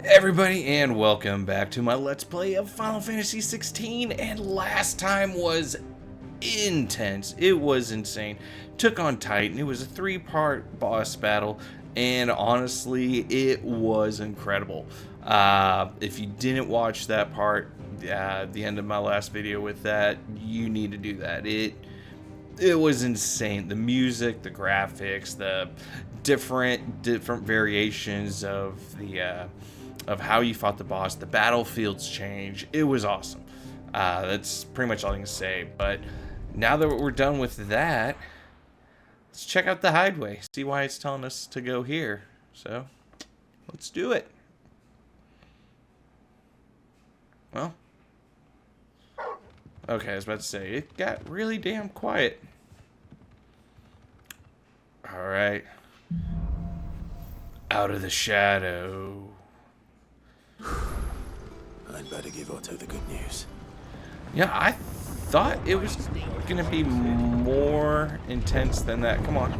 Everybody, and welcome back to my Let's Play of Final Fantasy XVI. And last time was intense. It was insane. Took on Titan. It was a 3-part boss battle, and honestly, it was incredible. If you didn't watch that part, the end of my last video with that, you need to do that. It was insane. The music, the graphics, the different variations of the of how you fought the boss, the battlefields change. It was awesome. That's pretty much all I can say. But now that we're done with that, let's check out the hideaway. See why it's telling us to go here. So let's do it. Well, okay, I was about to say, it got really damn quiet. Alright. Out of the shadow. I'd better give Otto the good news. Yeah, I thought it was going to be more intense than that. Come on.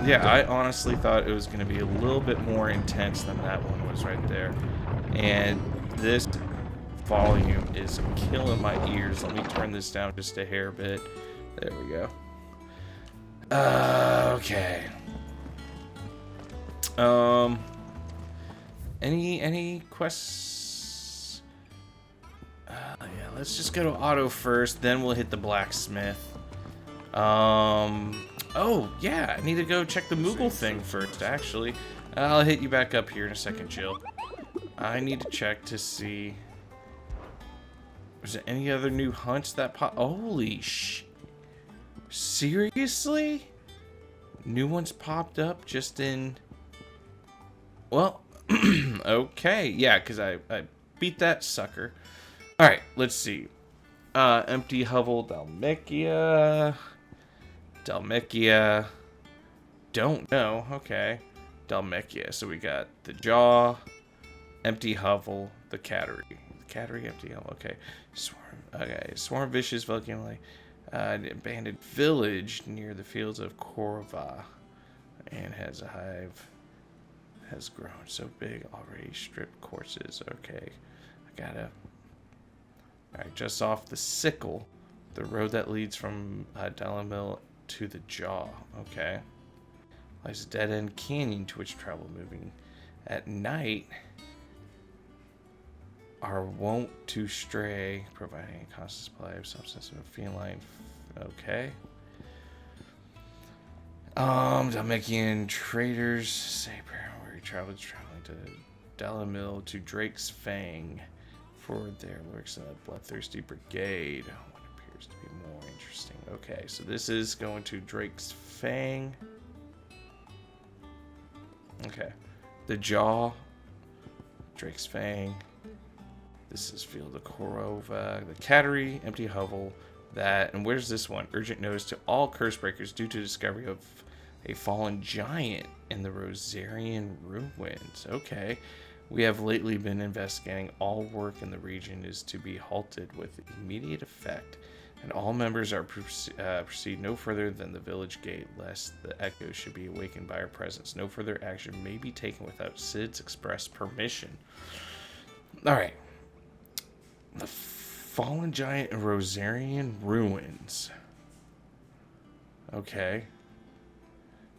Yeah, I honestly thought it was going to be a little bit more intense than that one was right there. And this volume is killing my ears. Let me turn this down just a hair bit. There we go. Okay. Any quests? Yeah, let's just go to Otto first, then we'll hit the blacksmith. Oh, yeah, I need to go check the Moogle thing first, actually. I'll hit you back up here in a second, Jill. I need to check to see... Was there any other new hunts that pop... Holy sh... Seriously? New ones popped up just in... Well, okay. Yeah, because I beat that sucker. Alright, let's see. Empty Hovel, Dalmekia. Don't know. Okay. Dalmekia. So we got the Jaw, Empty Hovel, the Cattery. Cattery, Empty Hovel. Okay. Swarm Vicious Volcano. An abandoned village near the fields of Korva. And has a hive. Has grown so big already. Stripped courses. Okay. I gotta... Alright, just off the Sickle. The road that leads from Dalamil to the Jaw. Okay. Lies a dead-end canyon to which travel moving at night are wont to stray, providing a constant supply of substance of feline. Okay. Dalmekian traders say where he traveled, traveling to Dalamil to Drake's Fang. For there lurks a bloodthirsty brigade. What appears to be more interesting. Okay, so this is going to Drake's Fang. Okay. The Jaw. Drake's Fang. This is Field of Korova. The Cattery, Empty Hovel. That. And where's this one? Urgent notice to all Cursebreakers due to discovery of a fallen giant in the Rosarian ruins. Okay. We have lately been investigating. All work in the region is to be halted with immediate effect, and all members are proceed no further than the village gate, lest the echoes should be awakened by our presence. No further action may be taken without Cid's express permission. Alright. The fallen giant in Rosarian ruins. Okay.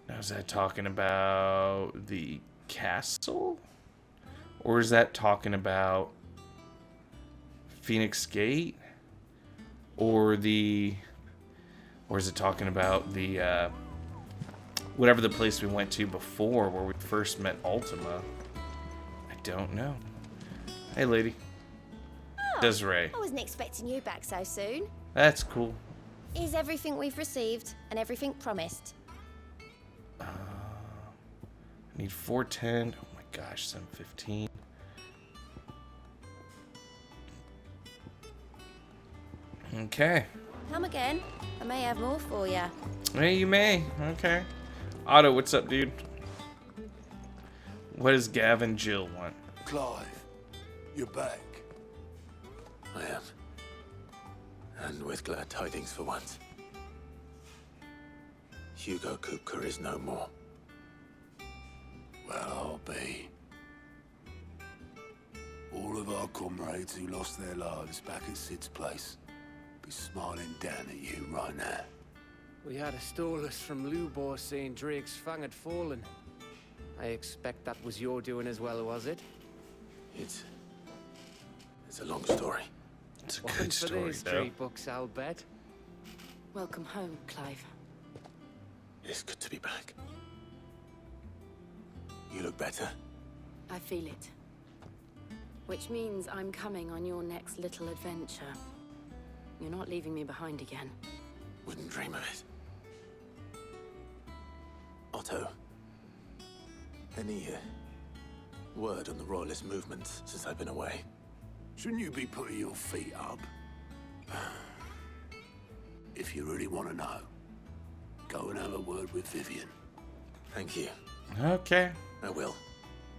Now is that talking about the castle? Or is that talking about Phoenix Gate? Or is it talking about the, whatever the place we went to before where we first met Ultima? I don't know. Hey, lady. Oh, Desiree. I wasn't expecting you back so soon. That's cool. Is everything we've received and everything promised? I need 410. Oh my gosh, 715. Okay. Come again. I may have more for you. Hey, you may. Okay. Otto, what's up, dude? What does Gavin Jill want? Clive, you're back. I am. And with glad tidings for once. Hugo Kupka is no more. Well, I'll be. All of our comrades who lost their lives back at Sid's place be smiling down at you right now. We had a stolus from Lubor saying Drake's fang had fallen. I expect that was your doing as well, was it? It's a long story. It's a One good for story, these though. 3 books, I'll bet. Welcome home, Clive. It's good to be back. You look better. I feel it. Which means I'm coming on your next little adventure. You're not leaving me behind again. Wouldn't dream of it. Otto, any word on the Royalist movements since I've been away? Shouldn't you be putting your feet up? If you really want to know, go and have a word with Vivian. Thank you. Okay. I will.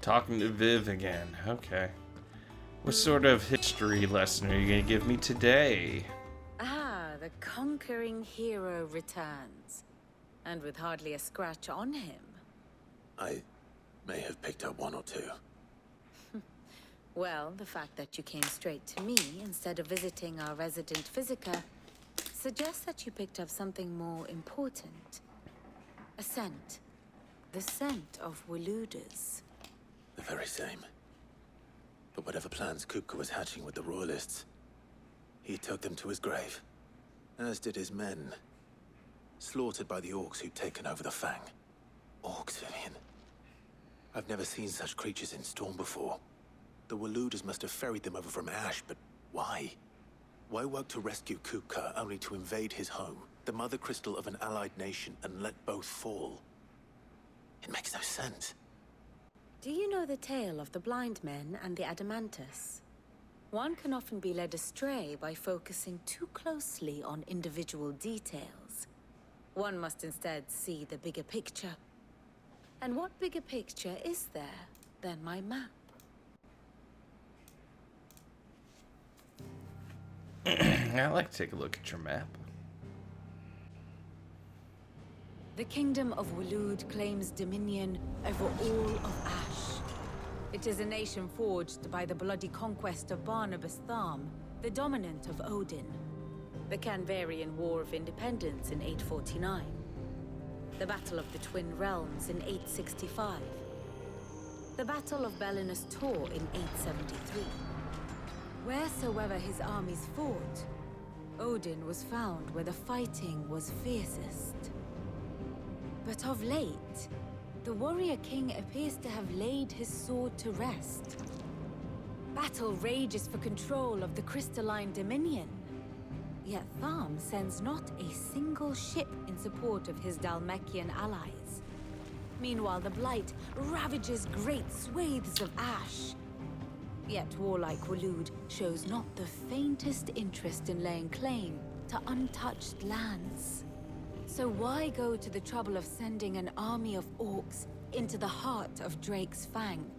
Talking to Viv again. Okay. What sort of history lesson are you going to give me today? Ah, the conquering hero returns. And with hardly a scratch on him. I may have picked up one or two. Well, the fact that you came straight to me instead of visiting our resident physiker suggests that you picked up something more important. A scent. The scent of Waludas. The very same. But whatever plans Kupka was hatching with the Royalists, he took them to his grave. As did his men. Slaughtered by the orcs who'd taken over the Fang. Orcs, Vivian. I've never seen such creatures in Storm before. The Waludas must have ferried them over from Ash, but why? Why work to rescue Kupka only to invade his home, the mother crystal of an allied nation, and let both fall? It makes no sense. Do you know the tale of the blind men and the Adamantus? One can often be led astray by focusing too closely on individual details. One must instead see the bigger picture. And what bigger picture is there than my map? I'd like to take a look at your map. The kingdom of Walud claims dominion over all of Ash. It is a nation forged by the bloody conquest of Barnabas Tharm, the dominant of Odin. The Canvarian War of Independence in 849. The Battle of the Twin Realms in 865. The Battle of Belinus Tor in 873. Wheresoever his armies fought, Odin was found where the fighting was fiercest. But of late, the warrior king appears to have laid his sword to rest. Battle rages for control of the crystalline dominion. Yet Tharm sends not a single ship in support of his Dhalmekian allies. Meanwhile, the Blight ravages great swathes of Ash. Yet warlike Walud shows not the faintest interest in laying claim to untouched lands. So why go to the trouble of sending an army of orcs into the heart of Drake's Fang,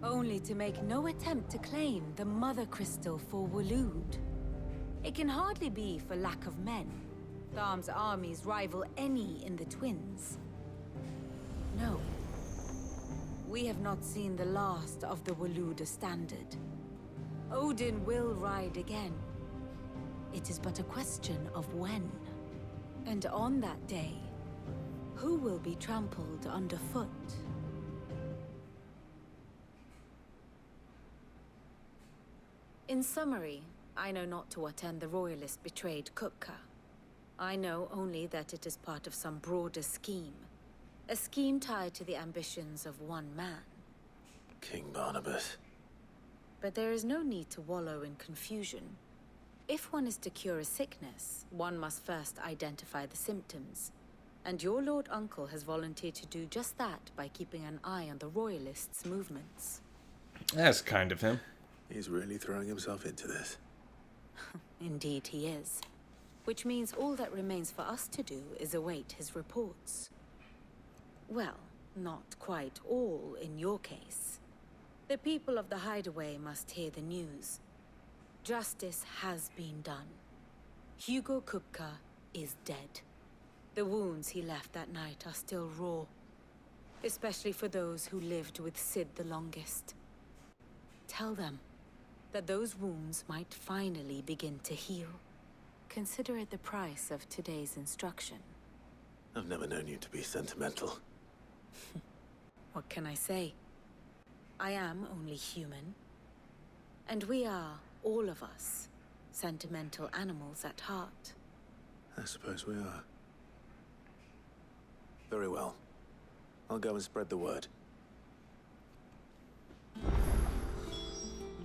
only to make no attempt to claim the Mother Crystal for Walud? It can hardly be for lack of men. Tharm's armies rival any in the Twins. No. We have not seen the last of the Waluda standard. Odin will ride again. It is but a question of when. And on that day, who will be trampled underfoot? In summary, I know not to what end the Royalist betrayed Kupka. I know only that it is part of some broader scheme. A scheme tied to the ambitions of one man. King Barnabas. But there is no need to wallow in confusion. If one is to cure a sickness, one must first identify the symptoms. And your Lord Uncle has volunteered to do just that by keeping an eye on the Royalists' movements. That's kind of him. He's really throwing himself into this. Indeed he is. Which means all that remains for us to do is await his reports. Well, not quite all in your case. The people of the Hideaway must hear the news. Justice has been done. Hugo Kupka is dead. The wounds he left that night are still raw. especially for those who lived with Sid the longest. Tell them that those wounds might finally begin to heal. Consider it the price of today's instruction. I've never known you to be sentimental. What can I say? I am only human. And we are, all of us, sentimental animals at heart. I suppose we are. Very well. I'll go and spread the word.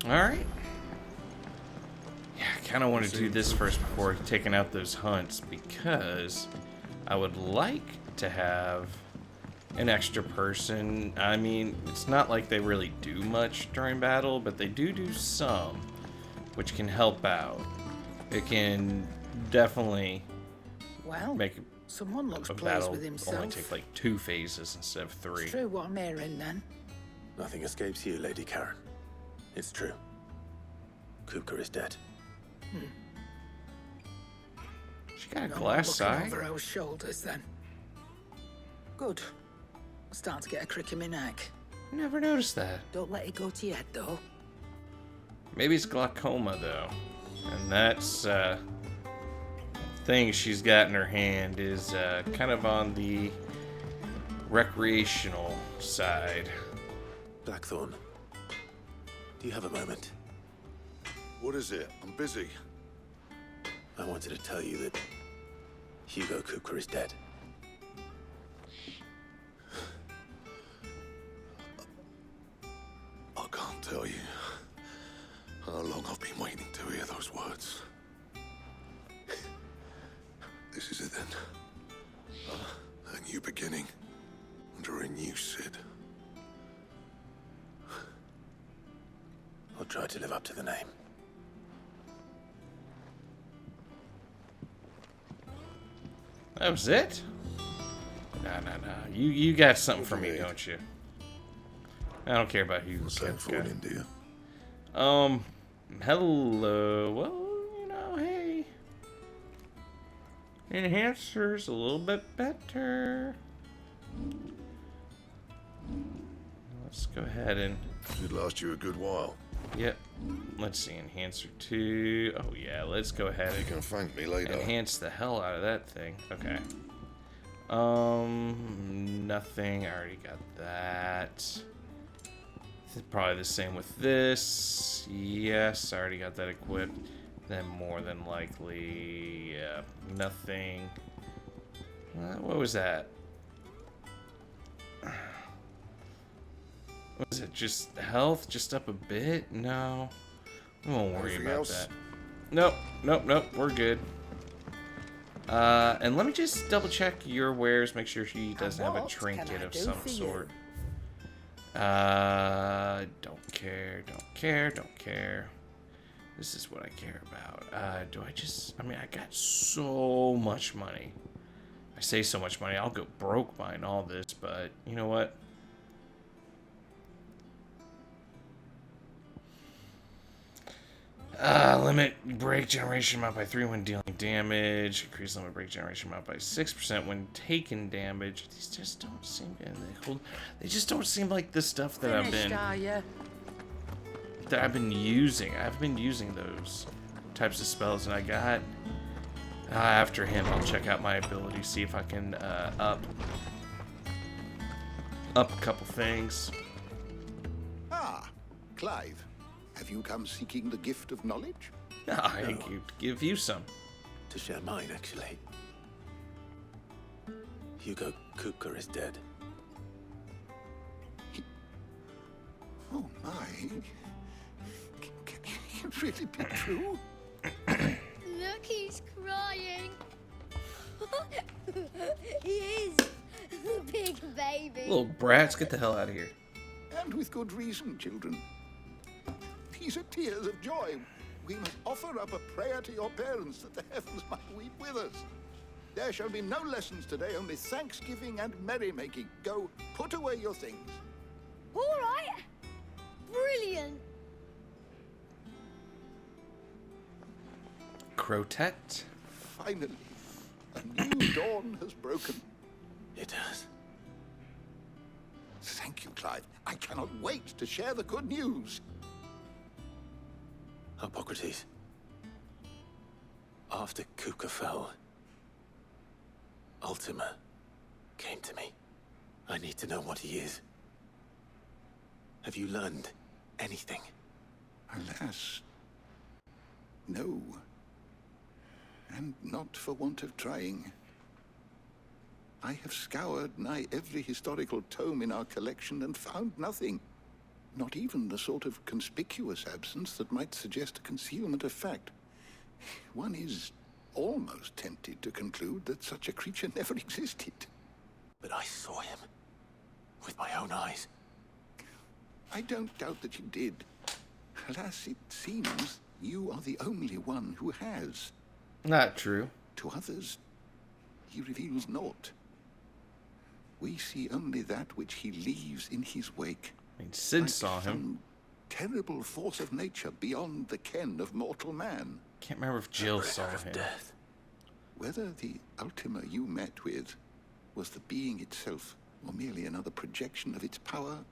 Alright. Yeah, I kind of want to do this first before taking out those hunts, because I would like to have an extra person. I mean, it's not like they really do much during battle, but they do some, which can help out. It can definitely make someone looks a pleased battle with himself. only take like 2 phases instead of 3. It's true what I'm hearing then. Nothing escapes you, Lady Karen. It's true. Kupka is dead. She got a No glass more looking eye. over our shoulders then. Good. I'm starting to get a crick in my neck. Never noticed that. Don't let it go to your head though. Maybe it's glaucoma though, and that's thing she's got in her hand is kind of on the recreational side. Blackthorn, do you have a moment? What is it? I'm busy. I wanted to tell you that Hugo Kupka is dead. I can't tell you how long I've been waiting to hear those words. This is it then. A new beginning under a new Sid. I'll try to live up to the name. That was it? No. You got something for me, don't you? I don't care about you. Same for an India. Hello. Well, you know, hey. Enhancer's a little bit better. Let's go ahead and... Should last you a good while. Yep. Let's see, Enhancer 2. Oh, yeah, let's go ahead You can thank me later. and enhance the hell out of that thing. Okay. Nothing. I already got that. It's probably the same with this. Yes, I already got that equipped. Then more than likely, yeah, nothing. What was that? Was it just health? Just up a bit? No. We won't worry Anything about else? that. Nope. We're good. And let me just double check your wares. Make sure she doesn't have a trinket of some sort. Don't care. This is what I care about. I mean, I got so much money. I say so much money, I'll go broke buying all this, but you know what? Limit break generation amount by 3 when dealing damage. Increase limit break generation amount by 6% when taking damage. These just don't seem good. They just don't seem like the stuff that I've been using. I've been using those types of spells, and I got after him. I'll check out my ability, see if I can up a couple things. Ah, Clive. Have you come seeking the gift of knowledge? I can give you some. To share mine, actually. Hugo Kupka is dead. Oh my. Can it really be true? Look, he's crying. He is. Big baby. Little brats, get the hell out of here. And with good reason, children. These are tears of joy. We must offer up a prayer to your parents that the heavens might weep with us. There shall be no lessons today, only thanksgiving and merrymaking. Go, put away your things. All right. Brilliant. Crotet. Finally, a new dawn has broken. It has. Thank you, Clive. I cannot wait to share the good news. Hippocrates. After Kuka fell, Ultima came to me. I need to know what he is. Have you learned anything? Alas, no. And not for want of trying. I have scoured nigh every historical tome in our collection and found nothing. Not even the sort of conspicuous absence that might suggest a concealment of fact. One is almost tempted to conclude that such a creature never existed. But I saw him with my own eyes. I don't doubt that you did. Alas, it seems you are the only one who has. Not true. To others, he reveals naught. We see only that which he leaves in his wake. I mean, Sid like saw him. some terrible force of nature beyond the ken of mortal man. Can't remember if Jill saw him. Death. Whether the Ultima you met with was the being itself, or merely another projection of its power,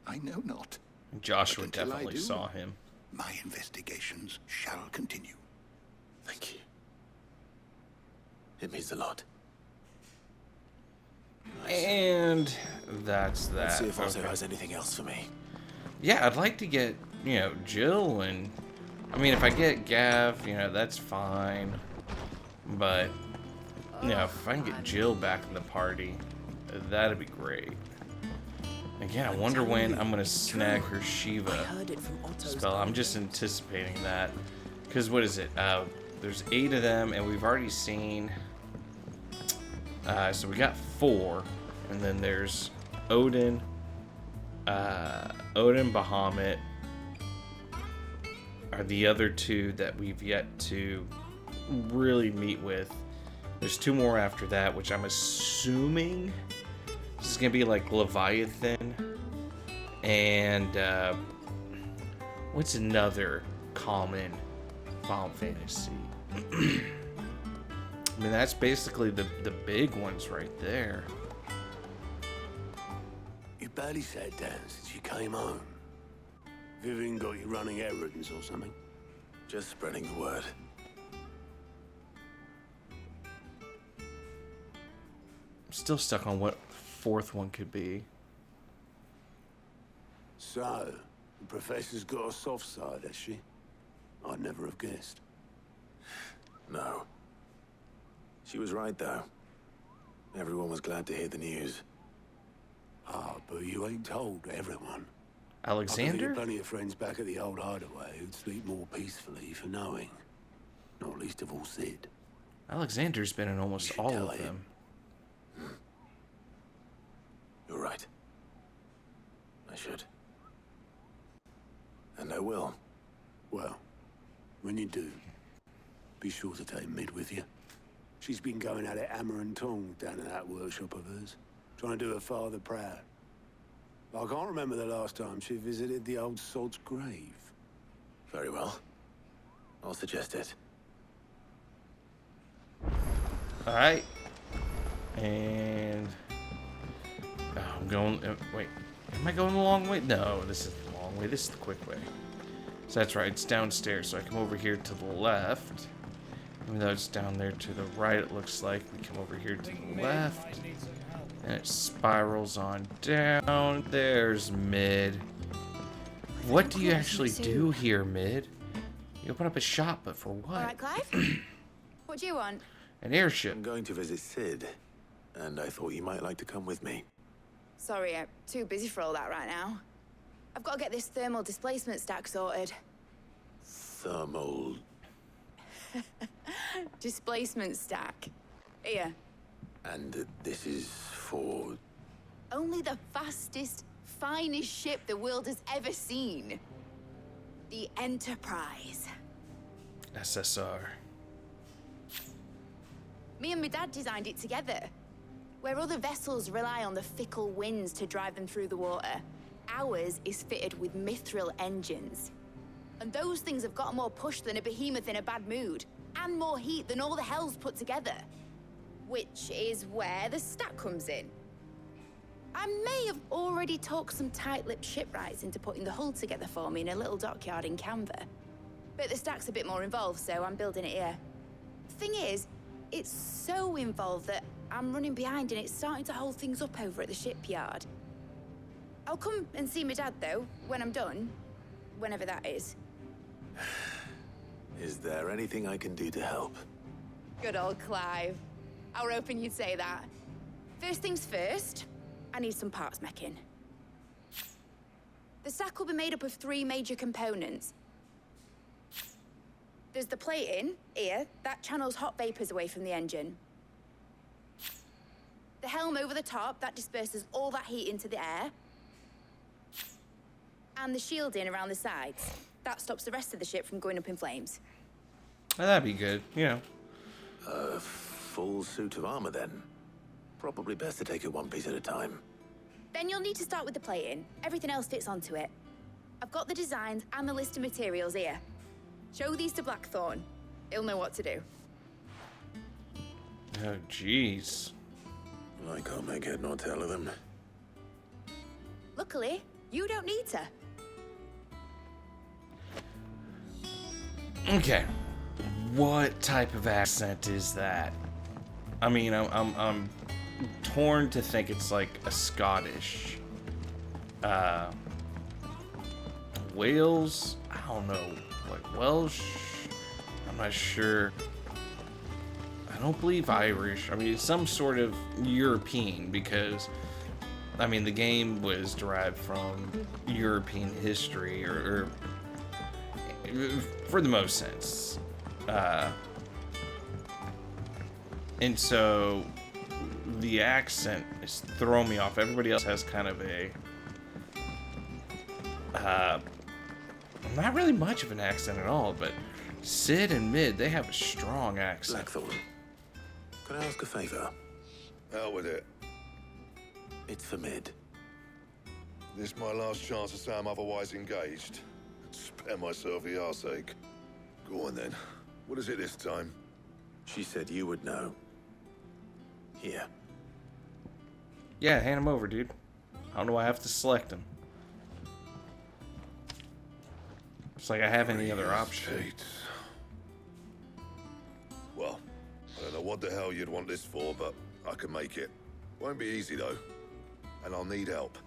I know not. Joshua But until I definitely do, saw him. My investigations shall continue. Thank you. It means a lot. And that's that. Let's see if Otto Okay. has anything else for me. Yeah, I'd like to get, Jill, and I mean, if I get Gav, that's fine. But, if I can get Jill back in the party, that'd be great. Again, I wonder when I'm gonna snag her Shiva spell. I'm just anticipating that. Because what is it? There's 8 of them, and we've already seen. So we got 4, and then there's Odin, Bahamut are the other 2 that we've yet to really meet with. There's 2 more after that, which I'm assuming this is gonna be like Leviathan and what's another common Final Fantasy? I mean, that's basically the big ones right there. You barely sat down since you came home. Vivian got you running errands or something? Just spreading the word. I'm still stuck on what 4th one could be. So, the professor's got a soft side, has she? I'd never have guessed. No. She was right, though. Everyone was glad to hear the news. Ah, but you ain't told everyone. I Alexander? think plenty of friends back at the old hideaway who'd sleep more peacefully for knowing. Not least of all Sid. Alexander's been in almost all tell of him. them. You're right. I should. And I will. Well, when you do, be sure to take Mid with you. She's been going at it hammer and tongs down in that workshop of hers, trying to do her father proud. I can't remember the last time she visited the old sod's grave. Very well. I'll suggest it. Alright. And I'm going. Wait, am I going the long way? No, this is the long way. This is the quick way. So that's right. It's downstairs. So I come over here to the left. Even though it's down there to the right, it looks like we come over here to the left, and it spirals on down. There's Mid. What do you actually do here, Mid? You open up a shop, but for what? All right, Clive. What do you want? An airship. I'm going to visit Sid, and I thought you might like to come with me. Sorry, I'm too busy for all that right now. I've got to get this thermal displacement stack sorted. Thermal... Displacement stack. Here. And this is for... Only the fastest, finest ship the world has ever seen. The Enterprise. SSR. Me and my dad designed it together. Where other vessels rely on the fickle winds to drive them through the water, ours is fitted with mithril engines. And those things have got more push than a behemoth in a bad mood, and more heat than all the hells put together. Which is where the stack comes in. I may have already talked some tight-lipped shipwrights into putting the hull together for me in a little dockyard in Canva. But the stack's a bit more involved, so I'm building it here. Thing is, it's so involved that I'm running behind and it's starting to hold things up over at the shipyard. I'll come and see my dad, though, when I'm done. Whenever that is. Is there anything I can do to help? Good old Clive. I were hoping you'd say that. First things first, I need some parts making. The stack will be made up of 3 major components. There's the plating, here, that channels hot vapors away from the engine. The helm over the top, that disperses all that heat into the air. And the shielding around the sides. That stops the rest of the ship from going up in flames. Well, that'd be good, you know. A full suit of armor, then. Probably best to take it one piece at a time. Then you'll need to start with the plating. Everything else fits onto it. I've got the designs and the list of materials here. Show these to Blackthorn. He'll know what to do. Oh, jeez. I can't make head nor tail of them. Luckily, you don't need to. Okay. What type of accent is that? I mean, I'm torn to think it's like a Scottish, Wales. I don't know, like Welsh. I'm not sure. I don't believe Irish. I mean, it's some sort of European because, I mean, the game was derived from European history, or for the most sense. And so the accent is throwing me off. Everybody else has kind of a not really much of an accent at all, but Sid and Mid, they have a strong accent. Blackthorn, can I ask a favor? Out with it. It's for Mid. This my last chance to say I'm otherwise engaged. Spare myself the arseache. Go on then. What is it this time? She said you would know. Here. Yeah, hand him over, dude. I don't know why I have to select him. It's like I have any other option. Fate. Well, I don't know what the hell you'd want this for, but I can make it. Won't be easy though. And I'll need help.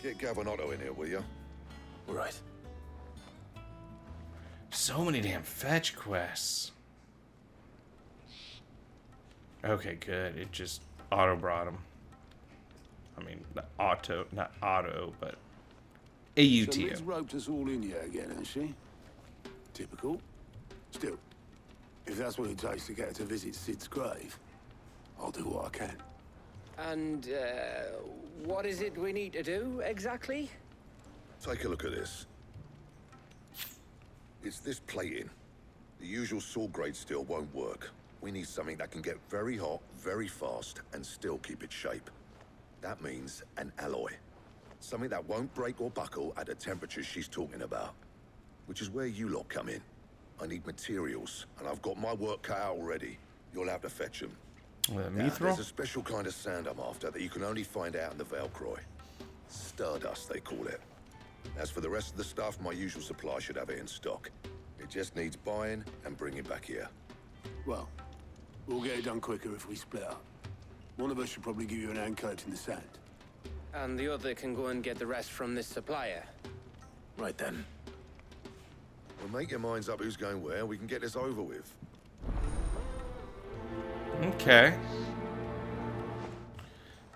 Get Gavin-Otto in here, will you? Right. So many damn fetch quests. Okay, good. It just auto brought him. I mean, not auto, but AUTO. So Lid's roped us all in here again, hasn't she? Typical. Still, if that's what it takes to get her to visit Sid's grave, I'll do what I can. And, what is it we need to do, exactly? Take a look at this. It's this plating. The usual sword grade steel won't work. We need something that can get very hot, very fast, and still keep its shape. That means an alloy. Something that won't break or buckle at the temperatures she's talking about. Which is where you lot come in. I need materials, and I've got my work cut out already. You'll have to fetch them. Mithril? There's a special kind of sand I'm after that you can only find out in the Velcroy. Stardust, they call it. As for the rest of the stuff, my usual supply should have it in stock. It just needs buying and bringing back here. Well, we'll get it done quicker if we split up. One of us should probably give you an hand collecting the sand. And the other can go and get the rest from this supplier. Right then. Well, make your minds up who's going where, and we can get this over with. Okay.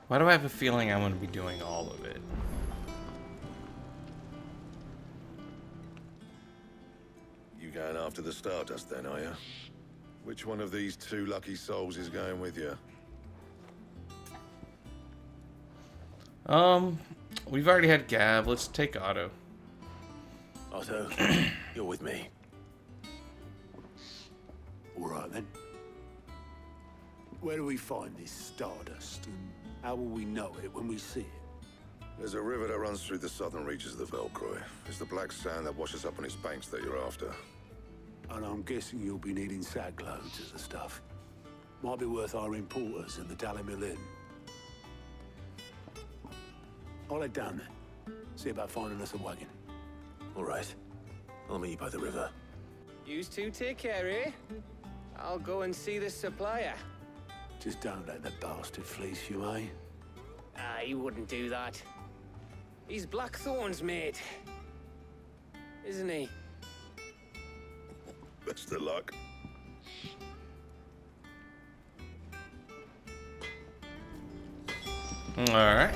Why do I have a feeling I'm going to be doing all of it? You going after the Stardust then, are you? Which one of these 2 lucky souls is going with you? We've already had Gav. Let's take Otto. Otto, you're with me. All right then. Where do we find this Stardust, and how will we know it when we see it? There's a river that runs through the southern reaches of the Velcroy. It's the black sand that washes up on its banks that you're after. And I'm guessing you'll be needing sack loads of the stuff. Might be worth hiring porters in the Dalimil Inn. I'll head down there. See about finding us a wagon. All right. I'll meet you by the river. You two take care, eh? I'll go and see this supplier. Just don't let the bastard fleece you, eh? Ah, he wouldn't do that. He's Blackthorn's mate. Isn't he? Best of luck. Alright.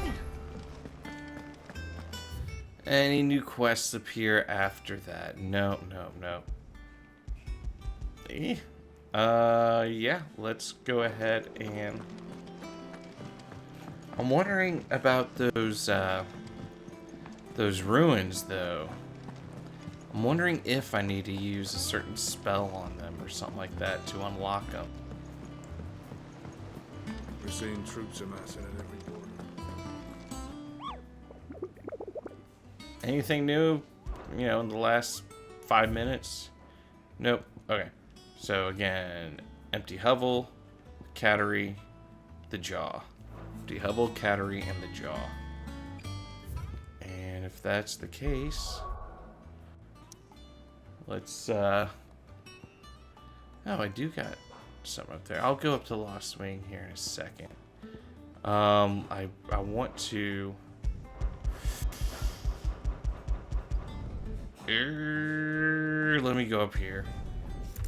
Any new quests appear after that? No. Yeah, let's go ahead and... I'm wondering about those ruins, though. I'm wondering if I need to use a certain spell on them or something like that to unlock them. We're seeing troops amassing at every corner. Anything new, in the last 5 minutes? Nope. Okay. So again, empty hovel, cattery, the jaw. Empty hovel, cattery, and the jaw. And if that's the case, let's oh, I do got something up there. I'll go up to Lost Wing here in a second. I want to let me go up here.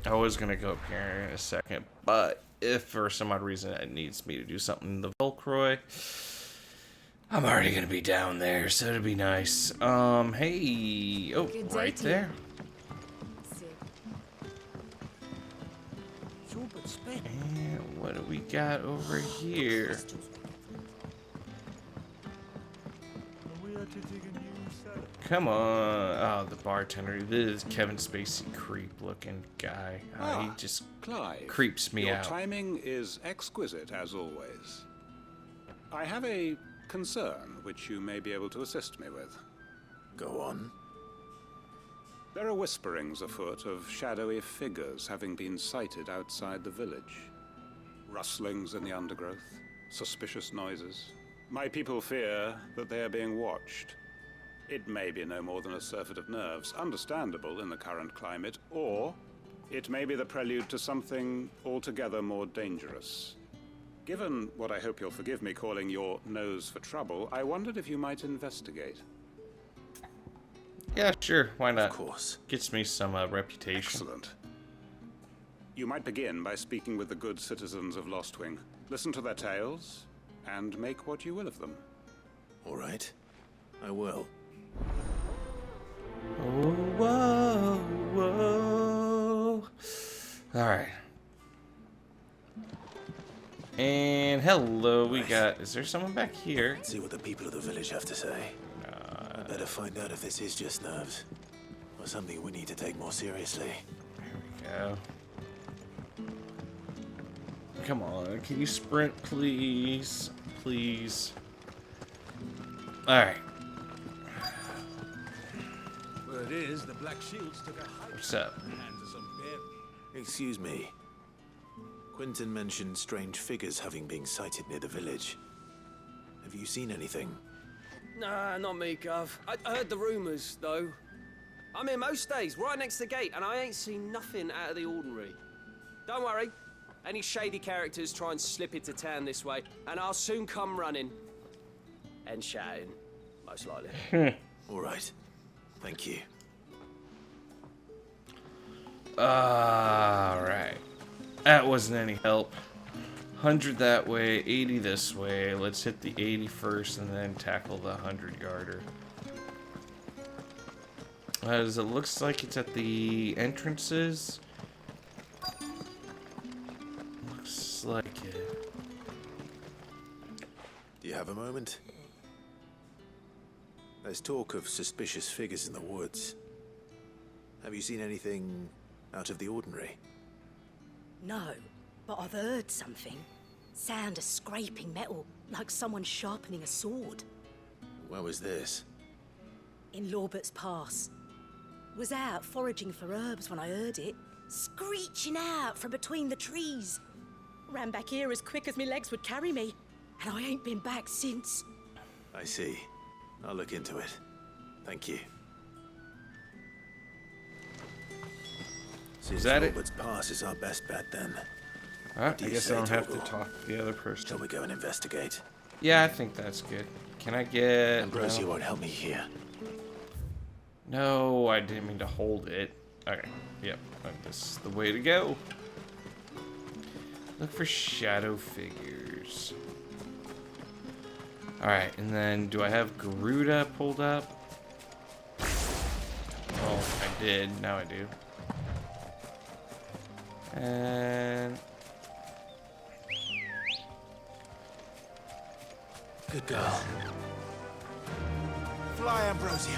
I was gonna go up here in a second, but if for some odd reason it needs me to do something in the Volcroy, I'm already gonna be down there, so it'd be nice. Hey, oh, right there. And what do we got over here? Come on. Oh, the bartender. This is Kevin Spacey creep-looking guy. He just Clive, creeps me out. Your timing is exquisite, as always. I have a concern which you may be able to assist me with. Go on. There are whisperings afoot of shadowy figures having been sighted outside the village. Rustlings in the undergrowth, suspicious noises. My people fear that they are being watched. It may be no more than a surfeit of nerves, understandable in the current climate, or it may be the prelude to something altogether more dangerous. Given what I hope you'll forgive me calling your nose for trouble, I wondered if you might investigate. Yeah, sure. Why not? Of course. Gets me some reputation. Excellent. You might begin by speaking with the good citizens of Lostwing. Listen to their tales, and make what you will of them. All right. I will. Oh, whoa, whoa. Alright. And hello, we got... Is there someone back here? Let's see what the people of the village have to say. I better find out if this is just nerves, or something we need to take more seriously. There we go. Come on, can you sprint, please? Please. Alright. Word is the Black Shields took a hike. What's up? And to some bear. Excuse me. Quentin mentioned strange figures having been sighted near the village. Have you seen anything? Nah, not me, Gov. I heard the rumours, though. I'm here most days, right next to the gate, and I ain't seen nothing out of the ordinary. Don't worry. Any shady characters try and slip into town this way, and I'll soon come running. And shouting, most likely. All right. Thank you. Alright. That wasn't any help. 100 that way, 80 this way. Let's hit the 80 first and then tackle the 100-yarder. As it looks like it's at the entrances. Looks like it. Do you have a moment? There's talk of suspicious figures in the woods. Have you seen anything out of the ordinary? No, but I've heard something. Sound of scraping metal, like someone sharpening a sword. Where was this? In Lorbert's Pass. Was out foraging for herbs when I heard it, screeching out from between the trees. Ran back here as quick as my legs would carry me, and I ain't been back since. I see. I'll look into it. Thank you. Is that it? Robert's Pass is our best bet then. Alright, I guess I don't have to talk to the other person. Shall we go and investigate? Yeah, I think that's good. Can I get... Ambrosia won't help me here. No, I didn't mean to hold it. Okay, yep, this is the way to go. Look for shadow figures. Alright, and then do I have Garuda pulled up? Oh, I did. Now I do. And... Good girl. Fly, Ambrosia. I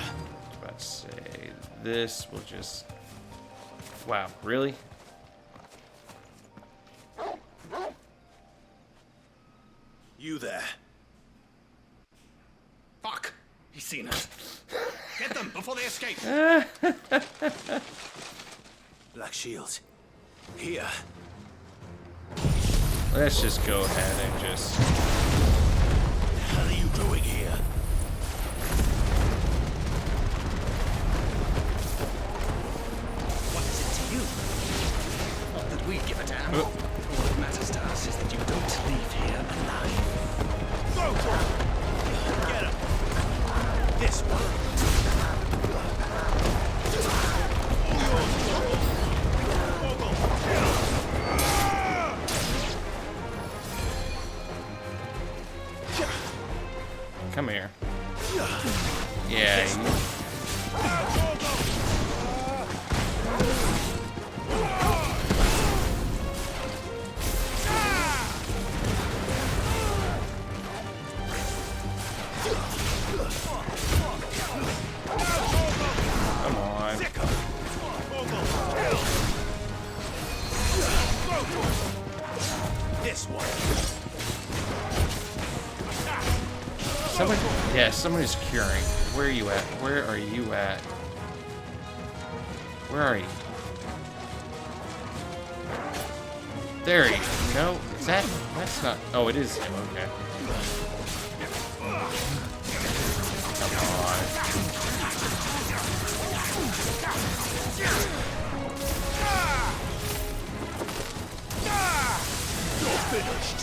was about to say, this will just... Wow, really? You there. Fuck! He's seen us. Get them before they escape. Black Shield. Here. Let's just go ahead and just... What the hell are you doing here? What is it to you? Not that we give a damn. All that matters to us is that you don't leave here alive. Go for it! Get him! This one. Come here. Yeah. Come on. This one. Somebody, yeah, somebody's curing. Where are you at? Where are you at? Where are you? There he is. No, is that? That's not. Oh, it is him. Okay. Come on. You're finished.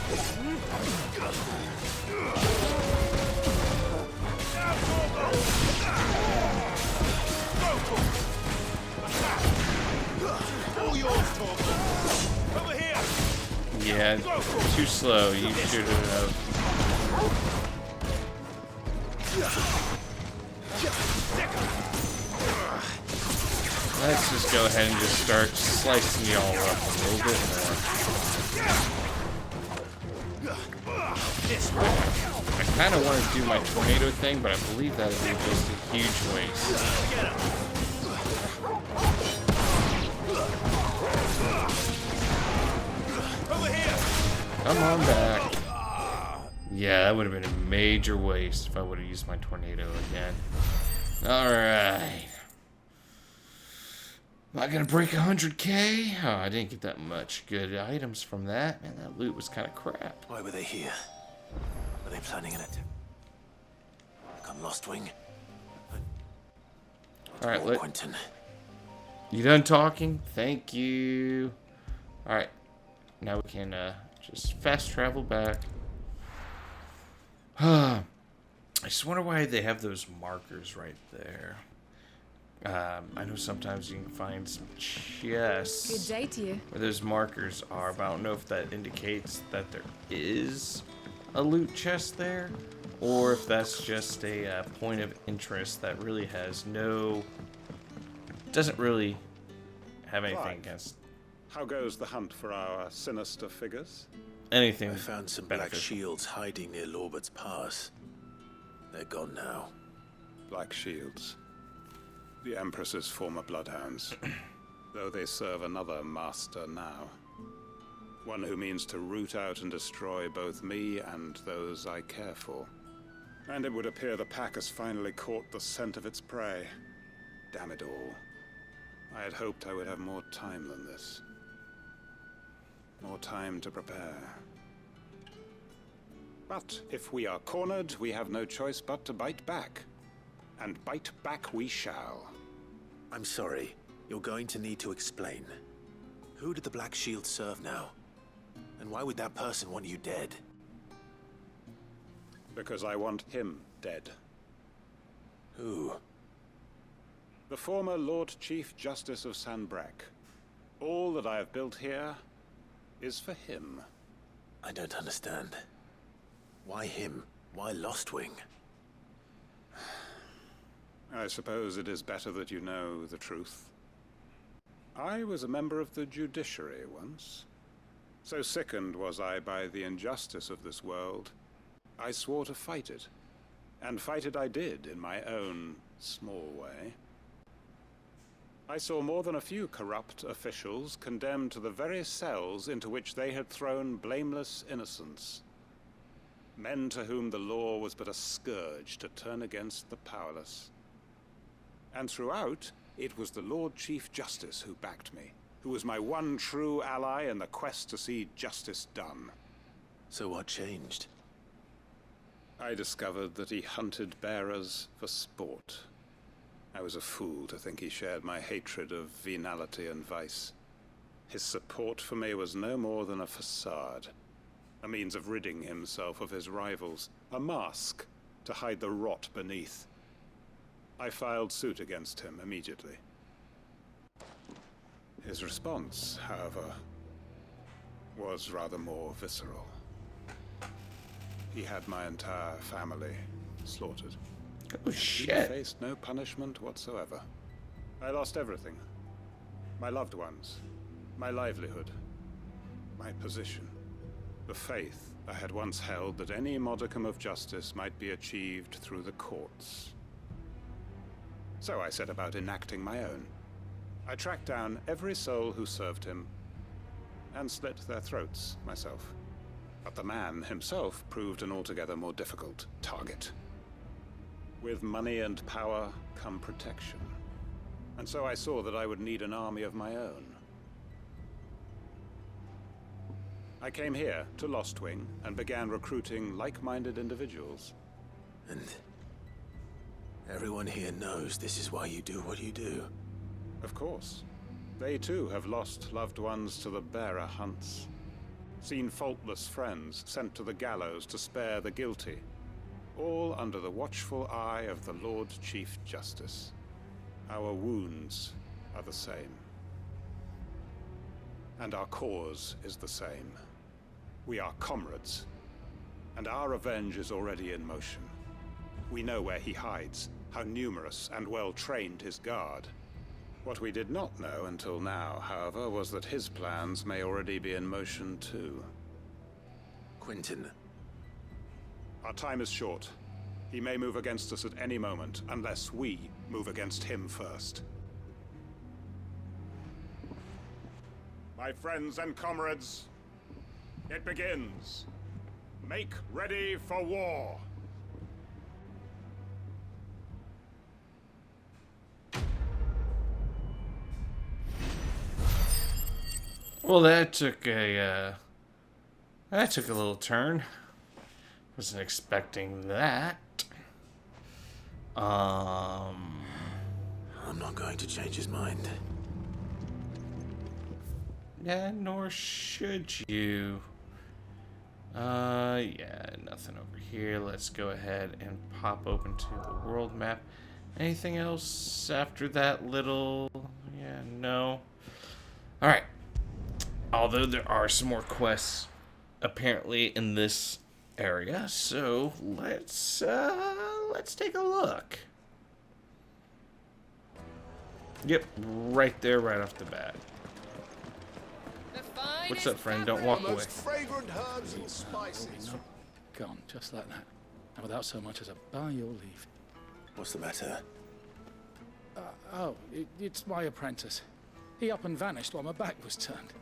All yours, Torvald. Over here. Yeah, too slow. You should have. Let's just go ahead and just start slicing y'all up a little bit more. I kind of want to do my tornado thing, but I believe that would be just a huge waste. Come on back. Yeah, that would have been a major waste if I would have used my tornado again. Alright. Am I gonna break 100k? Oh, I didn't get that much good items from that. Man, that loot was kind of crap. Why were they here? Were they planning an attack? Like on Lost Wing? Alright, Quentin. You done talking? Thank you. Alright. Now we can just fast travel back. I just wonder why they have those markers right there. I know sometimes you can find some chests. Good day to you. Where those markers are, but I don't know if that indicates that there is a loot chest there, or if that's just a point of interest that really has no... doesn't really have anything Right. against How goes the hunt for our sinister figures? anything. I found some black shields hiding near Lorbert's Pass. They're gone now. Black shields. The Empress's former bloodhounds. Though they serve another master now. One who means to root out and destroy both me and those I care for. And it would appear the pack has finally caught the scent of its prey. Damn it all. I had hoped I would have more time than this. More time to prepare. But if we are cornered, we have no choice but to bite back. And bite back we shall. I'm sorry. You're going to need to explain. Who did the Black Shield serve now? And why would that person want you dead? Because I want him dead. Who? The former Lord Chief Justice of Sanbreque. All that I have built here is for him. I don't understand. Why him? Why Lostwing? I suppose it is better that you know the truth. I was a member of the judiciary once. So sickened was I by the injustice of this world, I swore to fight it. And fight it I did in my own small way. I saw more than a few corrupt officials condemned to the very cells into which they had thrown blameless innocents. Men to whom the law was but a scourge to turn against the powerless. And throughout, it was the Lord Chief Justice who backed me, who was my one true ally in the quest to see justice done. So what changed? I discovered that he hunted bearers for sport. I was a fool to think he shared my hatred of venality and vice. His support for me was no more than a facade, a means of ridding himself of his rivals, a mask to hide the rot beneath. I filed suit against him immediately. His response, however, was rather more visceral. He had my entire family slaughtered. Oh, shit. He faced no punishment whatsoever. I lost everything. My loved ones, my livelihood, my position, the faith I had once held that any modicum of justice might be achieved through the courts. So I set about enacting my own. I tracked down every soul who served him, and slit their throats myself. But the man himself proved an altogether more difficult target. With money and power come protection. And so I saw that I would need an army of my own. I came here to Lostwing and began recruiting like-minded individuals. And everyone here knows this is why you do what you do. Of course. They too have lost loved ones to the bearer hunts. Seen faultless friends sent to the gallows to spare the guilty. All under the watchful eye of the Lord Chief Justice. Our wounds are the same. And our cause is the same. We are comrades. And our revenge is already in motion. We know where he hides, how numerous and well-trained his guard. What we did not know until now, however, was that his plans may already be in motion too. Quentin. Our time is short. He may move against us at any moment, unless we move against him first. My friends and comrades, it begins. Make ready for war. Well, that took a little turn. Wasn't expecting that. I'm not going to change his mind. Yeah, nor should you. Yeah, nothing over here. Let's go ahead and pop open to the world map. Anything else after that little... Yeah, no. Alright. Although there are some more quests apparently in this area, so let's take a look. Yep, right there, right off the bat. What's up, friend? Don't walk away. Fragrant herbs and spices. Gone, just like that. And without so much as a by your leave. What's the matter? It's my apprentice. He up and vanished while my back was turned.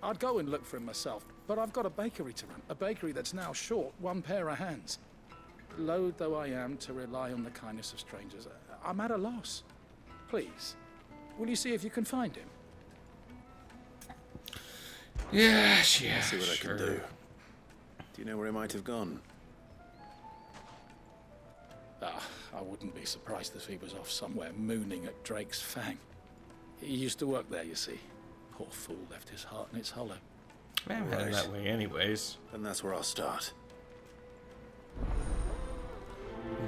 I'd go and look for him myself, but I've got a bakery to run. A bakery that's now short one pair of hands. Loath though I am to rely on the kindness of strangers, I'm at a loss. Please, will you see if you can find him? Yeah, I'll see what I can do. Do you know where he might have gone? I wouldn't be surprised if he was off somewhere mooning at Drake's Fang. He used to work there, you see. Poor fool left his heart in its hollow. Man, I'm heading that way anyways. And that's where I'll start.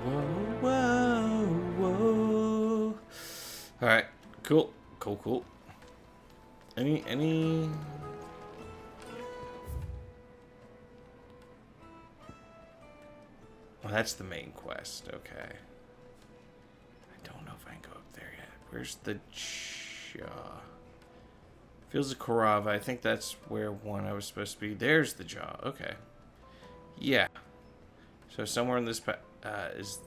Whoa, whoa, whoa. Alright, cool. Cool. Any... Well, that's the main quest, okay. I don't know if I can go up there yet. Where's the jaw? Fields of Korava. I think that's where one I was supposed to be. There's the jaw. Okay. Yeah. So somewhere in this is...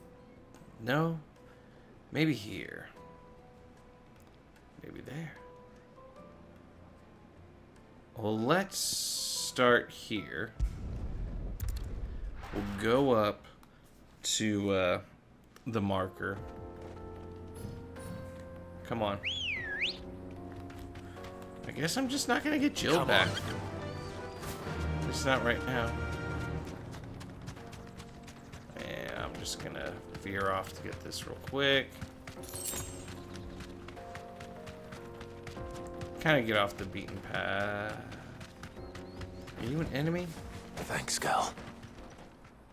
No? Maybe here. Maybe there. Well, let's start here. We'll go up to the marker. Come on. I guess I'm just not gonna get Jill back. At least not right now. And I'm just gonna veer off to get this real quick. Kind of get off the beaten path. Are you an enemy? Thanks, Gal.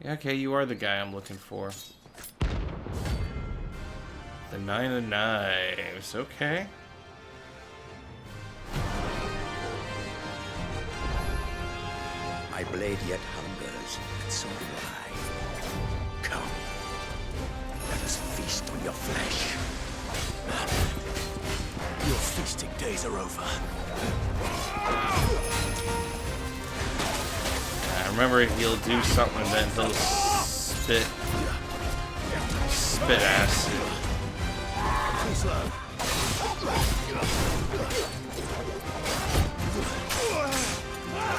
Yeah, okay, you are the guy I'm looking for. The Nine of Knives, okay. My blade yet hungers, and so do I. Come, let us feast on your flesh. Your feasting days are over. I remember he'll do something and then he'll spit acid.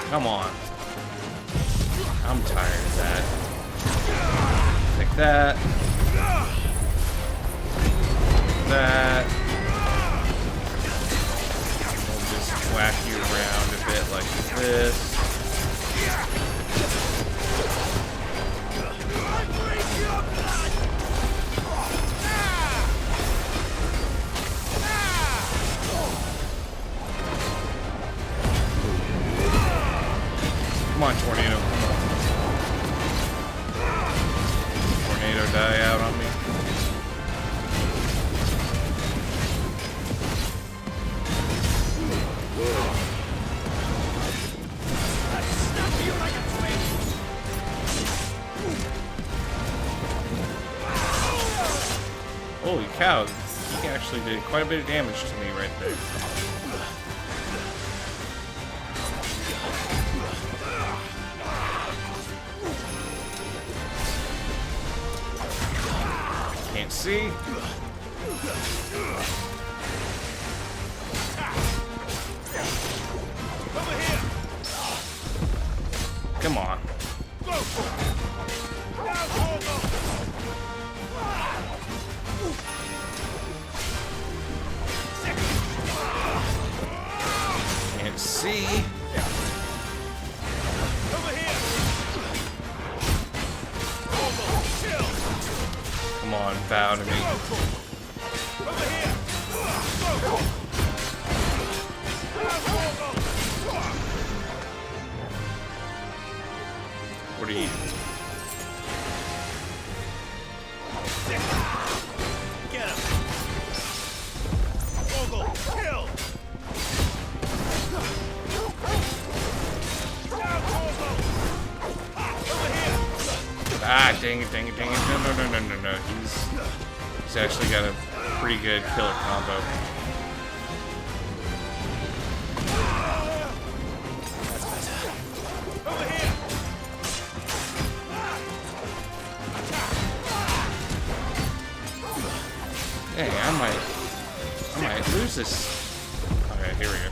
Come on. I'm tired of that. Take that. That. We'll just whack you around a bit like this. Come on, Tornado. Come on. Tornado die out on me. Holy cow, he actually did quite a bit of damage to me right there. Can't see. Come on. Can't see. Come on, bow to me. What are you? Get him! Vogel, kill! Ah, dang it. No. He's actually got a pretty good killer combo. Dang, I might lose this. Okay, here we go.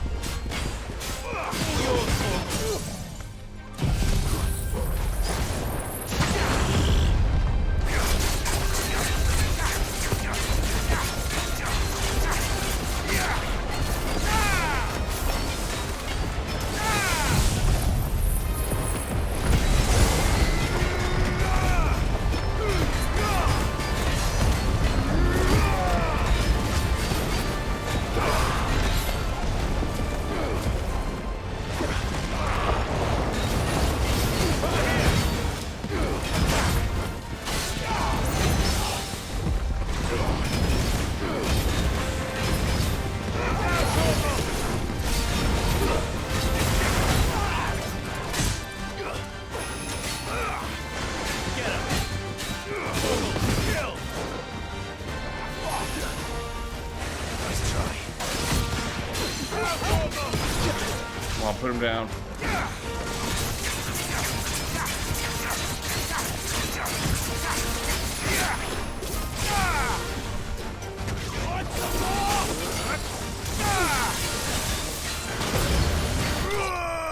put him down.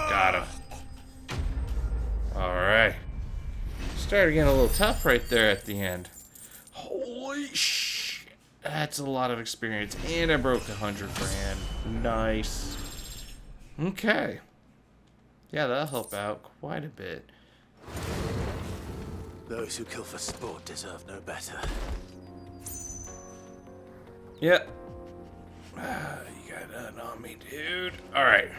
Got him. Alright. Started getting a little tough right there at the end. Holy shit. That's a lot of experience. And I broke 100 grand. Nice. Okay. Yeah, that'll help out quite a bit. Those who kill for sport deserve no better. Yep. You got nothing on me, dude. Alright.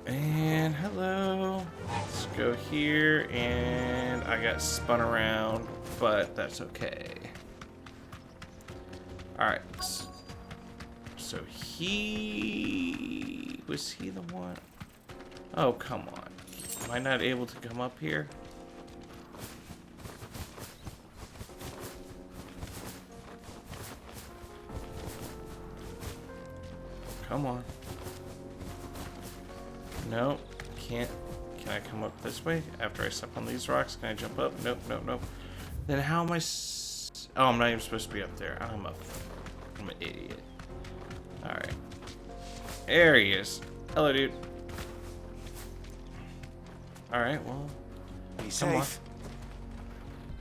And hello. Let's go here. And I got spun around, but that's okay. Alright. So was he the one? Oh, come on. Am I not able to come up here? Come on. No, can't. Can I come up this way? After I step on these rocks, can I jump up? Nope, nope, nope. Then how am I oh, I'm not even supposed to be up there. I'm an idiot. Alright. There he is. Hello, dude. Alright, well. Be safe.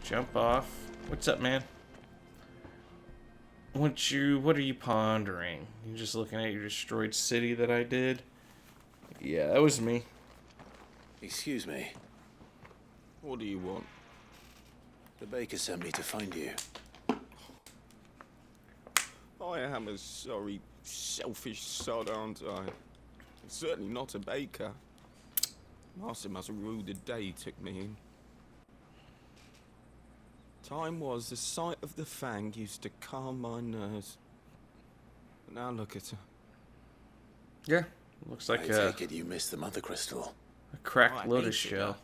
Jump off. What's up, man? What are you pondering? You just looking at your destroyed city that I did? Yeah, that was me. Excuse me. What do you want? The baker sent me to find you. I am a sorry, selfish sod, aren't I? I'm certainly not a baker. Master must have ruled the day he took me in. Time was the sight of the fang used to calm my nerves. But now look at her. Yeah, looks like I take it you missed the mother crystal. A cracked lotus shell.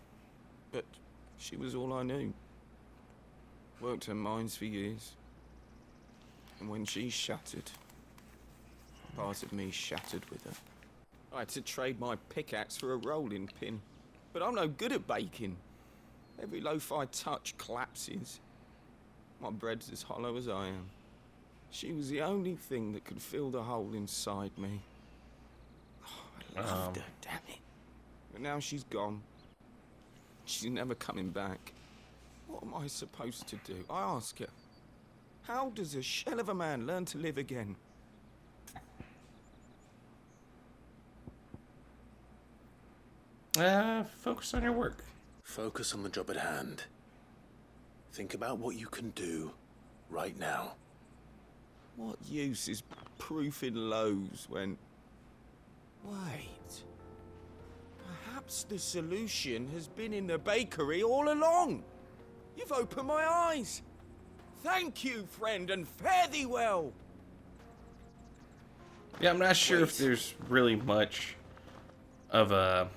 But she was all I knew. Worked her mines for years. And when she shattered, part of me shattered with her. I had to trade my pickaxe for a rolling pin. But I'm no good at baking. Every loaf I touch collapses. My bread's as hollow as I am. She was the only thing that could fill the hole inside me. Oh, I loved her, damn it. But now she's gone. She's never coming back. What am I supposed to do? I ask her. How does a shell of a man learn to live again? Focus on your work. Focus on the job at hand. Think about what you can do right now. What use is proofing loaves when... Wait. Perhaps the solution has been in the bakery all along. You've opened my eyes. Thank you, friend, and fare thee well. Yeah, I'm not sure if there's really much of a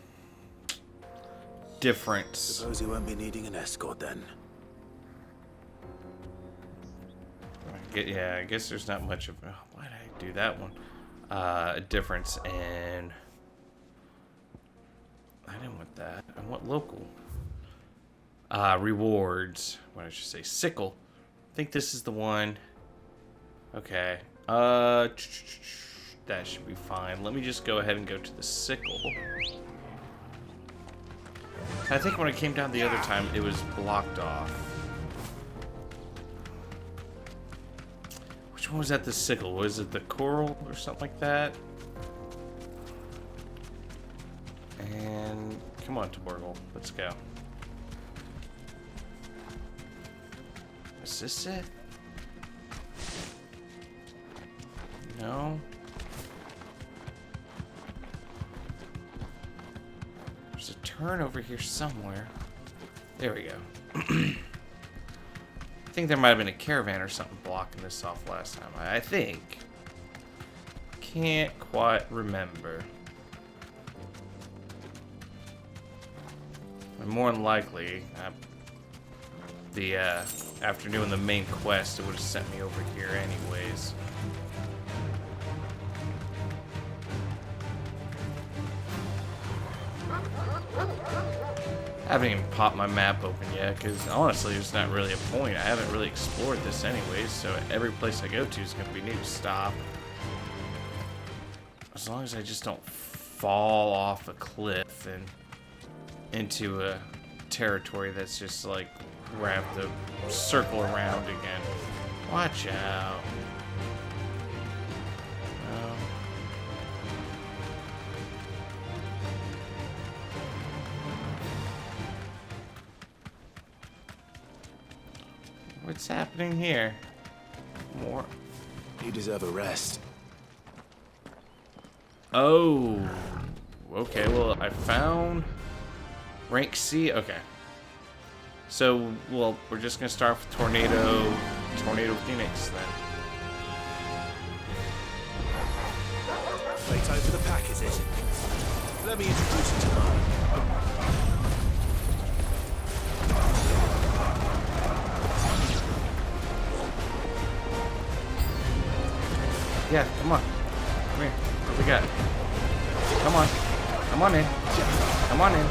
difference. Suppose you won't be needing an escort then. Yeah, I guess there's not much of. Oh, why did I do that one? A difference in. I didn't want that. I want local. Rewards. What did you say? Sickle. I think this is the one. Okay. That should be fine. Let me just go ahead and go to the sickle. I think when I came down the other time, it was blocked off. Which one was that, the sickle? Was it the coral or something like that? And come on, Taborgle. Let's go. Is this it? No. There's a turn over here somewhere. There we go. I think there might have been a caravan or something blocking this off last time. I think. Can't quite remember. And more than likely, after doing the main quest, it would have sent me over here anyways. I haven't even popped my map open yet, because honestly, there's not really a point. I haven't really explored this anyways, so every place I go to is going to be new to stop. As long as I just don't fall off a cliff and into a territory that's just like where I have to circle around again. Watch out. What's happening here? More. You deserve a rest. Oh. Okay, well, I found rank C. Okay. So, well, we're just gonna start with Tornado Phoenix then. Wait over the pack, is it? Let me introduce you to mine. Yeah, come on. Come here. What we got? Come on. Come on in. Come on in.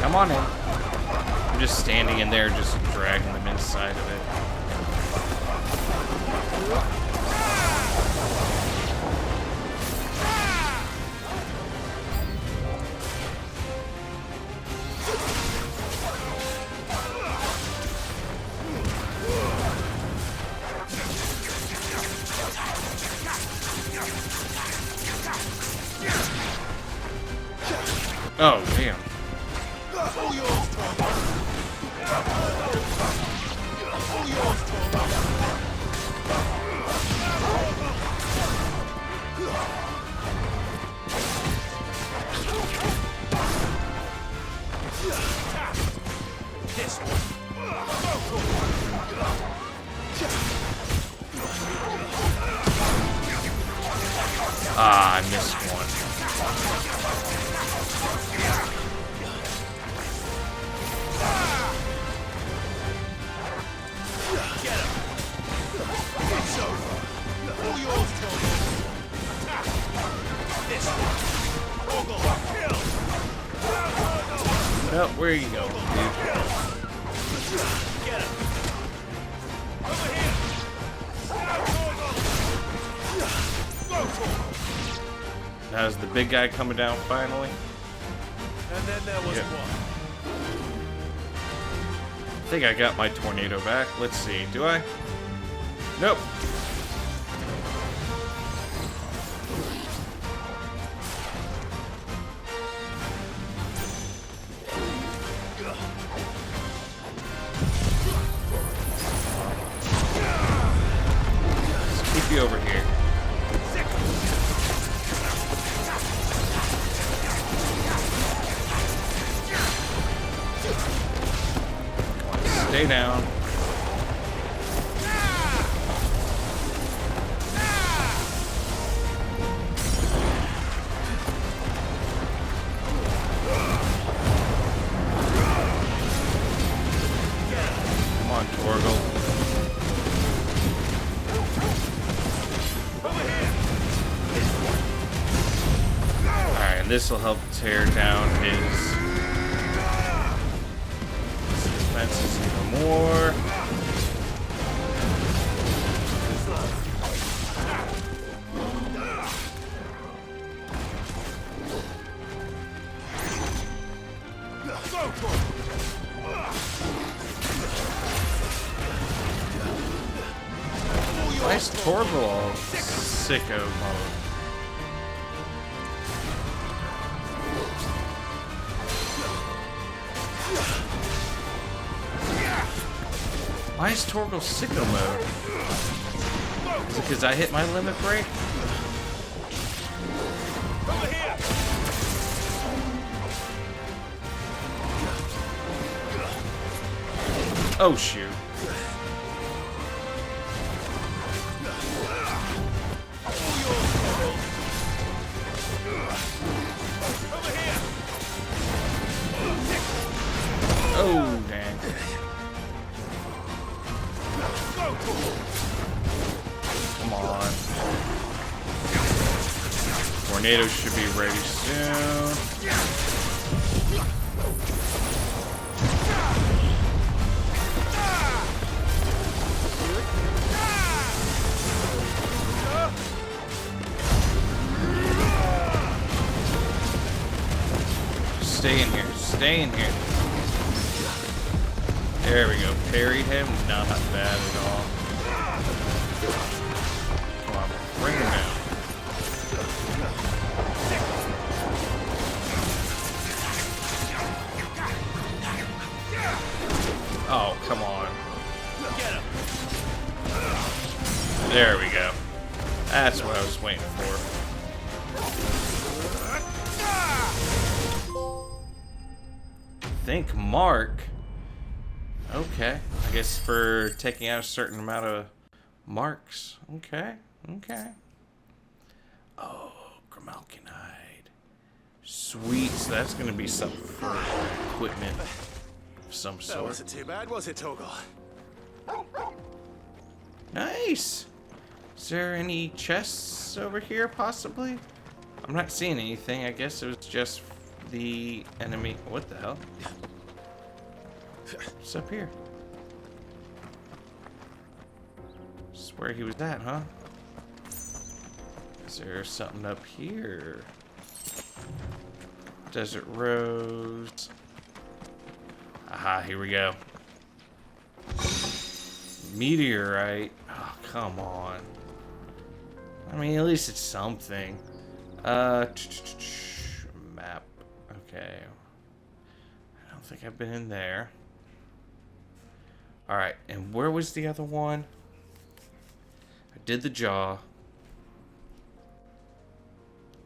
Come on in. I'm just standing in there, just dragging them inside of it. Oh, damn. Ah, I missed one. Oh, where are you going, dude? Get him. Over here. Now is the big guy coming down finally? And then there was one. I think I got my tornado back. Let's see. Do I? Nope. Let's keep you over here. Stay down. Come on, Torgal. Alright, and this will help tear down his defenses even more. Why is Torgal all sicko mode? Why is Torgal sicko mode? Is it because I hit my limit break? Over here. Oh shoot. Oh dang. Come on. Tornadoes should be ready soon. Stay in here. There we go. Parried him. Not bad at all. Come on. Bring him down. Oh, come on. There we go. That's what I was waiting for. Think Mark. Okay. I guess for taking out a certain amount of marks. Okay. Okay. Oh, Grimalkinide. Sweet. So that's going to be something for equipment of some sort. That wasn't too bad, was it, Torgal? Nice. Is there any chests over here, possibly? I'm not seeing anything. I guess it was just the enemy. What the hell? What's up here? This is where he was at, huh? Is there something up here? Desert Rose. Aha, here we go. Meteorite. Oh, come on. I mean, at least it's something. Map. Okay. I don't think I've been in there. Alright, and where was the other one? I did the jaw.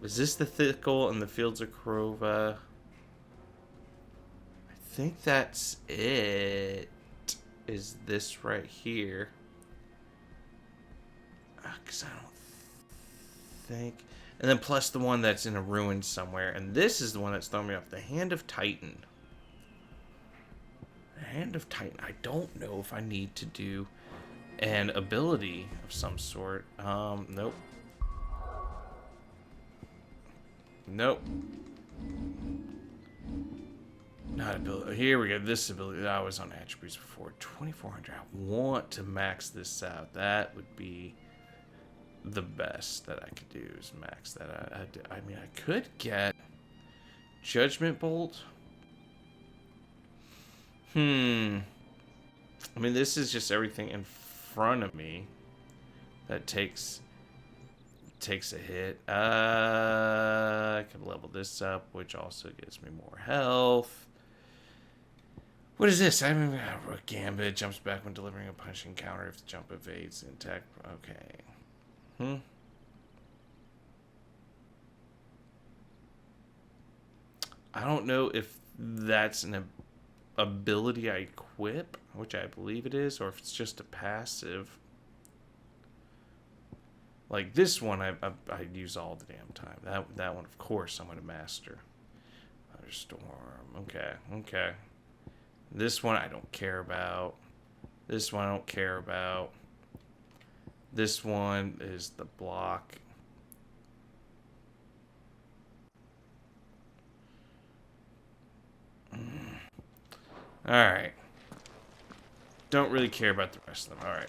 Was this the Thickle and the Fields of Krova? I think that's it. Is this right here? Because I don't think. And then plus the one that's in a ruin somewhere. And this is the one that's throwing me off. The Hand of Titan. The Hand of Titan. I don't know if I need to do an ability of some sort. Nope. Nope. Not ability. Here we go. This ability. I was on attributes before. 2400. I want to max this out. That would be the best that I could do is max that out. I mean, I could get Judgment Bolt. I mean, this is just everything in front of me that takes a hit. I can level this up, which also gives me more health. What is this? I mean, Rook Gambit jumps back when delivering a punching counter if the jump evades in tech. Okay. I don't know if that's an ability I equip, which I believe it is, or if it's just a passive. Like this one, I use all the damn time. That one, of course, I'm gonna master. Thunderstorm. Okay. This one I don't care about. This one I don't care about. This one is the block. Alright. Don't really care about the rest of them. Alright.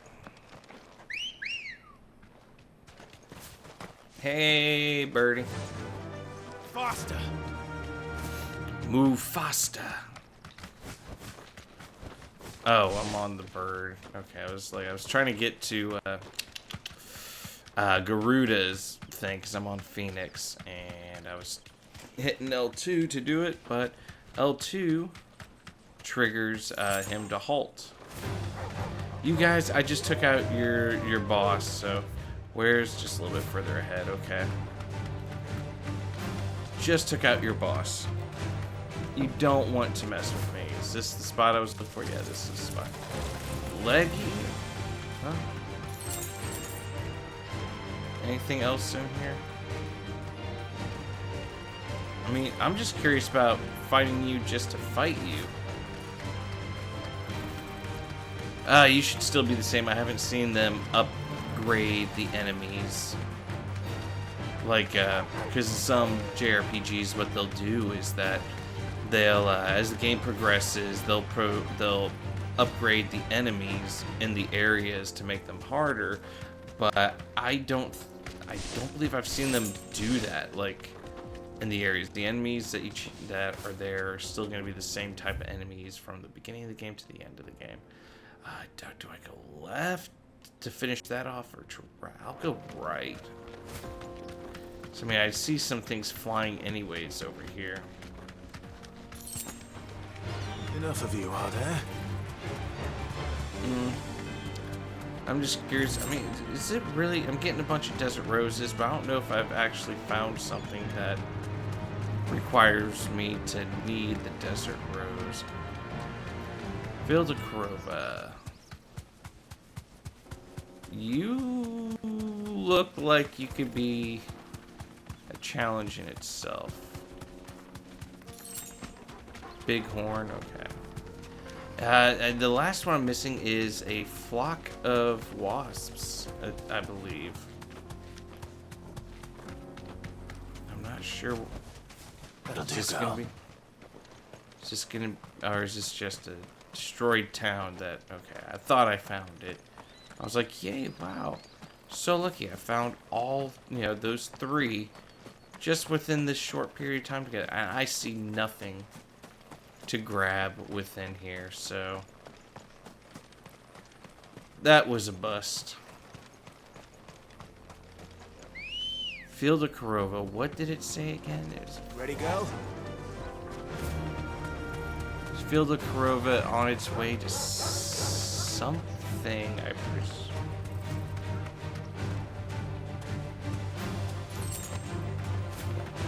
Hey, birdie. Faster. Move faster. Oh, I'm on the bird. Okay, I was trying to get to Garuda's thing because I'm on Phoenix, and I was hitting L2 to do it, but L2 triggers him to halt. You guys, I just took out your boss, so where's just a little bit further ahead? Okay. Just took out your boss. You don't want to mess with me. Is this the spot I was looking for? Yeah, this is the spot. Leggy? Huh? Anything else in here? I mean, I'm just curious about fighting you just to fight you. You should still be the same. I haven't seen them upgrade the enemies. Like, because some JRPGs, what they'll do is that they'll, as the game progresses, they'll upgrade the enemies in the areas to make them harder. But I don't believe I've seen them do that. Like, in the areas. The enemies that are there are still going to be the same type of enemies from the beginning of the game to the end of the game. Do I go left to finish that off, or right? I'll go right. So I mean, I see some things flying anyways over here. Enough of you, are there? I'm just curious. I mean, is it really? I'm getting a bunch of desert roses, but I don't know if I've actually found something that requires me to need the desert rose. Field of Korova. You look like you could be a challenge in itself. Bighorn, okay. And the last one I'm missing is a flock of wasps, I believe. I'm not sure. That'll do, Is this gonna be? Is this gonna, or is this just a destroyed town that? Okay, I thought I found it. I was like, yay, wow, so lucky. I found all, those 3, just within this short period of time together. And I see nothing to grab within here, so that was a bust. Field of Korova. What did it say again? Ready, go? Field of Korova on its way to something. I presume.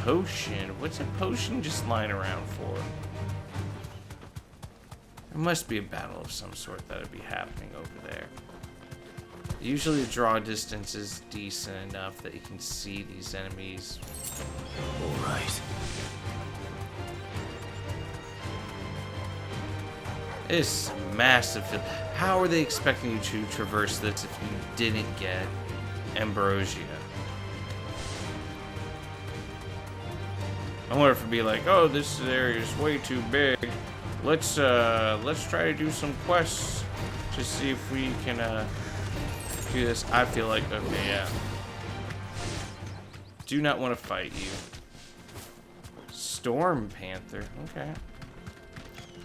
Potion. What's a potion just lying around for? There must be a battle of some sort that would be happening over there. Usually the draw distance is decent enough that you can see these enemies. Alright. It's massive. How are they expecting you to traverse this if you didn't get Ambrosia? I wonder if it'd be like, oh, this area is way too big. Let's try to do some quests to see if we can do this. I feel like, okay, yeah. Do not want to fight you. Storm Panther, okay.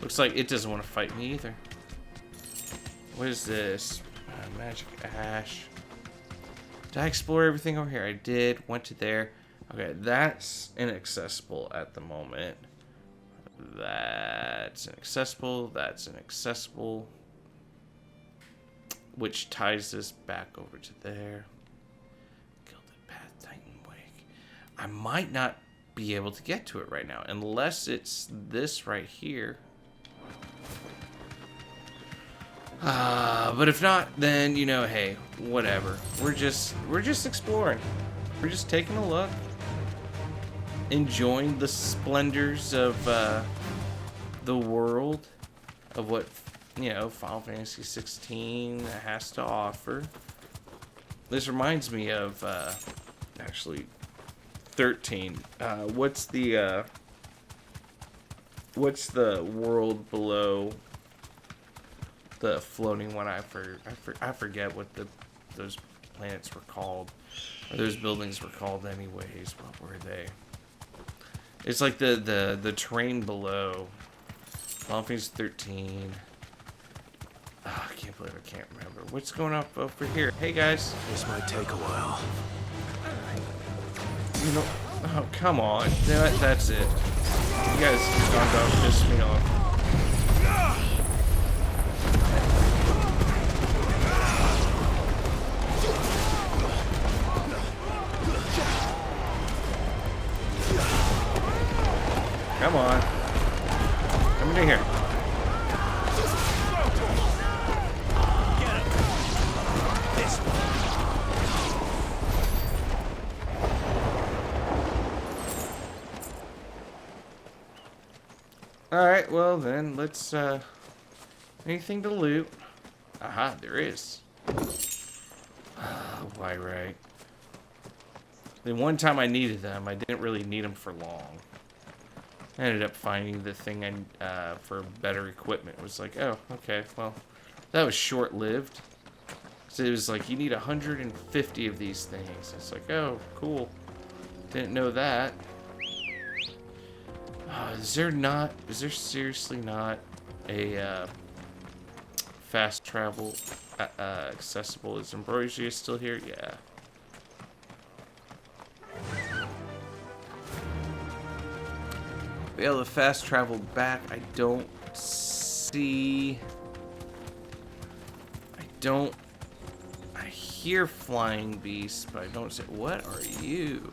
Looks like it doesn't want to fight me either. What is this? Magic Ash. Did I explore everything over here? I did. Went to there. Okay, that's inaccessible at the moment. That's inaccessible. That's inaccessible. Which ties this back over to there. Gilded Path, Titan Wake. I might not be able to get to it right now unless it's this right here. But if not, then hey, whatever. We're just exploring. We're just taking a look, enjoying the splendors of the world of what Final Fantasy 16 has to offer. This reminds me of actually 13. What's the world below the floating one? I forget what those planets were called, or those buildings were called anyways. What were they? It's like the terrain below Final Fantasy 13. Oh, I can't believe I can't remember. What's going up over here? Hey guys. This might take a while. Oh, come on. That's it. You guys don't piss me off. Come on. Come in here. Alright, well then, let's, anything to loot? Aha, there is. Why, right. The one time I needed them, I didn't really need them for long. I ended up finding the thing for better equipment. It was like, oh, okay, well, that was short-lived. So it was like, you need 150 of these things. It's like, oh, cool. Didn't know that. Is there seriously not a fast travel accessible? Is Ambrosia still here? Yeah. Be able to fast travel back. I hear flying beasts, but I don't say. What are you?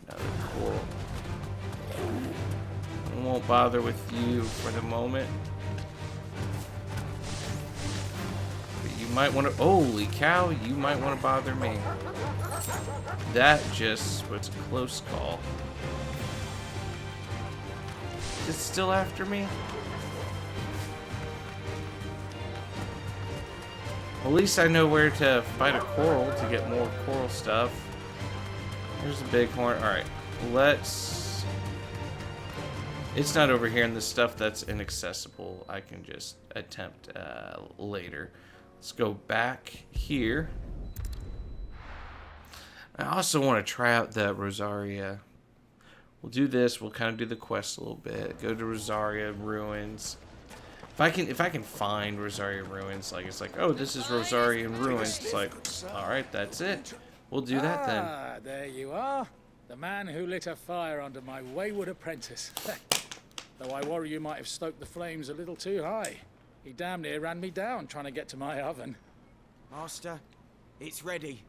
Another coral. I won't bother with you for the moment. But you might want to. Holy cow! You might want to bother me. That just was a close call. Is it still after me? Well, at least I know where to fight a coral to get more coral stuff. There's a bighorn. Alright, let's... It's not over here in the stuff that's inaccessible. I can just attempt later. Let's go back here. I also want to try out the Rosaria. We'll do this. We'll kind of do the quest a little bit. Go to Rosaria Ruins. If I can find Rosaria Ruins, like it's like, oh, this is Rosaria Ruins. It's like, all right, that's it. We'll do that then. Ah, there you are. The man who lit a fire under my wayward apprentice. Though I worry you might have stoked the flames a little too high. He damn near ran me down trying to get to my oven. Master, it's ready.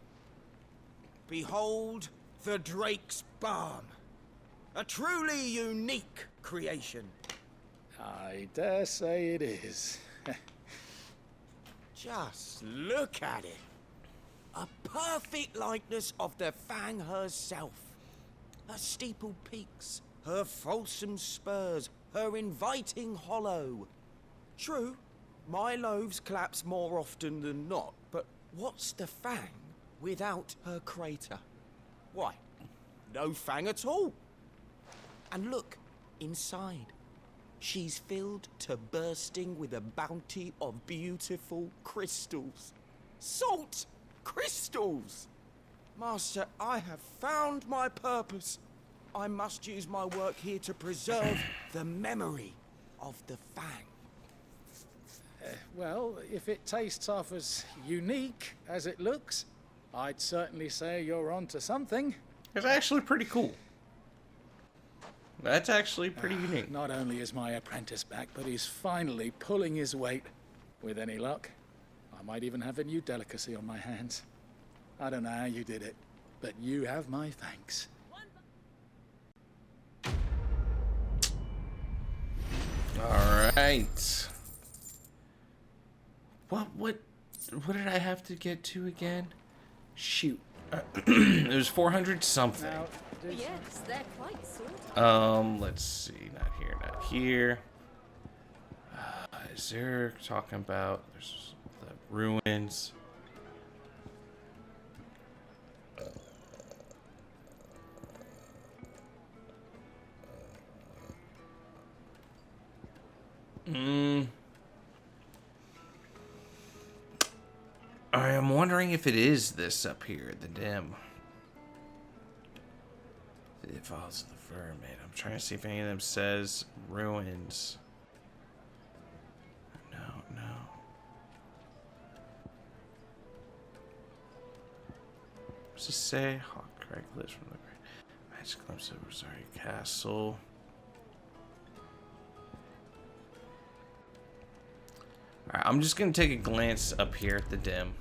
Behold the Drake's Balm. A truly unique creation. I dare say it is. Just look at it. A perfect likeness of the Fang herself. Her steepled peaks, her fulsome spurs, her inviting hollow. True, my loaves collapse more often than not, but what's the Fang without her crater? Why, no Fang at all. And look, inside. She's filled to bursting with a bounty of beautiful crystals. Salt crystals! Master, I have found my purpose. I must use my work here to preserve the memory of the Fang. Well, if it tastes half as unique as it looks, I'd certainly say you're onto something. It's actually pretty cool. That's actually pretty unique. Not only is my apprentice back, but he's finally pulling his weight. With any luck, I might even have a new delicacy on my hands. I don't know how you did it, but you have my thanks. Alright. What did I have to get to again? Shoot. It was 400 something. Yes, they're quite sorted. Let's see. Not here, not here. Is there talking about there's the ruins? I am wondering if it is this up here, the dim. The Files of the Vermin. I'm trying to see if any of them says ruins. No. What's it say? Hawk Craig lives from the magic glimpse of Rosaria Castle. Alright, I'm just gonna take a glance up here at the dim.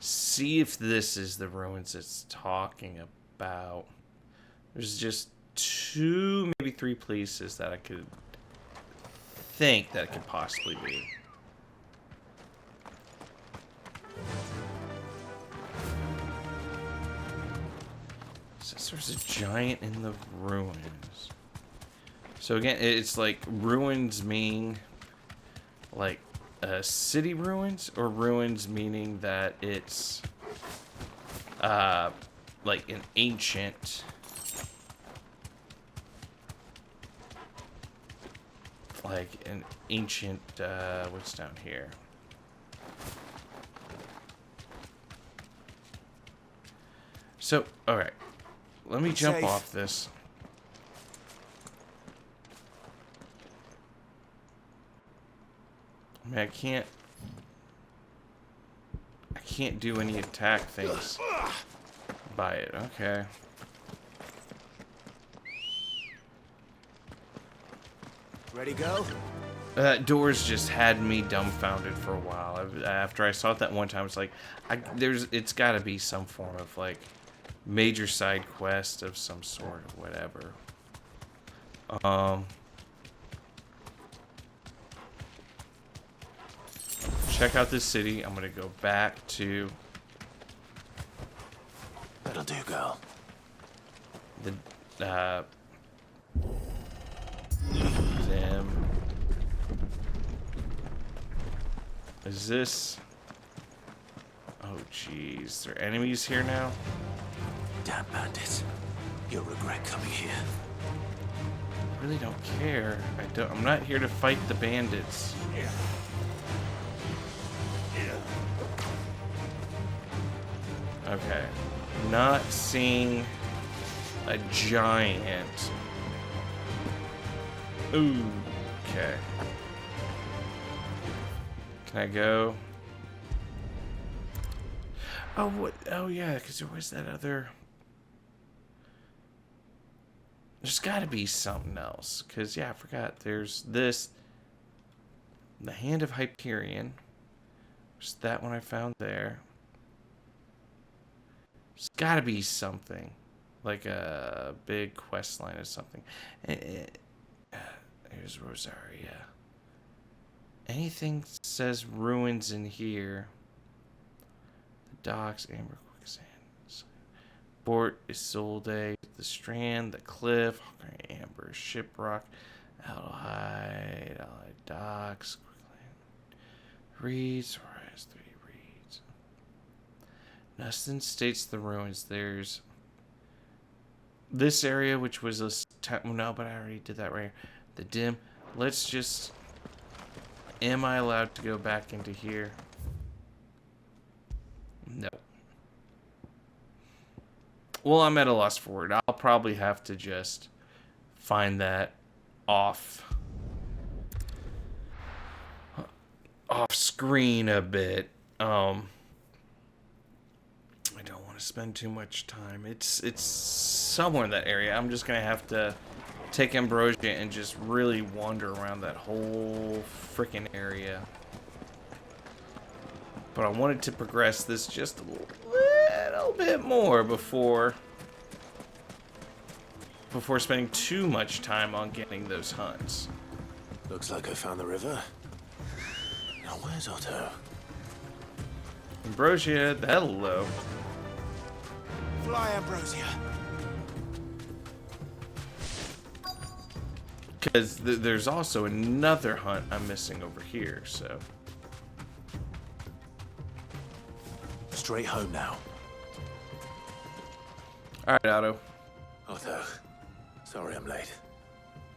See if this is the ruins it's talking about. There's just 2, maybe 3 places that I could think that it could possibly be. It says there's a giant in the ruins. So again, it's like ruins mean like city ruins, or ruins meaning that it's like an ancient what's down here? So, alright. Let me jump off this. I mean, I can't do any attack things by it. Okay. Ready, go? That doors just had me dumbfounded for a while. After I saw it that one time, it's like, it's got to be some form of like major side quest of some sort or whatever. Check out this city. I'm gonna go back to. That'll do, girl. Them. Is this? Oh, jeez. There are enemies here now? Damn bandits. You'll regret coming here. I really don't care. I'm not here to fight the bandits. Yeah. Okay. Not seeing a giant. Ooh. Okay. Can I go? Oh, what? Oh, yeah, because there was that other. There's got to be something else. Because, yeah, I forgot. There's this. The Hand of Hyperion. There's that one I found there. There's got to be something. Like a big quest line or something. Here's Rosaria. Anything says ruins in here. The docks, Amber, Quicksand. Port, Isolde, the Strand, the Cliff, Amber, Shiprock, Allied Docks, Reeds, Horizon 3 Reeds. Nustin states the ruins. There's this area, which was a no, but I already did that right here. The dim. Let's just. Am I allowed to go back into here? No. Well, I'm at a loss for it. I'll probably have to just find that off screen a bit. I don't want to spend too much time. It's somewhere in that area. I'm just gonna have to take Ambrosia and just really wander around that whole freaking area. But I wanted to progress this just a little bit more before spending too much time on getting those hunts. Looks like I found the river. Now where's Otto? Ambrosia, hello. Fly, Ambrosia. Because there's also another hunt I'm missing over here, so. Straight home now. Alright, Otto. Otto. Sorry I'm late.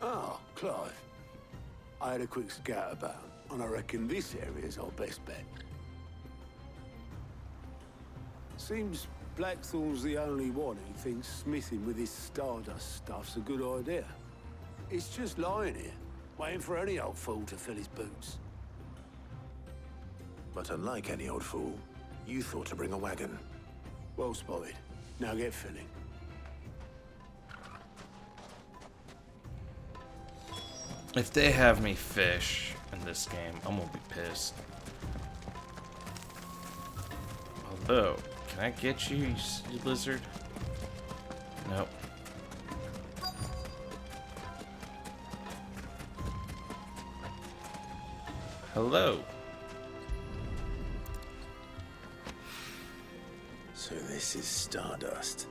Oh, Clive. I had a quick scout about, and I reckon this area's our best bet. Seems Blackthorn's the only one who thinks smithing with his Stardust stuff's a good idea. It's just lying here, waiting for any old fool to fill his boots. But unlike any old fool, you thought to bring a wagon. Well spotted. Now get filling. If they have me fish in this game, I'm gonna be pissed. Although, can I get you, you lizard? Nope. Hello. So this is Stardust.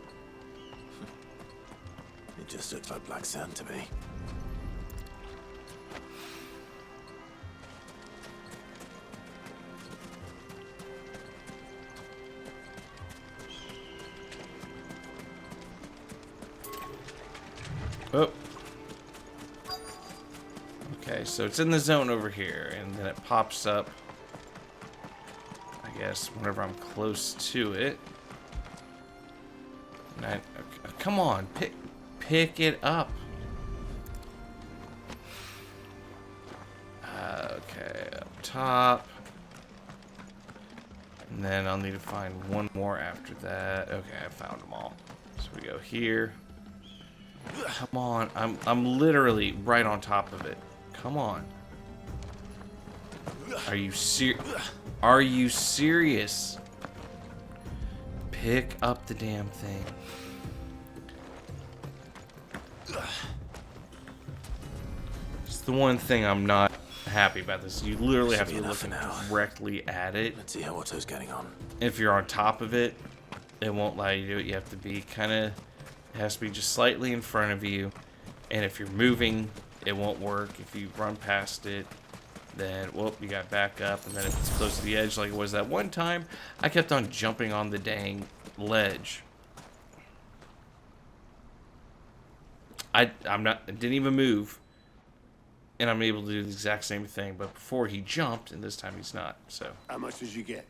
It just looked like black sand to me. Oh. Okay, so it's in the zone over here, and then it pops up, I guess, whenever I'm close to it. And okay, come on, pick it up. Okay, up top. And then I'll need to find one more after that. Okay, I found them all. So we go here. Come on. I'm literally right on top of it. Come on. Are you serious? Pick up the damn thing. It's the one thing I'm not happy about this. You literally have to look directly at it. Let's see how Otto's getting on. If you're on top of it, it won't allow you to do it. You have to be it has to be just slightly in front of you. And if you're moving, it won't work. If you run past it, then, whoop, you got back up. And then if it's close to the edge, like it was that one time, I kept on jumping on the dang ledge. I didn't even move. And I'm able to do the exact same thing. But before he jumped, and this time he's not, so. How much did you get?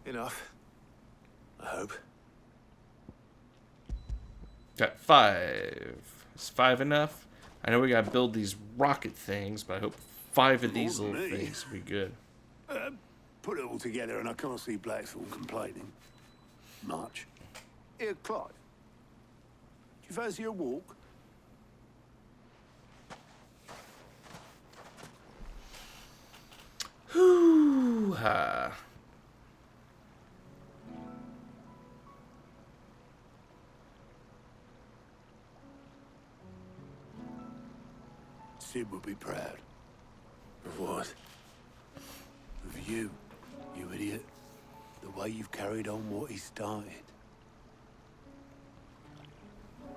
Enough. I hope. Got 5. Is 5 enough? I know we gotta build these rocket things, but I hope 5 of these little things will be good. Put it all together and I can't see Blackthorn complaining. Much. Here, Clive. Do you fancy a walk? Hoo-ha. Sid would be proud. Of what? Of you, you idiot. The way you've carried on what he started.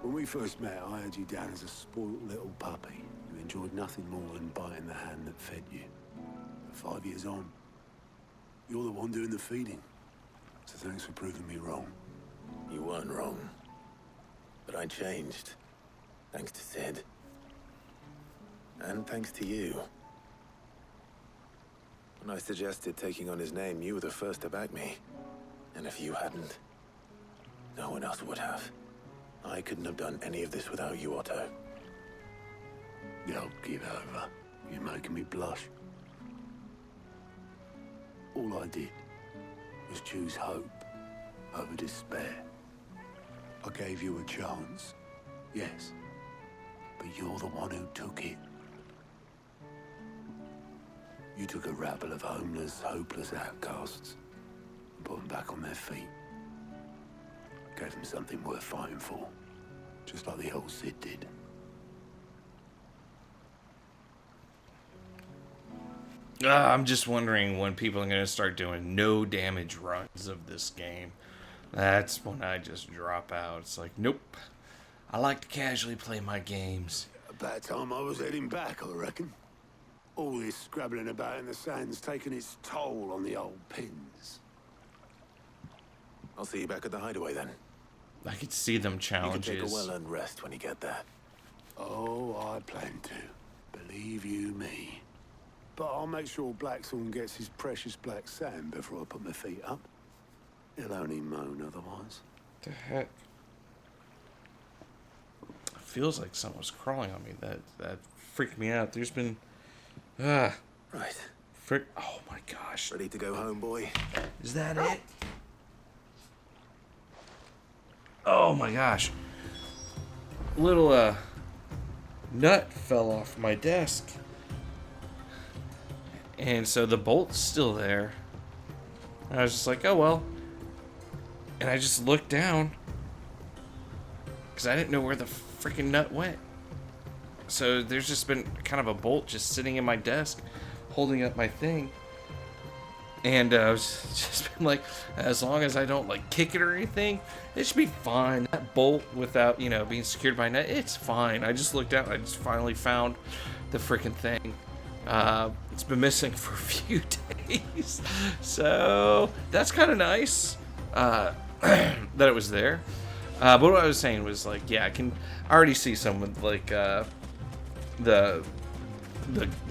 When we first met, I had you down as a spoiled little puppy who enjoyed nothing more than biting the hand that fed you. But 5 years on, you're the one doing the feeding. So thanks for proving me wrong. You weren't wrong. But I changed. Thanks to Sid. And thanks to you. When I suggested taking on his name, you were the first to back me. And if you hadn't, no one else would have. I couldn't have done any of this without you, Otto. Don't give over. You're making me blush. All I did was choose hope over despair. I gave you a chance, yes, but you're the one who took it. You took a rabble of homeless, hopeless outcasts and put them back on their feet. Gave them something worth fighting for, just like the old Sid did. I'm just wondering when people are going to start doing no damage runs of this game. That's when I just drop out. It's like, nope. I like to casually play my games. About time I was heading back, I reckon. All this scrabbling about in the sand's taken its toll on the old pins. I'll see you back at the hideaway then. I could see them challenges. You can take a well-earned rest when you get there. Oh, I plan to. Believe you me. But I'll make sure Blackthorn gets his precious black sand before I put my feet up. He'll only moan otherwise. The heck? It feels like someone's crawling on me. That freaked me out. There's been... Right. Frick. Oh my gosh. Ready to go home, boy? Is that it? Oh my gosh. Little nut fell off my desk. And so the bolt's still there. And I was just like, oh well. And I just looked down. Because I didn't know where the freaking nut went. So there's just been kind of a bolt just sitting in my desk, holding up my thing. And I was just been like, as long as I don't like kick it or anything, it should be fine. That bolt without, you know, being secured by net, it's fine. I just looked out, I just finally found the freaking thing. It's been missing for a few days. So that's kind of nice that it was there. But what I was saying was like, yeah, I can already see someone like the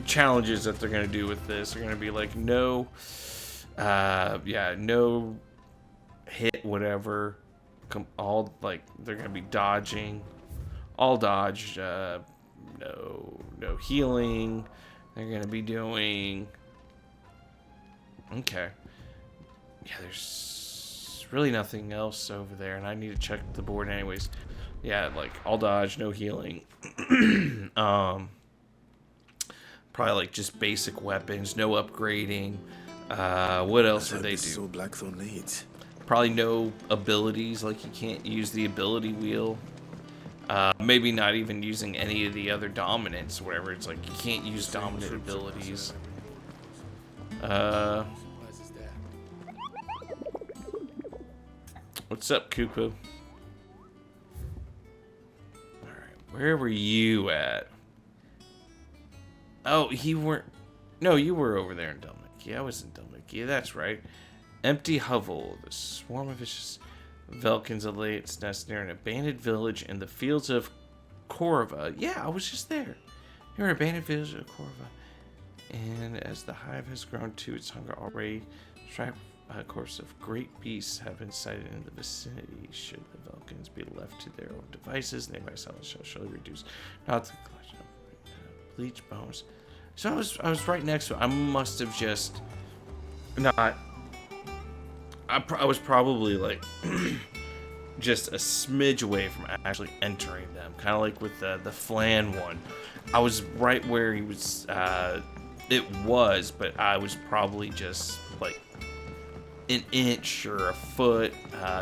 challenges that they're gonna do with this are gonna be like no hit whatever, all like they're gonna be dodging, all dodge, no healing. They're gonna be doing Okay. Yeah, there's really nothing else over there, and I need to check the board anyways. Yeah, like all dodge, no healing. Probably like just basic weapons, no upgrading. What else would they This is do? all Blackthorn needs. Probably no abilities, like you can't use the ability wheel. Maybe not even using any of the other dominants, whatever. It's like you can't use dominant abilities. What's up, Kupo? Alright, where were you at? Oh, you weren't... No, you were over there in Delmikia. I was in Delmikia, that's right. Empty hovel. The swarm of vicious Velkins lay its nest near an abandoned village in the fields of Korva. Yeah, I was just there. Near an abandoned village of Korva. And as the hive has grown to its hunger already, a course of great beasts have been sighted in the vicinity. Should the Velkins be left to their own devices, they myself shall surely reduce not the collection of bleach bones. So I was right next to it. I must have just not. I was probably like just a smidge away from actually entering them, kind of like with the Flan one. I was right where he was. It was, but I was probably just like an inch or a foot,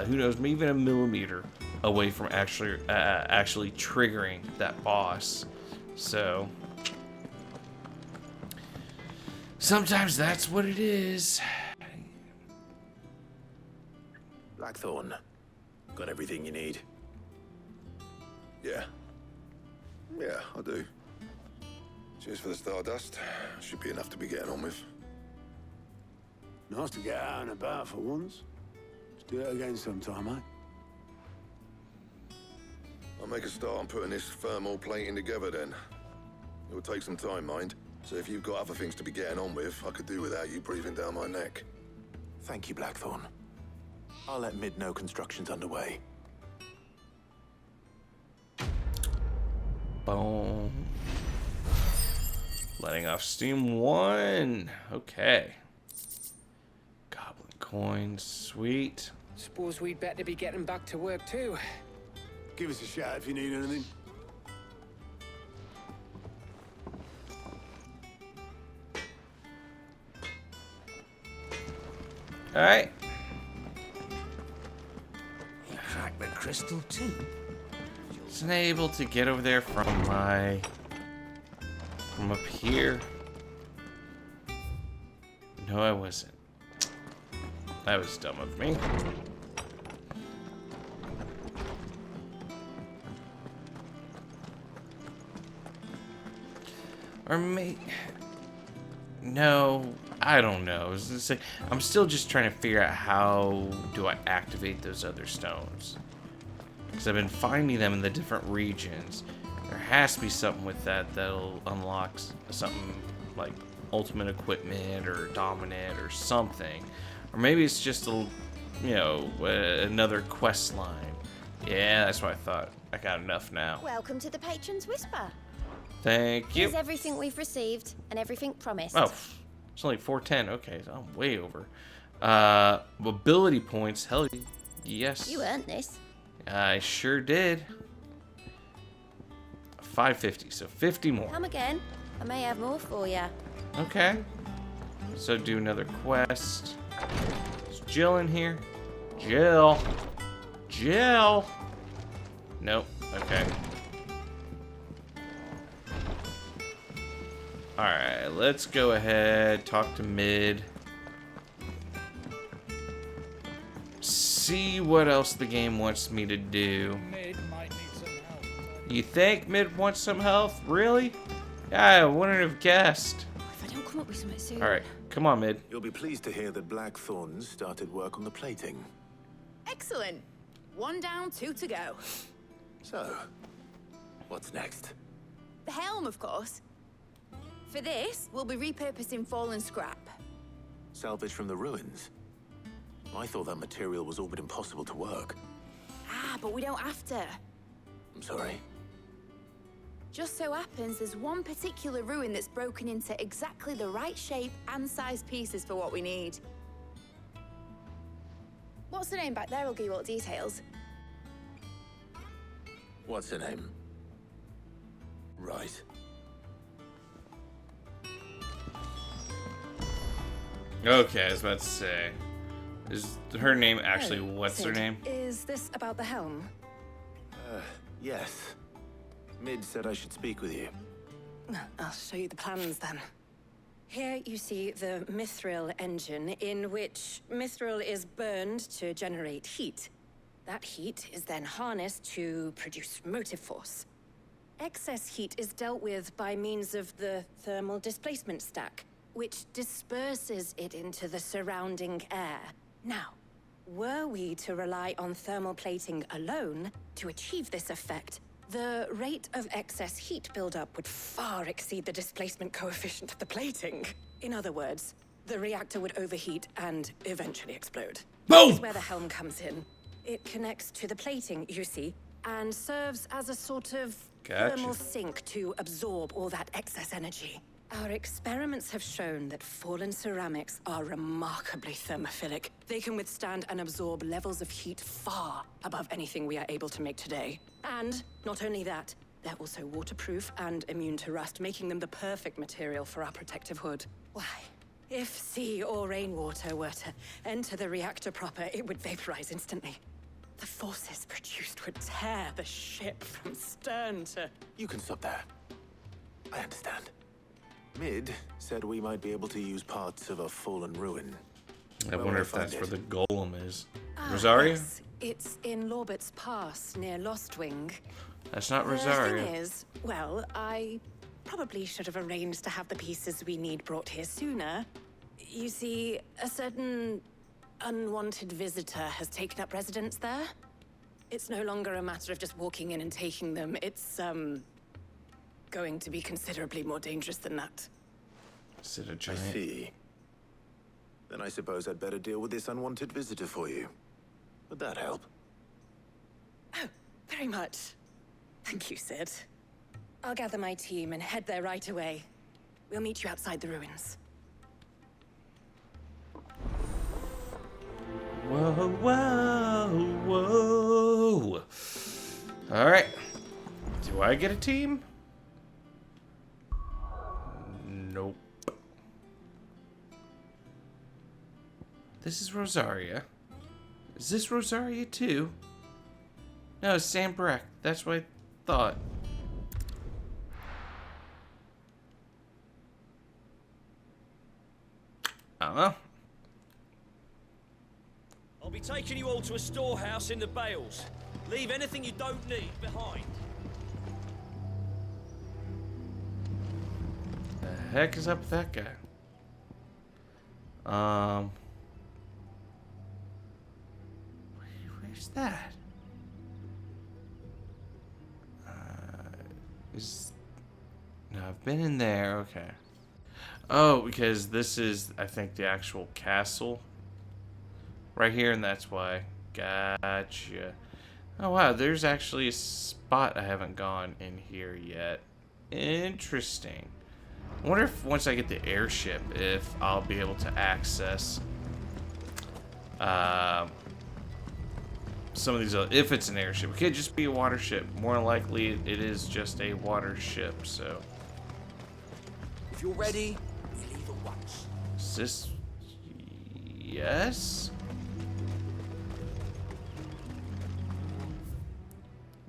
who knows, maybe even a millimeter away from actually triggering that boss. So sometimes that's what it is. Blackthorn, got everything you need? Yeah. Yeah, I do. Cheers for the Stardust. Should be enough to be getting on with. Nice to get out and about for once. Let's do it again sometime, mate. I'll make a start on putting this thermal plating together then. It will take some time, mind. So if you've got other things to be getting on with, I could do without you breathing down my neck. Thank you, Blackthorn. I'll let Mid know construction's underway. Boom. Letting off steam 1. Okay. Goblin coins. Sweet. Suppose we'd better be getting back to work too. Give us a shout if you need anything. Alright. You cracked the crystal too. Wasn't able to get over there from up here. No, I wasn't. That was dumb of me. Or no, I don't know. I'm still just trying to figure out how do I activate those other stones. Because I've been finding them in the different regions. There has to be something with that'll unlock something like ultimate equipment or dominant or something. Or maybe it's just another quest line. Yeah, that's what I thought. I got enough now. Welcome to the Patron's Whisper. Thank you. Here's everything we've received and everything promised. Oh, it's only 410. Okay, so I'm way over. Ability points. Hell yes. You earned this. I sure did. 550, so 50 more. Come again. I may have more for you. Okay. So do another quest. Is Jill in here? Jill. Jill. Nope. Okay. Alright, let's go ahead, talk to Mid. See what else the game wants me to do. Mid might need some help. You think Mid wants some health? Really? Yeah, I wouldn't have guessed. If I don't come up with something soon. Alright, come on, Mid. You'll be pleased to hear that Blackthorn started work on the plating. Excellent. 1 down, 2 to go. So, what's next? The helm, of course. For this, we'll be repurposing fallen scrap. Salvage from the ruins? I thought that material was all but impossible to work. Ah, but we don't have to. I'm sorry. Just so happens there's one particular ruin that's broken into exactly the right shape and size pieces for what we need. What's the name back there? I'll give you all the details. What's her name? Right. Okay, I was about to say. Is her name actually, what's her name? Is this about the helm? Yes. Mid said I should speak with you. I'll show you the plans then. Here you see the mithril engine, in which mithril is burned to generate heat. That heat is then harnessed to produce motive force. Excess heat is dealt with by means of the thermal displacement stack, which disperses it into the surrounding air. Now, were we to rely on thermal plating alone to achieve this effect, the rate of excess heat buildup would far exceed the displacement coefficient of the plating. In other words, the reactor would overheat and eventually explode. Boom! This is where the helm comes in. It connects to the plating, you see, and serves as a sort of thermal sink to absorb all that excess energy. Our experiments have shown that fallen ceramics are remarkably thermophilic. They can withstand and absorb levels of heat far above anything we are able to make today. And not only that, they're also waterproof and immune to rust, making them the perfect material for our protective hood. Why, if sea or rainwater were to enter the reactor proper, it would vaporize instantly. The forces produced would tear the ship from stern to... You can stop there. I understand. Mid said we might be able to use parts of a fallen ruin. I wonder if that's where the golem is. Ah, Rosaria? yes. It's in Lorbert's Pass, near Lostwing. That's not The Rosaria. thing is, well, I probably should have arranged to have the pieces we need brought here sooner. You see, a certain unwanted visitor has taken up residence there. It's no longer a matter of just walking in and taking them. It's, going to be considerably more dangerous than that. Is it a I giant? see. Then I suppose I'd better deal with this unwanted visitor for you. Would that help? Oh, very much. Thank you, Sid. I'll gather my team and head there right away. We'll meet you outside the ruins. Whoa, whoa, whoa. All right. Do I get a team? Nope. This is Rosaria. Is this Rosaria too? No, it's Sam Breck. That's what I thought. I don't know. I'll be taking you all to a storehouse in the Bales. Leave anything you don't need behind. The heck is up with that guy? Where's that? No, I've been in there. Okay. Oh, because this is, I think, the actual castle right here, and that's why. Gotcha. Oh wow, there's actually a spot I haven't gone in here yet. Interesting. I wonder if once I get the airship, if I'll be able to access some of these other, if it's an airship. It could just be a water ship. More likely it is just a water ship, so. If you're ready, we leave at once. Is this? Yes?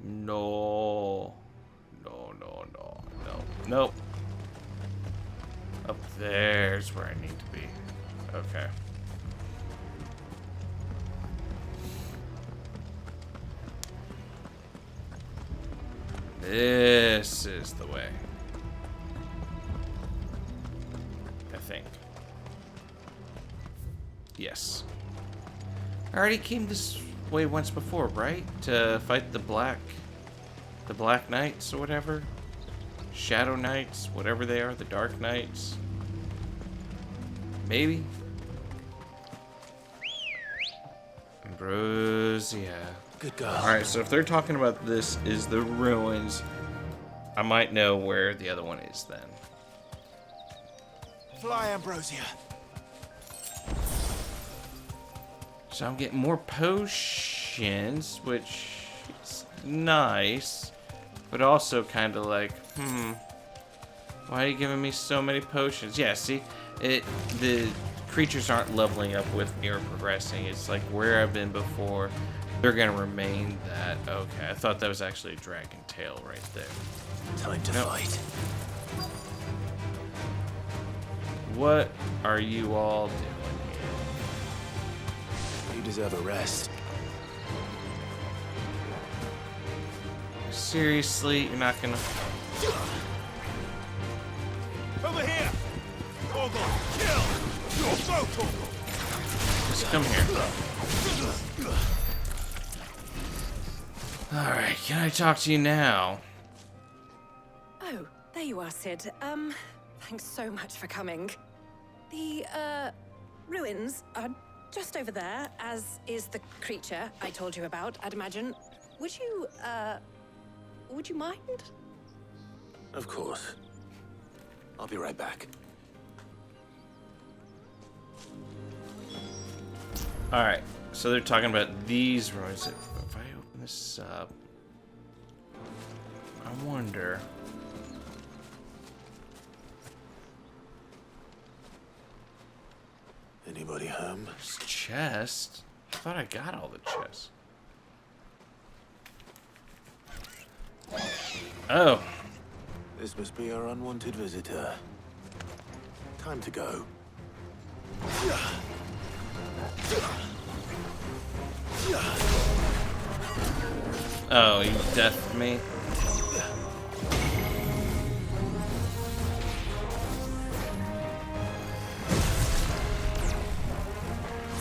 No. No, no, no, no. Nope. Up there's where I need to be. Okay. This is the way. I think. Yes. I already came this way once before, right? To fight the Black Knights or whatever. Shadow Knights, whatever they are, the Dark Knights. Maybe. Ambrosia. Good girl. Alright, so if they're talking about this is the ruins, I might know where the other one is then. Fly, Ambrosia. So I'm getting more potions, which is nice, but also kind of like, why are you giving me so many potions? Yeah, see, the creatures aren't leveling up with me or progressing. It's like where I've been before, they're gonna remain that. Okay, I thought that was actually a dragon tail right there. Time to fight. What are you all doing here? You deserve a rest. Seriously, you're not gonna... Over here! Torgal, kill! Go, Torgal! Just come here. Alright, can I talk to you now? Oh, there you are, Sid. Thanks so much for coming. The, ruins are just over there, as is the creature I told you about, I'd imagine. Would you mind? Of course. I'll be right back. Alright, so they're talking about these ruins. If I open this up, I wonder... Anybody home? This chest? I thought I got all the chests. Oh. This must be our unwanted visitor. Time to go. Oh, you deathed me?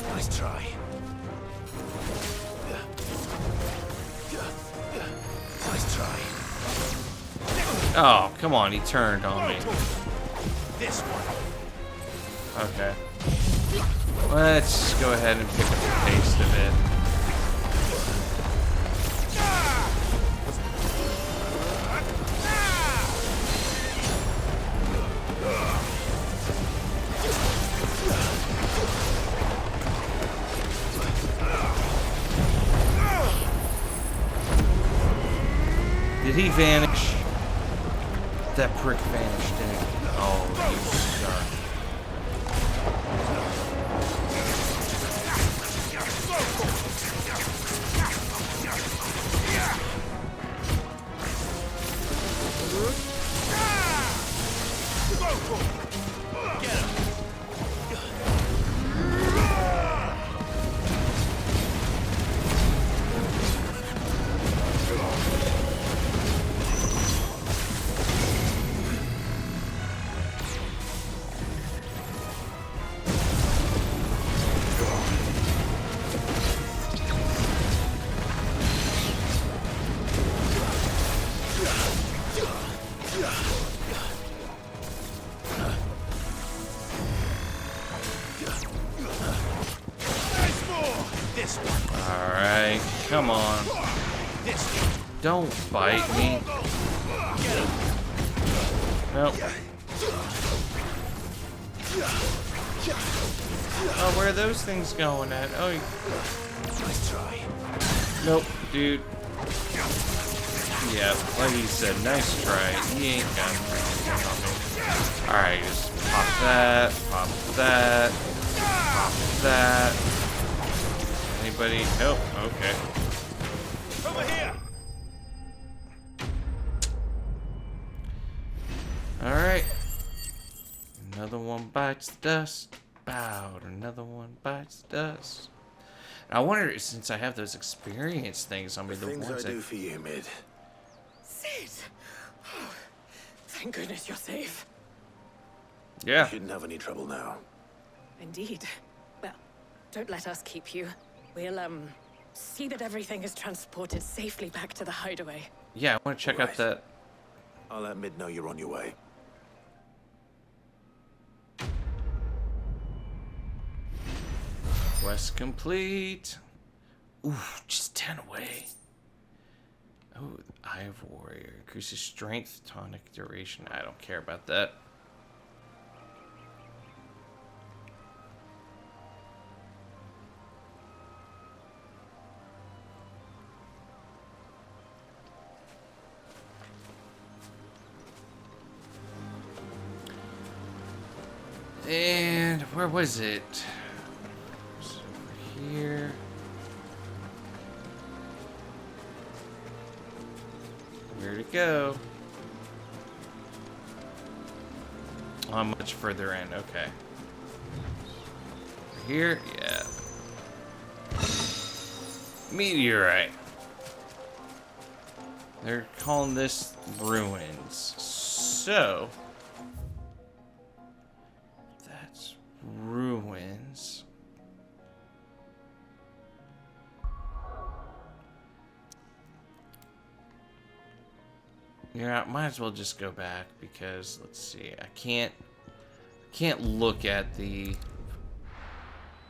Nice try. Nice try. Oh, come on, he turned on me. This one. Okay. Let's go ahead and pick up the pace of it. Did he vanish? That prick vanished, didn't he? Oh, you suck. Alright, come on. Don't bite me. Nope. Oh, where are those things going at? Oh, nice try. Nope, dude. Yeah, like he said, nice try. He ain't got anything on me. Alright, just pop that, pop that, pop that. Anybody? Nope. Okay. Over here. Alright. Another one bites the dust. Bowed. Another one bites the dust. And I wonder, since I have those experience things on me, the things ones I do for you, Mid. Sid! Oh, thank goodness you're safe. Yeah. You shouldn't have any trouble now. Indeed. Well, don't let us keep you. We'll, see that everything is transported safely back to the hideaway. Yeah, I want to check out that. I'll let Mid know you're on your way. Quest complete. Ooh, just 10 away. Oh, Eye of Warrior. Increases strength, tonic duration. I don't care about that. And where was it? It's over here. Where'd it go? Oh, much further in. Okay. Here? Yeah. Meteorite. They're calling this ruins. So... that's ruins. Yeah, might as well just go back because let's see. I can't look at the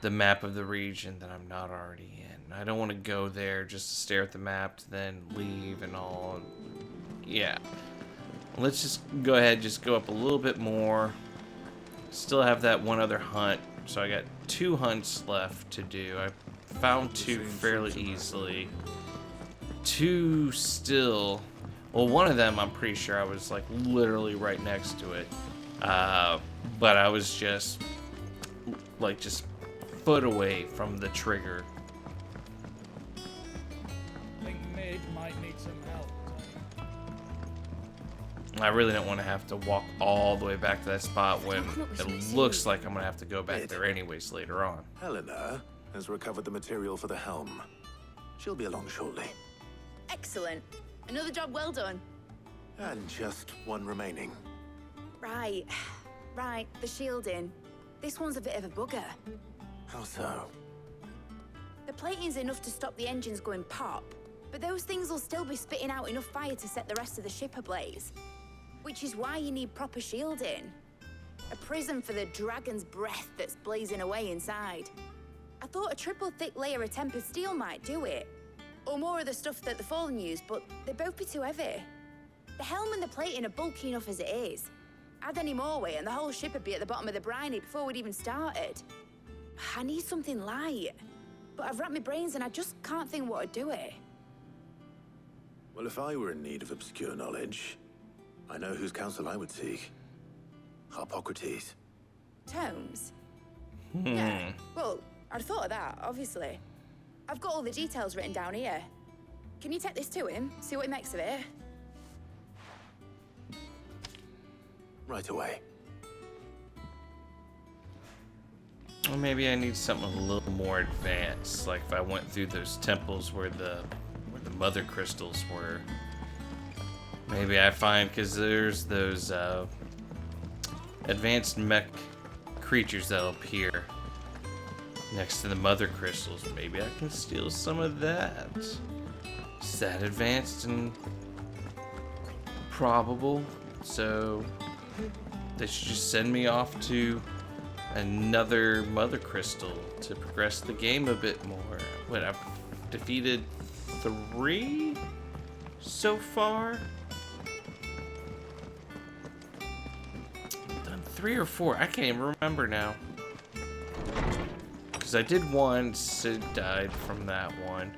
map of the region that I'm not already in. I don't want to go there just to stare at the map to then leave and all. Yeah. Let's just go ahead, just go up a little bit more. Still have that one other hunt, so I got 2 hunts left to do. I found 2 fairly easily. 2 still. Well, one of them I'm pretty sure I was like literally right next to it, but I was just like foot away from the trigger. I think Mid might need some help. I really don't want to have to walk all the way back to that spot when it looks like I'm gonna have to go back there anyways later on. Helena has recovered the material for the helm. She'll be along shortly. Excellent. Another job well done. And just one remaining. Right. Right, the shielding. This one's a bit of a bugger. How so? The plating's enough to stop the engines going pop, but those things will still be spitting out enough fire to set the rest of the ship ablaze. Which is why you need proper shielding. A prism for the dragon's breath that's blazing away inside. I thought a triple thick layer of tempered steel might do it. Or more of the stuff that the Fallen use, but they'd both be too heavy. The helm and the plating are bulky enough as it is. Add any more weight and the whole ship would be at the bottom of the briny before we'd even started. I need something light. But I've racked my brains and I just can't think what would do it. Well, if I were in need of obscure knowledge, I know whose counsel I would seek. Harpocrates. Tomes? Yeah, well, I'd thought of that, obviously. I've got all the details written down here. Can you take this to him, see what he makes of it? Right away. Well, maybe I need something a little more advanced, like if I went through those temples where the mother crystals were. Maybe I find, because there's those advanced mech creatures that'll appear next to the mother crystals. Maybe I can steal some of that. Is that advanced and probable? So they should just send me off to another mother crystal to progress the game a bit more. What, I've defeated 3 so far? Done 3 or 4? I can't even remember now. Because I did 1, Sid died from that one.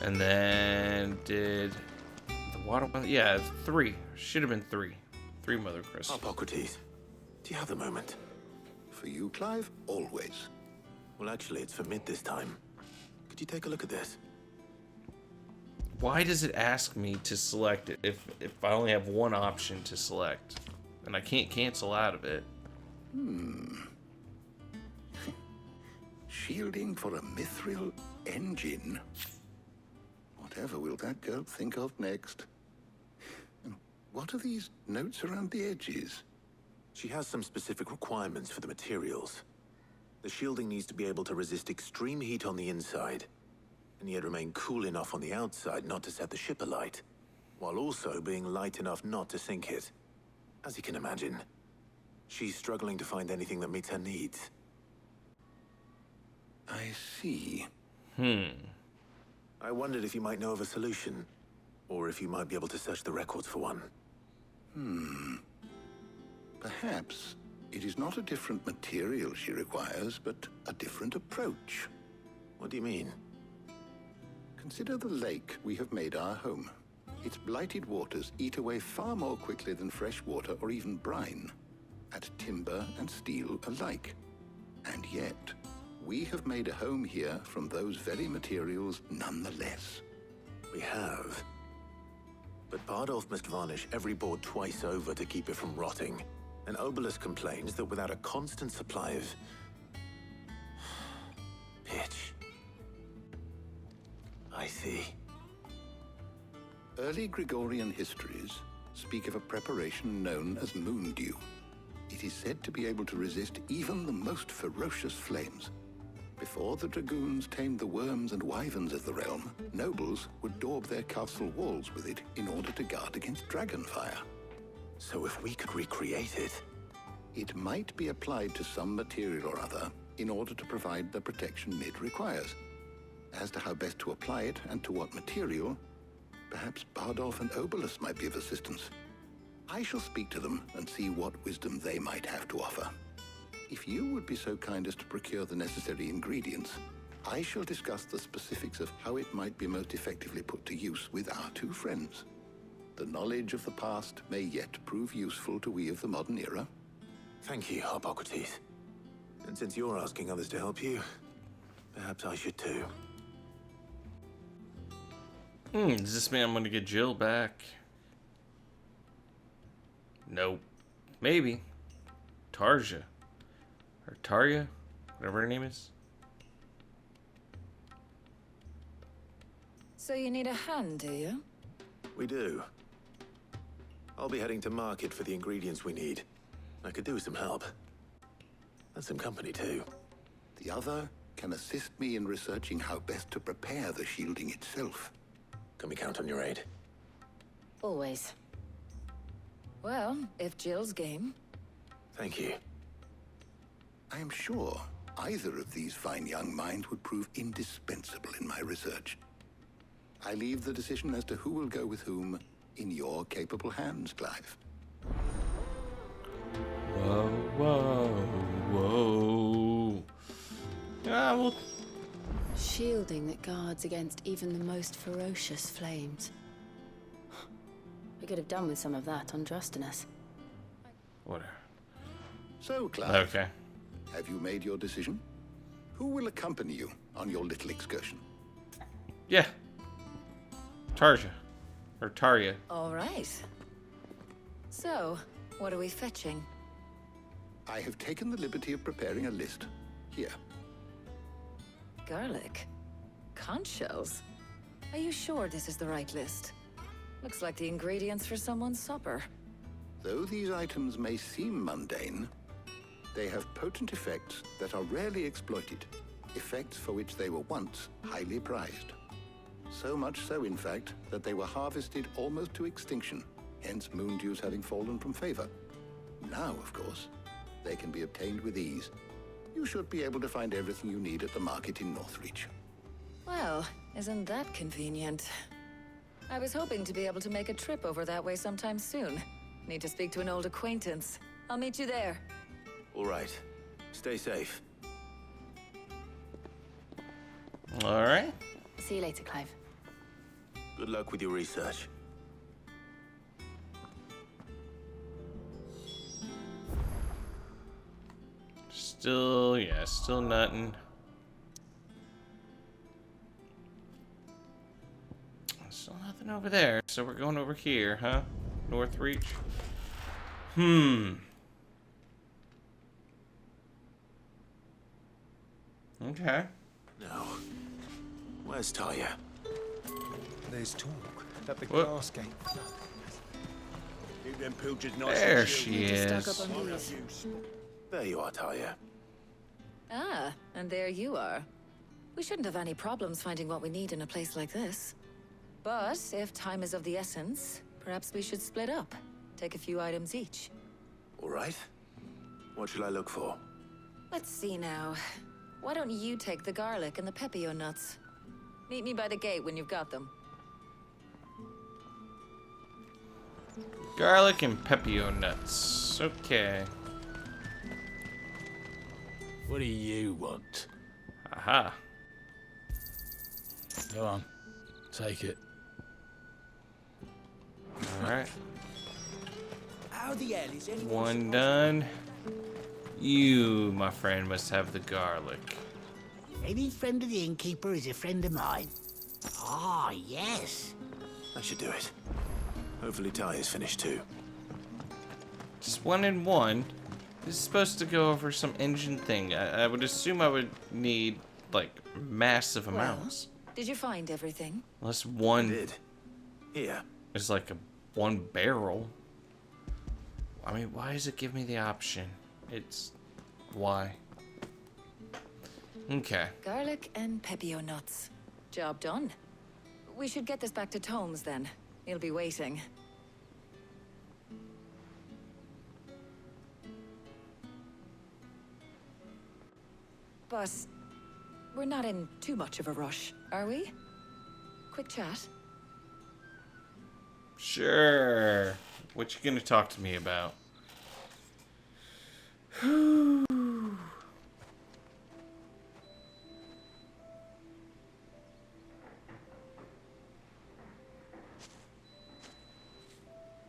And then did the water one? Yeah, 3. Should have been 3. 3 mother crystals. Harpocrates, do you have a moment? For you, Clive, always. Well, actually, it's for Mid this time. Could you take a look at this? Why does it ask me to select it if I only have 1 option to select? And I can't cancel out of it. Shielding for a mithril engine. Whatever will that girl think of next? And what are these notes around the edges? She has some specific requirements for the materials. The shielding needs to be able to resist extreme heat on the inside, and yet remain cool enough on the outside not to set the ship alight, while also being light enough not to sink it. As you can imagine, she's struggling to find anything that meets her needs. I see. I wondered if you might know of a solution. Or if you might be able to search the records for one. Perhaps it is not a different material she requires, but a different approach. What do you mean? Consider the lake we have made our home. Its blighted waters eat away far more quickly than fresh water or even brine, at timber and steel alike. And yet, we have made a home here from those very materials nonetheless. We have. But Bardolph must varnish every board twice over to keep it from rotting. And Obelus complains that without a constant supply of pitch. I see. Early Gregorian histories speak of a preparation known as moon dew. It is said to be able to resist even the most ferocious flames. Before the dragoons tamed the worms and wyverns of the realm, nobles would daub their castle walls with it in order to guard against dragon fire. So if we could recreate it... It might be applied to some material or other in order to provide the protection Mid requires. As to how best to apply it and to what material, perhaps Bardolph and Obelus might be of assistance. I shall speak to them and see what wisdom they might have to offer. If you would be so kind as to procure the necessary ingredients, I shall discuss the specifics of how it might be most effectively put to use with our two friends. The knowledge of the past may yet prove useful to we of the modern era. Thank you, Hippocrates. And since you're asking others to help you, perhaps I should too. Does this mean I'm gonna get Jill back? Nope. Maybe. Tarja. Or Tarja? Whatever her name is. So you need a hand, do you? We do. I'll be heading to market for the ingredients we need. I could do with some help. And some company too. The other can assist me in researching how best to prepare the shielding itself. Can we count on your aid? Always. Well, if Jill's game. Thank you. I am sure either of these fine young minds would prove indispensable in my research. I leave the decision as to who will go with whom in your capable hands, Clive. Whoa, whoa, whoa. Yeah, well... Shielding that guards against even the most ferocious flames. We could have done with some of that on Drustinus. Whatever. So, Clive, okay. Have you made your decision? Who will accompany you on your little excursion? Yeah. Tarja. Or Tarja. All right. So, what are we fetching? I have taken the liberty of preparing a list. Here. Garlic? Conch shells? Are you sure this is the right list? Looks like the ingredients for someone's supper. Though these items may seem mundane, they have potent effects that are rarely exploited, effects for which they were once highly prized. So much so, in fact, that they were harvested almost to extinction, hence moon dews having fallen from favor. Now, of course, they can be obtained with ease. You should be able to find everything you need at the market in Northreach. Well, isn't that convenient? I was hoping to be able to make a trip over that way sometime soon. Need to speak to an old acquaintance. I'll meet you there. All right. Stay safe. All right. See you later, Clive. Good luck with your research. Still, yeah, still nothing. Still nothing over there. So we're going over here, huh? Northreach. Okay. Now, where's Talia? There's talk that the What? glass gate. Keep them pilchers nice. There she is. There you are, Talia. Ah, and there you are. We shouldn't have any problems finding what we need in a place like this. But if time is of the essence, perhaps we should split up. Take a few items each. All right. What shall I look for? Let's see now. Why don't you take the garlic and the pepio nuts? Meet me by the gate when you've got them. Garlic and pepio nuts. Okay. What do you want? Aha. Go on. Take it. Alright. How the hell is anyone One done. You, my friend, must have the garlic. Any friend of the innkeeper is a friend of mine. Ah, yes. That should do it. Hopefully Ty is finished too. Just 1 and 1. This is supposed to go over some engine thing. I would assume I would need, like, massive amounts. Did you find everything? Unless one... did. Here. Is like a 1 barrel. I mean, why does it give me the option? It's... Why? Okay. Garlic and pepio nuts. Job done. We should get this back to Tomes then. He'll be waiting. But we're not in too much of a rush, are we? Quick chat. Sure. What you gonna talk to me about?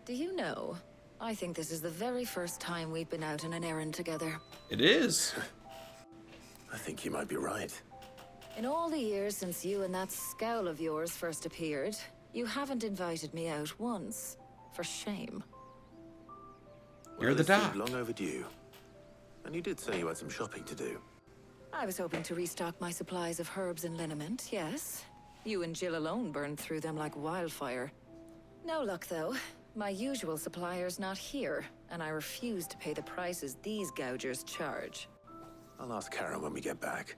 Do you know, I think this is the very first time we've been out on an errand together. It is. I think you might be right. In all the years since you and that scowl of yours first appeared, you haven't invited me out once. For shame. You're the doc. Long overdue. And you did say you had some shopping to do. I was hoping to restock my supplies of herbs and liniment, yes. You and Jill alone burned through them like wildfire. No luck, though. My usual supplier's not here, and I refuse to pay the prices these gougers charge. I'll ask Karen when we get back.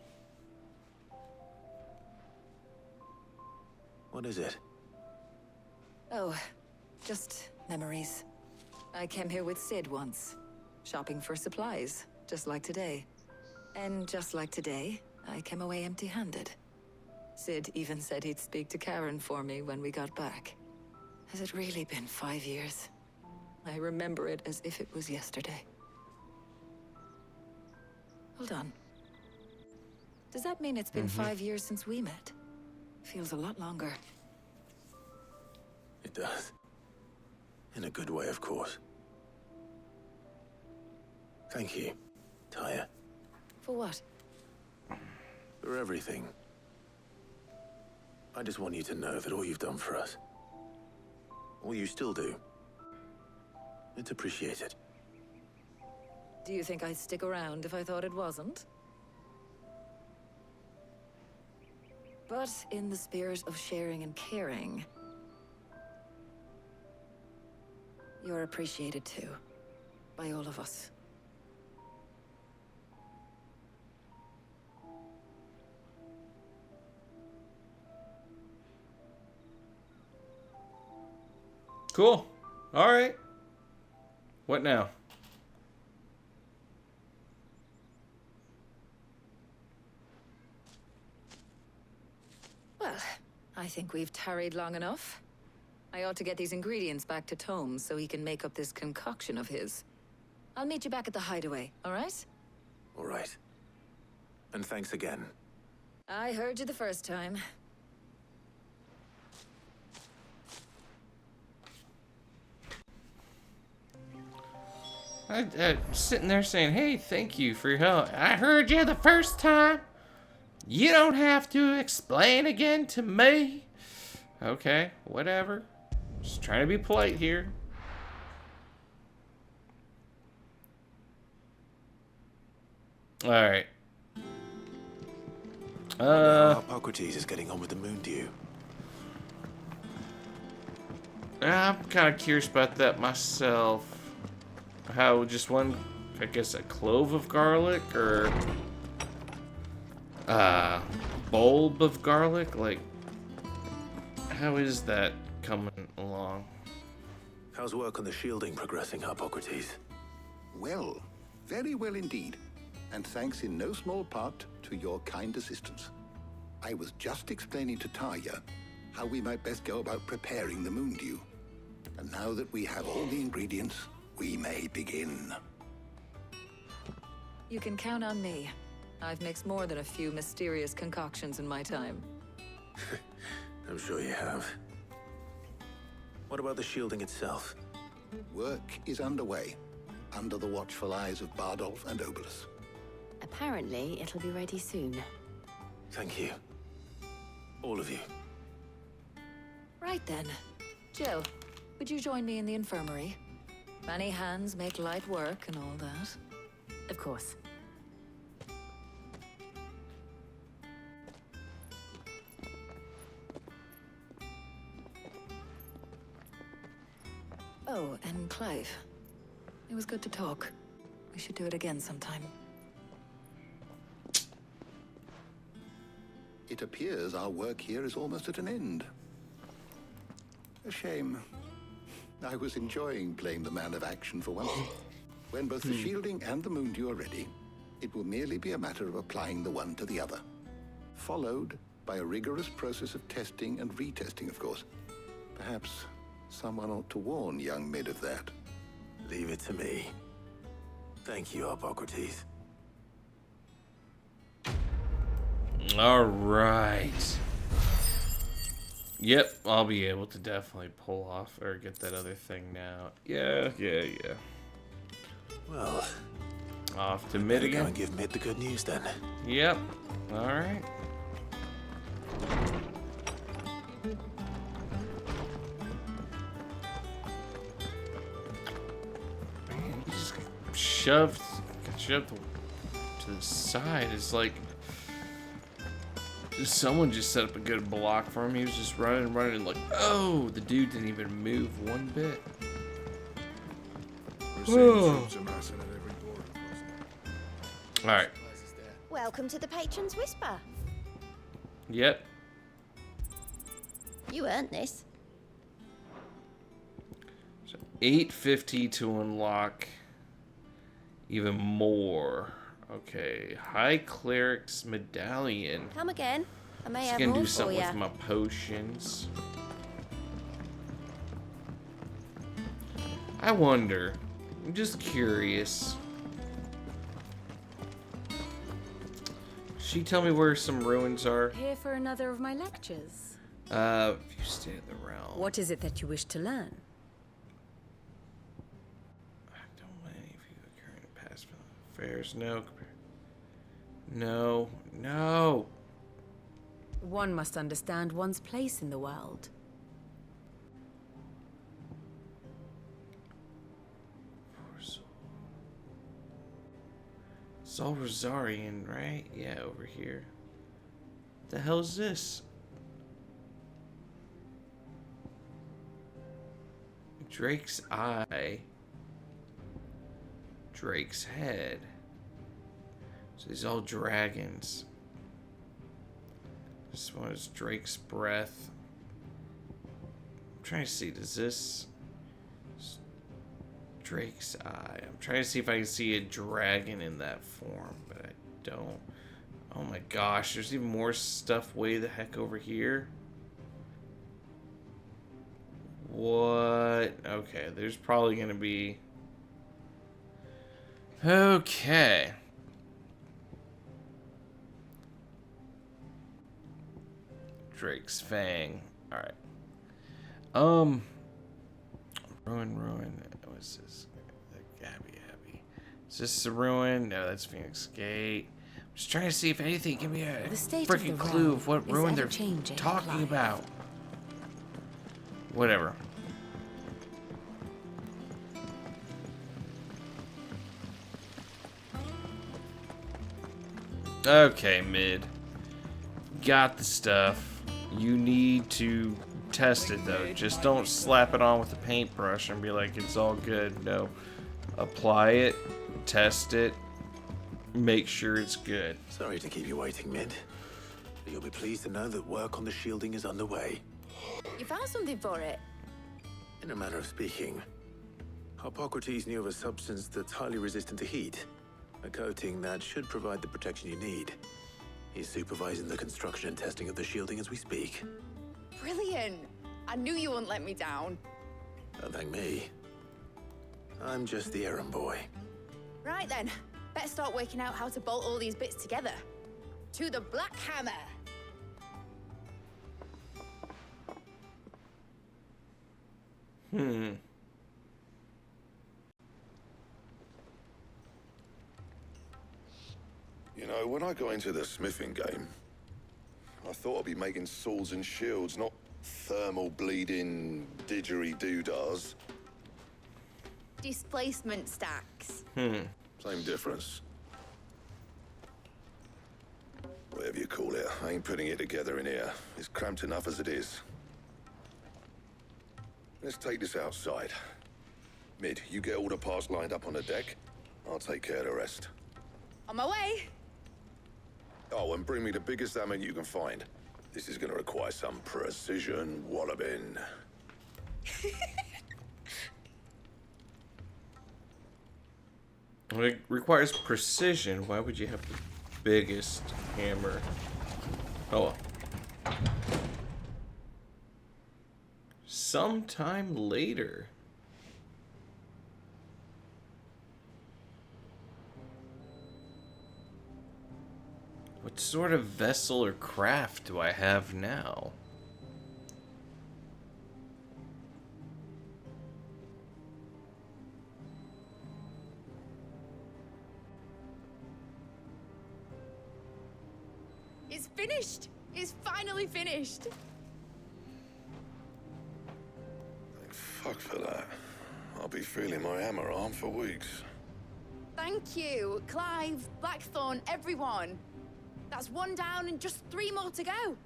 What is it? Oh, just memories. I came here with Sid once, shopping for supplies, just like today. And just like today, I came away empty-handed. Sid even said he'd speak to Karen for me when we got back. Has it really been 5 years? I remember it as if it was yesterday. Hold on. Does that mean it's been 5 years since we met? Feels a lot longer. It does. In a good way, of course. Thank you, Tyre. For what? For everything. I just want you to know that all you've done for us, all you still do, it's appreciated. Do you think I'd stick around if I thought it wasn't? But in the spirit of sharing and caring, you're appreciated too, by all of us. Cool. All right. What now? Well, I think we've tarried long enough. I ought to get these ingredients back to Tomes so he can make up this concoction of his. I'll meet you back at the hideaway, all right? All right. And thanks again. I heard you the first time. I'm sitting there saying, hey, thank you for your help. I heard you the first time. You don't have to explain again to me. Okay, whatever. Just trying to be polite here. Alright. Hippocrates is getting on with the moon dew. I'm kind of curious about that myself. How just one, I guess, a clove of garlic or bulb of garlic? Like, how is that coming along? How's work on the shielding progressing, Hippocrates? Well, very well indeed. And thanks in no small part to your kind assistance. I was just explaining to Tarja how we might best go about preparing the moon dew. And now that we have all the ingredients, we may begin. You can count on me. I've mixed more than a few mysterious concoctions in my time. I'm sure you have. What about the shielding itself? Work is underway, under the watchful eyes of Bardolph and Obolus. Apparently, it'll be ready soon. Thank you. All of you. Right then. Jill, would you join me in the infirmary? Many hands make light work and all that. Of course. Oh, and Clive. It was good to talk. We should do it again sometime. It appears our work here is almost at an end. A shame. I was enjoying playing the man of action for once. When both the shielding and the moondew are ready, it will merely be a matter of applying the one to the other. Followed by a rigorous process of testing and retesting, of course. Perhaps someone ought to warn young Mid of that. Leave it to me. Thank you, Hippocrates. All right. Yep, I'll be able to definitely pull off or get that other thing now. Yeah. Well, off to Mid again. Go and give Mid the good news then. Yep. All right. Man, he just shoved to the side. It's like someone just set up a good block for him. He was just running like, oh, the dude didn't even move one bit. All right. Welcome to the Patron's Whisper. Yep. You earned this. So 850 to unlock even more. Okay, High Cleric's Medallion. Come again. I may Just have gonna more do for something you. with my potions. I wonder. I'm just curious. She tell me where some ruins are. Here for another of my lectures. If you stay in the realm. What is it that you wish to learn? I don't want any of you occurring in past affairs. No. One must understand one's place in the world. It's all Rosarian, right? Yeah, over here. What the hell is this? Drake's eye. Drake's head. So these are all dragons. This one is Drake's breath. I'm trying to see, does this... Drake's eye. I'm trying to see if I can see a dragon in that form, but I don't. Oh my gosh, there's even more stuff way the heck over here. What? Okay, there's probably gonna be... Okay. Drake's Fang. Alright. Ruin. What's this? Abbey. Is this a ruin? No, that's Phoenix Gate. I'm just trying to see if anything, give me a freaking clue of what ruin they're talking about. Whatever. Okay, Mid. Got the stuff. You need to test it though. Just don't slap it on with a paintbrush and be like it's all good. No. Apply it, test it, make sure it's good. Sorry to keep you waiting, Mid. But you'll be pleased to know that work on the shielding is underway. You found something for it? In a manner of speaking, Hippocrates knew of a substance that's highly resistant to heat. A coating that should provide the protection you need. He's supervising the construction and testing of the shielding as we speak. Brilliant! I knew you wouldn't let me down. Don't thank me. I'm just the errand boy. Right then, better start working out how to bolt all these bits together. To the Black Hammer! You know, when I got into the smithing game, I thought I'd be making swords and shields, not thermal bleeding didgeridoo-dahs. Displacement stacks. Same difference. Whatever you call it, I ain't putting it together in here. It's cramped enough as it is. Let's take this outside. Mid, you get all the parts lined up on the deck. I'll take care of the rest. On my way! Oh, and bring me the biggest hammer you can find. This is gonna require some precision walloping. It requires precision. Why would you have the biggest hammer? Oh well. Sometime later. What sort of vessel or craft do I have now? It's finished! It's finally finished! Thank fuck for that. I'll be feeling my hammer arm for weeks. Thank you, Clive, Blackthorn, everyone. That's one down and just 3 more to go.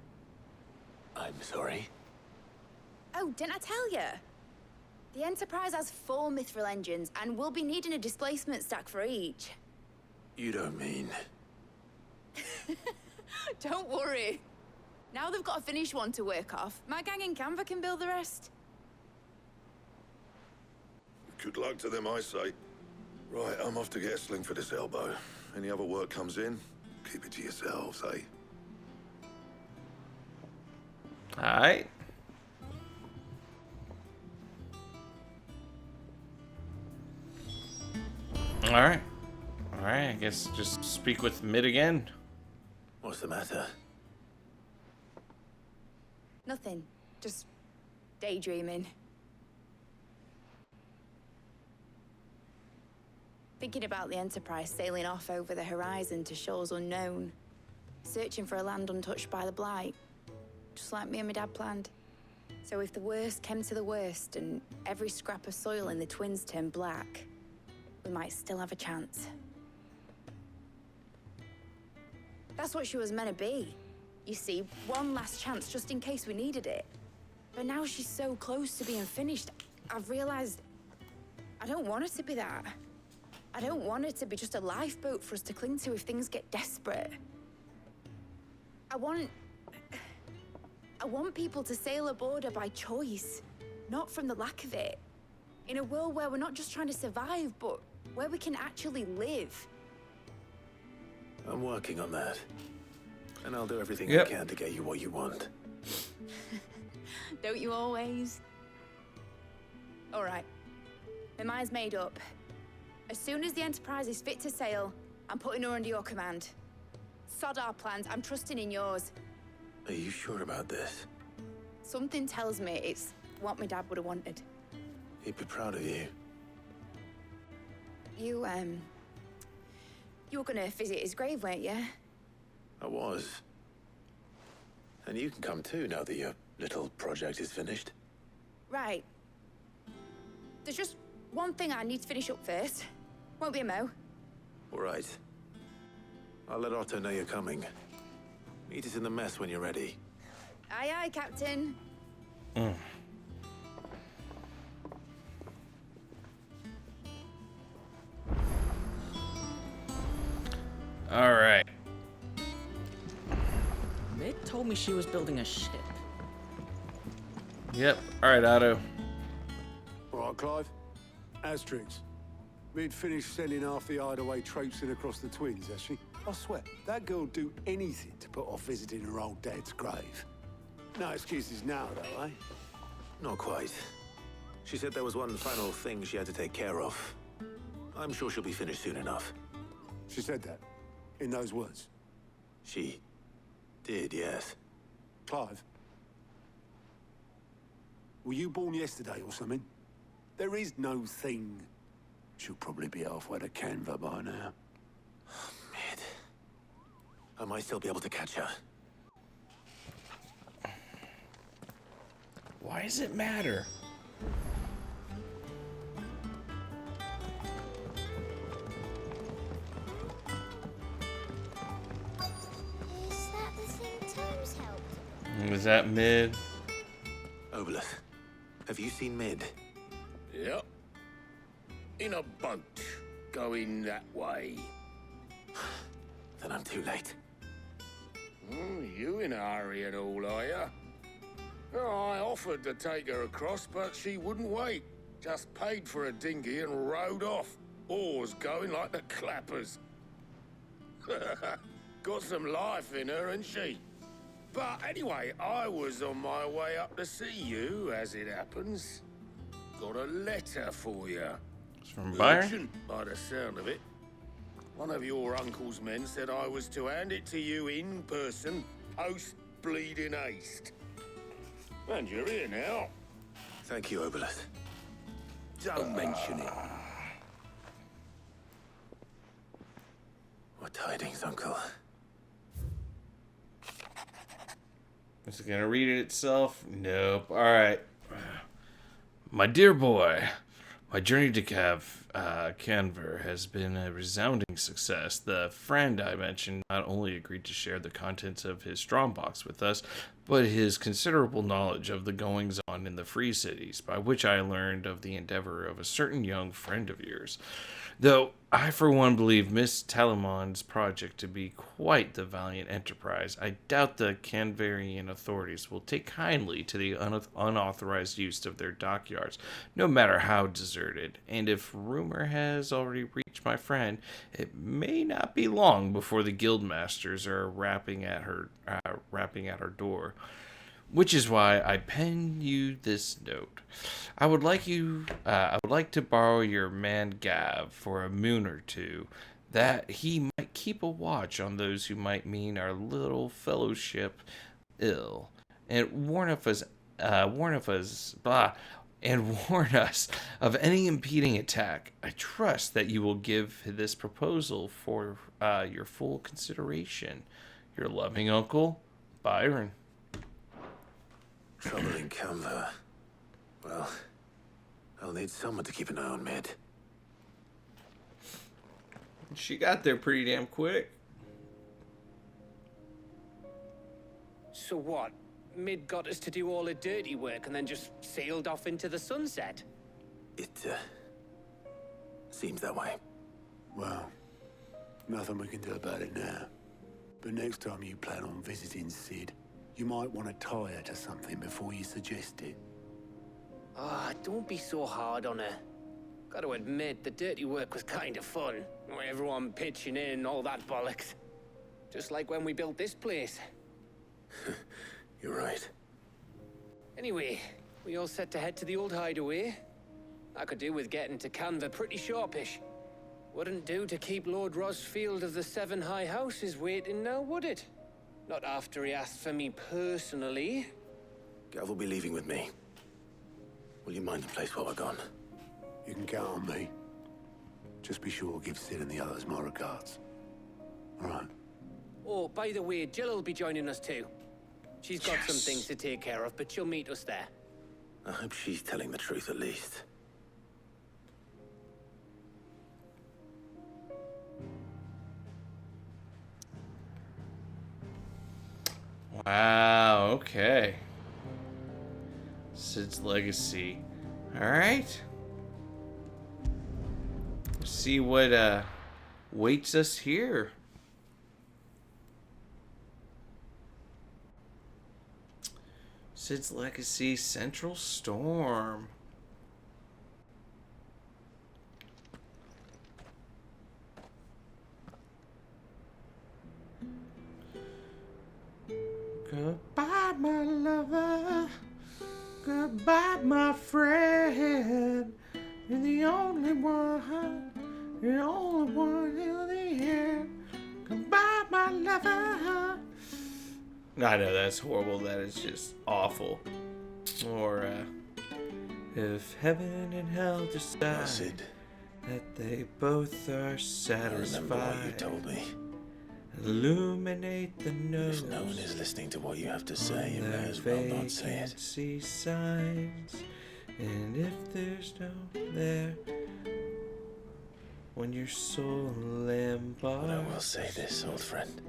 I'm sorry. Oh, didn't I tell you? The Enterprise has 4 mithril engines, and we'll be needing a displacement stack for each. You don't mean... Don't worry. Now they've got a finished one to work off. My gang in Canva can build the rest. Good luck to them, I say. Right, I'm off to get a sling for this elbow. Any other work comes in, keep it to yourselves, eh? Alright. Alright. Alright, I guess just speak with Mid again. What's the matter? Nothing. Just daydreaming. Thinking about the Enterprise sailing off over the horizon to shores unknown. Searching for a land untouched by the Blight. Just like me and my dad planned. So if the worst came to the worst and every scrap of soil in the Twins turned black, we might still have a chance. That's what she was meant to be. You see, one last chance just in case we needed it. But now she's so close to being finished, I've realized I don't want her to be that. I don't want her to be just a lifeboat for us to cling to if things get desperate. I want people to sail aboard her by choice, not from the lack of it. In a world where we're not just trying to survive, but where we can actually live. I'm working on that. And I'll do everything I can to get you what you want. Don't you always? All right. My mind's made up. As soon as the Enterprise is fit to sail, I'm putting her under your command. Sod our plans, I'm trusting in yours. Are you sure about this? Something tells me it's what my dad would have wanted. He'd be proud of you. You were gonna visit his grave, weren't you? I was. And you can come too now that your little project is finished. Right. There's just one thing I need to finish up first. Won't be a mo. All right. I'll let Otto know you're coming. Meet us in the mess when you're ready. Aye, aye, Captain. All right. Mid told me she was building a ship. Yep. All right, Otto. All right, Clive. Asterix. Mid finished sending half the hideaway traipsing across the Twins, has she? I swear, that girl'd do anything to put off visiting her old dad's grave. No excuses now, though, eh? Not quite. She said there was one final thing she had to take care of. I'm sure she'll be finished soon enough. She said that? In those words? She did, yes. Clive? Were you born yesterday or something? There is no thing. She'll probably be halfway to Canva by now. Mid. I might still be able to catch her. Why does it matter? Is that the thing Tom's helped? Was that Mid? Obelus, have you seen Mid? Yep. In a boat, going that way. Then I'm too late. You in a hurry and all, are ya? I offered to take her across, but she wouldn't wait. Just paid for a dinghy and rowed off. Oars going like the clappers. Got some life in her, ain't she? But anyway, I was on my way up to see you, as it happens. Got a letter for you. It's from Byron? Urgent, by the sound of it. One of your uncle's men said I was to hand it to you in person, post-bleeding haste. And you're here now. Thank you, Obelus. Don't mention it. What tidings, Uncle? Is it gonna read it itself? Nope. Alright. My dear boy, my journey to Canver has been a resounding success. The friend I mentioned not only agreed to share the contents of his strongbox with us, but his considerable knowledge of the goings-on in the Free Cities, by which I learned of the endeavor of a certain young friend of yours. Though I, for one, believe Miss Talamon's project to be quite the valiant enterprise, I doubt the Canverian authorities will take kindly to the unauthorized use of their dockyards, no matter how deserted. And if rumor has already reached my friend, it may not be long before the guildmasters are rapping at her door. Which is why I pen you this note. I would like to borrow your man Gav for a moon or two, that he might keep a watch on those who might mean our little fellowship ill, and warn us of any impeding attack. I trust that you will give this proposal for your full consideration. Your loving uncle, Byron. Trouble in Canva. Well, I'll need someone to keep an eye on Mid. She got there pretty damn quick. So what? Mid got us to do all the dirty work and then just sailed off into the sunset? It, seems that way. Well, nothing we can do about it now. But next time you plan on visiting Sid, you might want to tie her to something before you suggest it. Ah, don't be so hard on her. Got to admit, the dirty work was kind of fun. Everyone pitching in, all that bollocks. Just like when we built this place. You're right. Anyway, we all set to head to the old hideaway. I could do with getting to Canva pretty sharpish. Wouldn't do to keep Lord Rosfield of the Seven High Houses waiting now, would it? Not after he asked for me personally. Gav will be leaving with me. Will you mind the place while we're gone? You can count on me. Just be sure to give Sid and the others my regards. All right. Oh, by the way, Jill will be joining us too. She's got some things to take care of, but she'll meet us there. I hope she's telling the truth at least. Wow, okay. Sid's legacy. Alright. Let's see what waits us here. Sid's legacy, Central Storm. Goodbye, my lover. Goodbye, my friend. You're the only one. You're the only one in the end. Goodbye, my lover. I know that's horrible. That is just awful. Or, if heaven and hell decide that they both are satisfied. I remember what you told me. Illuminate the nose. If no one is listening to what you have to say, you may as well not say it. See signs, and if there's no there, when your soul embarks. But I will say this, old friend.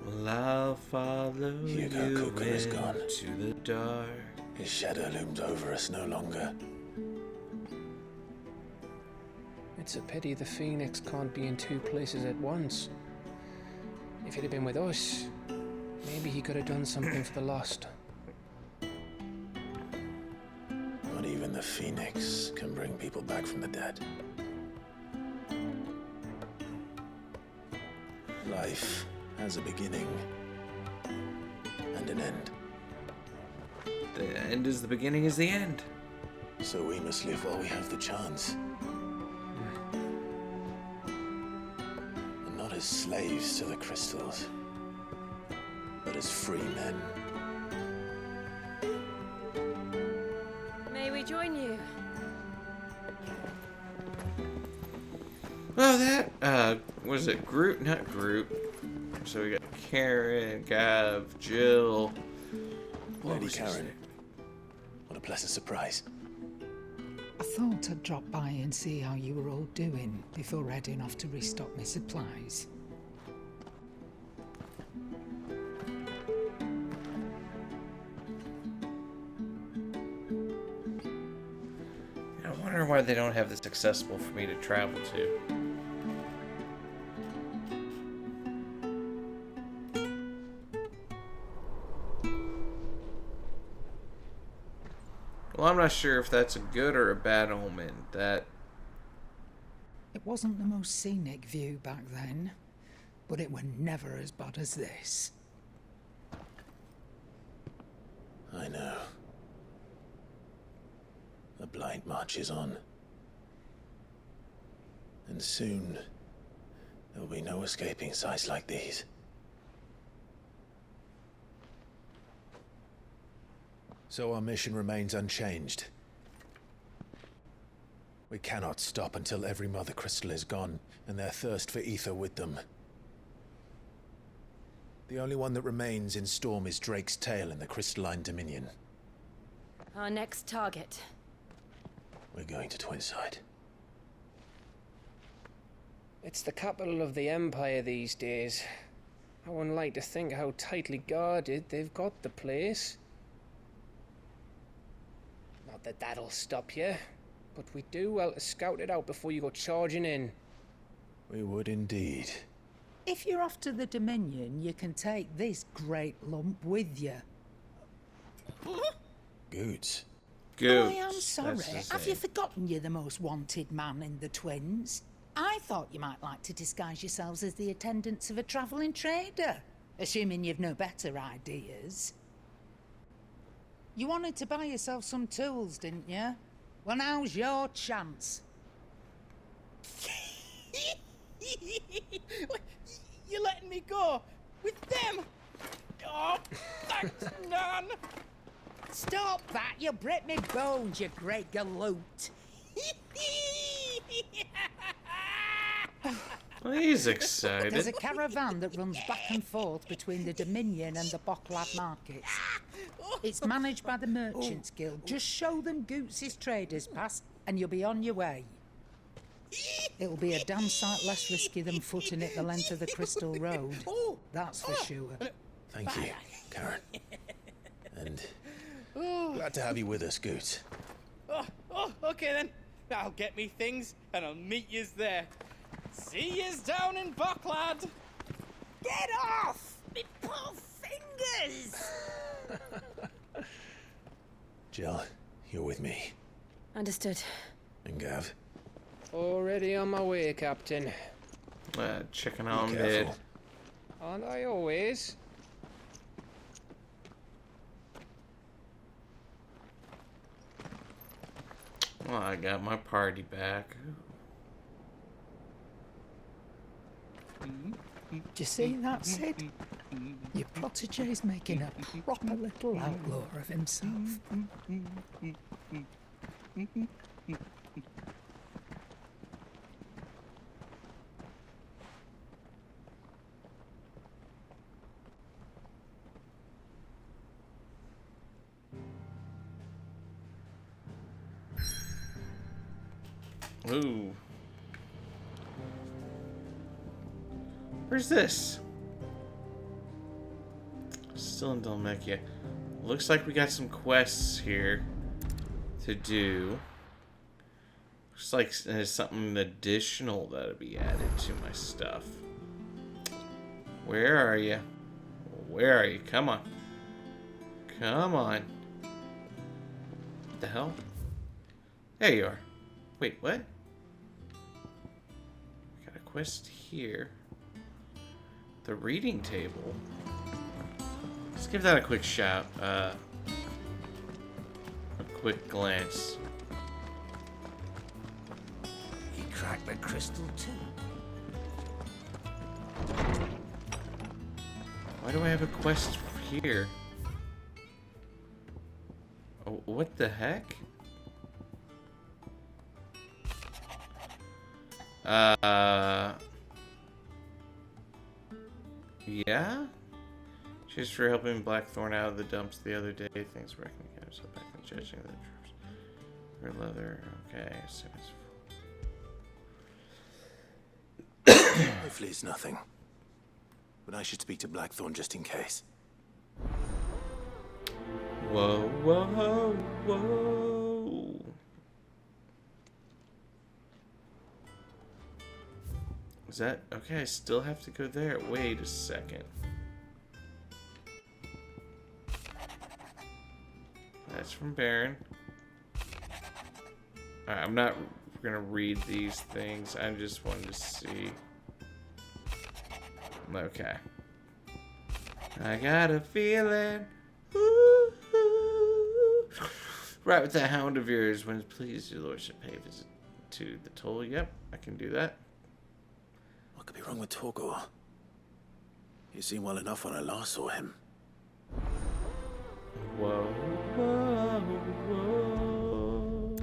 Well, I'll follow Hugo you Cuckoo is gone. into the dark. His shadow looms over us no longer. It's a pity the Phoenix can't be in two places at once. If he'd have been with us, maybe he could have done something for the lost. Not even the Phoenix can bring people back from the dead. Life has a beginning and an end. The end is the beginning is the end. So we must live while we have the chance. And not as slaves to the crystals, but as free men. May we join you? Oh, that, was it Groot? Not Groot. So we got Karen, Gav, Jill. Lady Karen, what a pleasant surprise. I thought I'd drop by and see how you were all doing before heading off to restock my supplies. I wonder why they don't have this accessible for me to travel to. Well, I'm not sure if that's a good or a bad omen. That It wasn't the most scenic view back then, but it were never as bad as this. I know. The blight marches on. And soon, there will be no escaping sights like these. So our mission remains unchanged. We cannot stop until every Mother Crystal is gone, and their thirst for ether with them. The only one that remains in Storm is Drake's tail in the Crystalline Dominion. Our next target. We're going to Twinside. It's the capital of the Empire these days. I wouldn't like to think how tightly guarded they've got the place. Not that that'll stop you, but we do well to scout it out before you go charging in. We would indeed. If you're off to the Dominion, you can take this great lump with you. Goods. I am sorry. Have you forgotten you're the most wanted man in the Twins? I thought you might like to disguise yourselves as the attendants of a travelling trader, assuming you've no better ideas. You wanted to buy yourself some tools, didn't you? Well, now's your chance. You're letting me go with them? Oh, thanks, Nan. Stop that! You'll break me bones, you great galoot. well, he's excited. There's a caravan that runs back and forth between the Dominion and the Bocklad markets. It's managed by the Merchants Guild. Just show them Goots' traders pass and you'll be on your way. It'll be a damn sight less risky than footing it the length of the Crystal Road. That's for sure. Thank you, Karen. And glad to have you with us, Goots. Okay then. I'll get me things and I'll meet yous there. See yous down in Bocklad. Get off! Me poor fingers! Jill, you're with me. Understood. And Gav? Already on my way, Captain. Chicken on mid. Aren't I always? Oh, I got my party back. Do you see that, Sid? Your protege's making a proper little outlaw of himself. Ooh. Where's this? Still in Dalmekia. Looks like we got some quests here to do. Looks like there's something additional that'll be added to my stuff. Where are you? Where are you? Come on. Come on. What the hell? There you are. Wait, what? Got a quest here. The reading table. Let's give that a quick shout. A quick glance. He cracked the crystal too. Why do I have a quest here? Oh, what the heck? Yeah? Cheers for helping Blackthorn out of the dumps the other day. Thanks for reckoning so back and judging the troops. For leather, okay. So Hopefully it's nothing. But I should speak to Blackthorn just in case. Whoa, whoa, whoa. Is that okay? I still have to go there. Wait a second. That's from Baron. Alright, I'm not gonna read these things. I just wanted to see. Okay. I got a feeling. Ooh, ooh. Right with that hound of yours. When it pleases your lordship, pay a visit to the toll. Yep, I can do that. What could be wrong with Torgor? He seemed well enough when I last saw him. Whoa, whoa, whoa.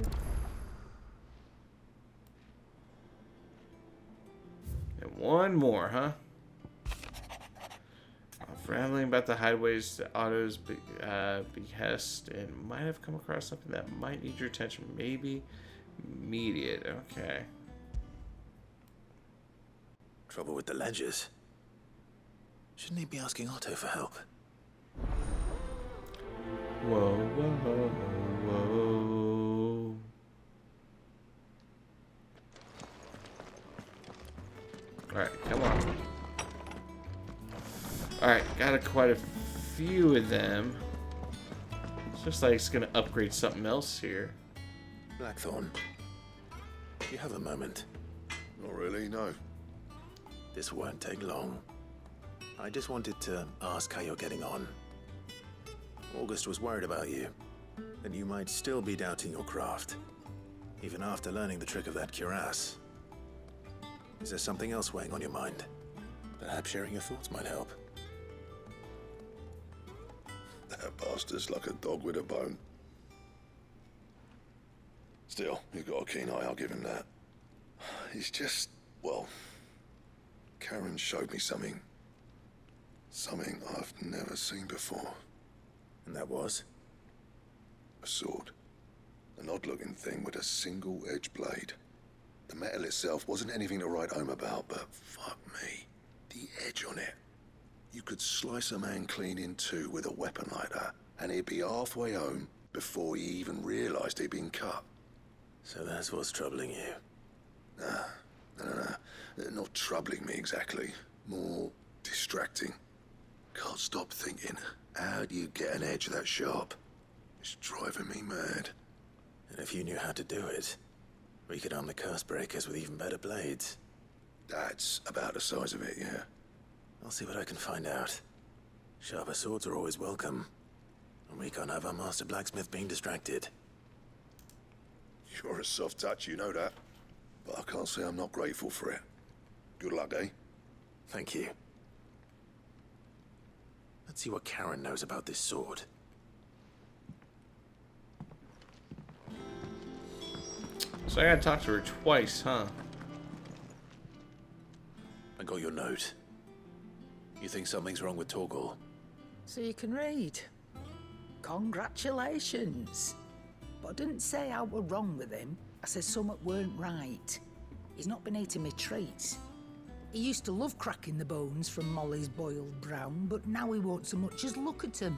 And one more, huh? Rambling about the hideaways to Otto's behest, and might have come across something that might need your attention. Maybe immediate. Okay. Trouble with the ledgers. Shouldn't he be asking Otto for help? Whoa, whoa, whoa. Alright, come on. Alright, got quite a few of them. It's just like it's gonna upgrade something else here. Blackthorn, do you have a moment? Not really, no. This won't take long. I just wanted to ask how you're getting on. August was worried about you, that you might still be doubting your craft, even after learning the trick of that cuirass. Is there something else weighing on your mind? Perhaps sharing your thoughts might help. That bastard's like a dog with a bone. Still, he's got a keen eye, I'll give him that. He's just, well, Karen showed me something. Something I've never seen before. And that was? A sword. An odd-looking thing with a single-edged blade. The metal itself wasn't anything to write home about, but fuck me. The edge on it. You could slice a man clean in two with a weapon like that, and he'd be halfway home before he even realized he'd been cut. So that's what's troubling you? Nah. Not troubling me exactly. More distracting. Can't stop thinking, how do you get an edge that sharp? It's driving me mad. And if you knew how to do it, we could arm the curse breakers with even better blades. That's about the size of it, yeah. I'll see what I can find out. Sharper swords are always welcome. And we can't have our master blacksmith being distracted. You're a soft touch, you know that. But I can't say I'm not grateful for it. Good luck, eh? Thank you. Let's see what Karen knows about this sword. So I gotta talk to her twice, huh? I got your note. You think something's wrong with Torgal? So you can read. Congratulations. But I didn't say I were wrong with him. I said something weren't right. He's not been eating me treats. He used to love cracking the bones from Molly's boiled brown, but now he won't so much as look at them.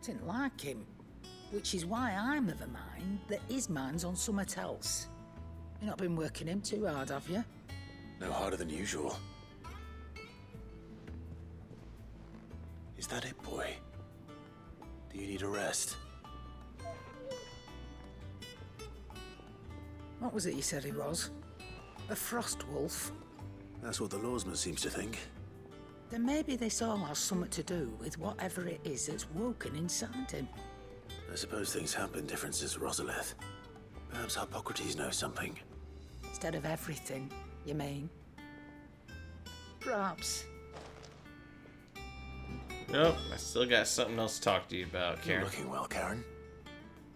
Didn't like him. Which is why I'm of a mind that his mind's on something else. You've not been working him too hard, have you? No harder than usual. Is that it, boy? Do you need a rest? What was it you said he was? A frost wolf? That's what the lawsman seems to think. Then maybe this all has something to do with whatever it is that's woken inside him. I suppose things have been different since Rosalith. Perhaps Hippocrates knows something. Instead of everything, you mean? Perhaps. Nope, I still got something else to talk to you about, Karen. You're looking well, Karen.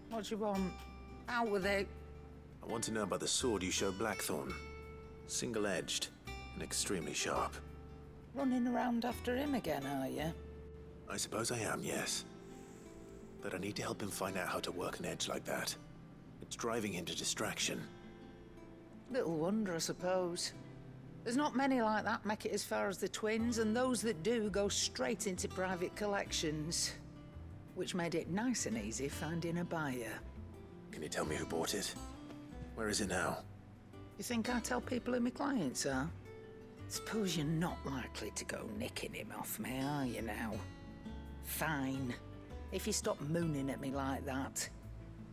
What do you want? Out with it. I want to know about the sword you showed Blackthorn. Single-edged and extremely sharp. Running around after him again, are you? I suppose I am, yes. But I need to help him find out how to work an edge like that. It's driving him to distraction. Little wonder, I suppose. There's not many like that make it as far as the twins, and those that do go straight into private collections. Which made it nice and easy finding a buyer. Can you tell me who bought it? Where is it now? You think I tell people who my clients are? Suppose you're not likely to go nicking him off me, are you now? Fine. If you stop mooning at me like that.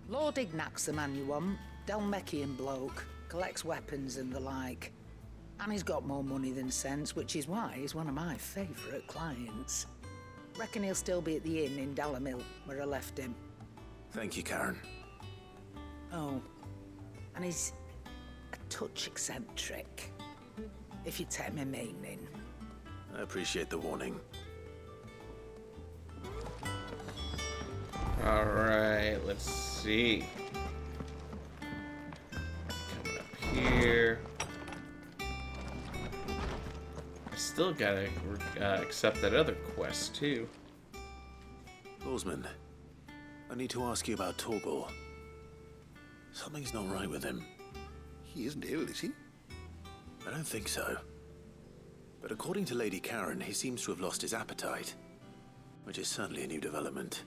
Lord Ignac's the man you want. Dalmekian bloke. Collects weapons and the like. And he's got more money than sense, which is why he's one of my favourite clients. Reckon he'll still be at the inn in Dalamil, where I left him. Thank you, Karen. Oh, and he's a touch eccentric, if you take my meaning. I appreciate the warning. Alright, let's see. Coming up here. I still gotta accept that other quest, too. Lawsman, I need to ask you about Torgal. Something's not right with him. He isn't ill, is he? I don't think so. But according to Lady Karen, he seems to have lost his appetite. Which is certainly a new development.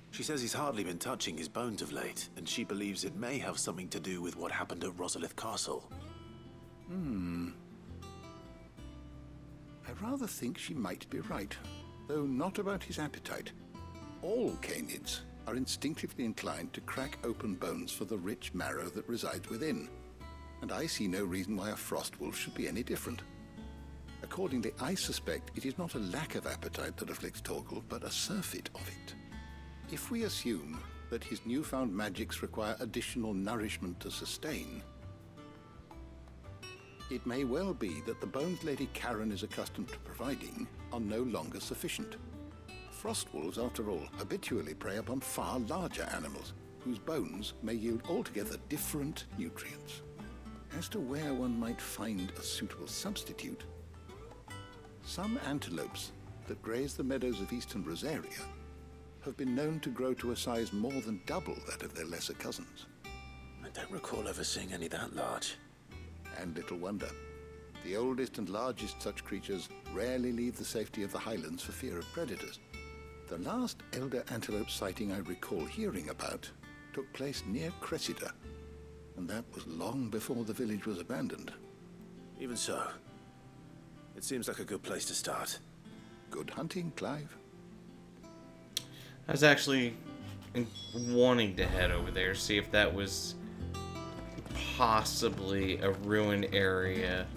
She says he's hardly been touching his bones of late, and she believes it may have something to do with what happened at Rosalith Castle. I rather think she might be right, though not about his appetite. All canids are instinctively inclined to crack open bones for the rich marrow that resides within, and I see no reason why a frost wolf should be any different. Accordingly, I suspect it is not a lack of appetite that afflicts Torgal, but a surfeit of it. If we assume that his newfound magics require additional nourishment to sustain, it may well be that the bones Lady Karen is accustomed to providing are no longer sufficient. Frost wolves, after all, habitually prey upon far larger animals, whose bones may yield altogether different nutrients. As to where one might find a suitable substitute, some antelopes that graze the meadows of eastern Berseria have been known to grow to a size more than double that of their lesser cousins. I don't recall ever seeing any that large. And little wonder. The oldest and largest such creatures rarely leave the safety of the highlands for fear of predators. The last elder antelope sighting I recall hearing about took place near Cressida, and that was long before the village was abandoned. Even so, it seems like a good place to start. Good hunting, Clive. I was actually wanting to head over there, see if that was possibly a ruined area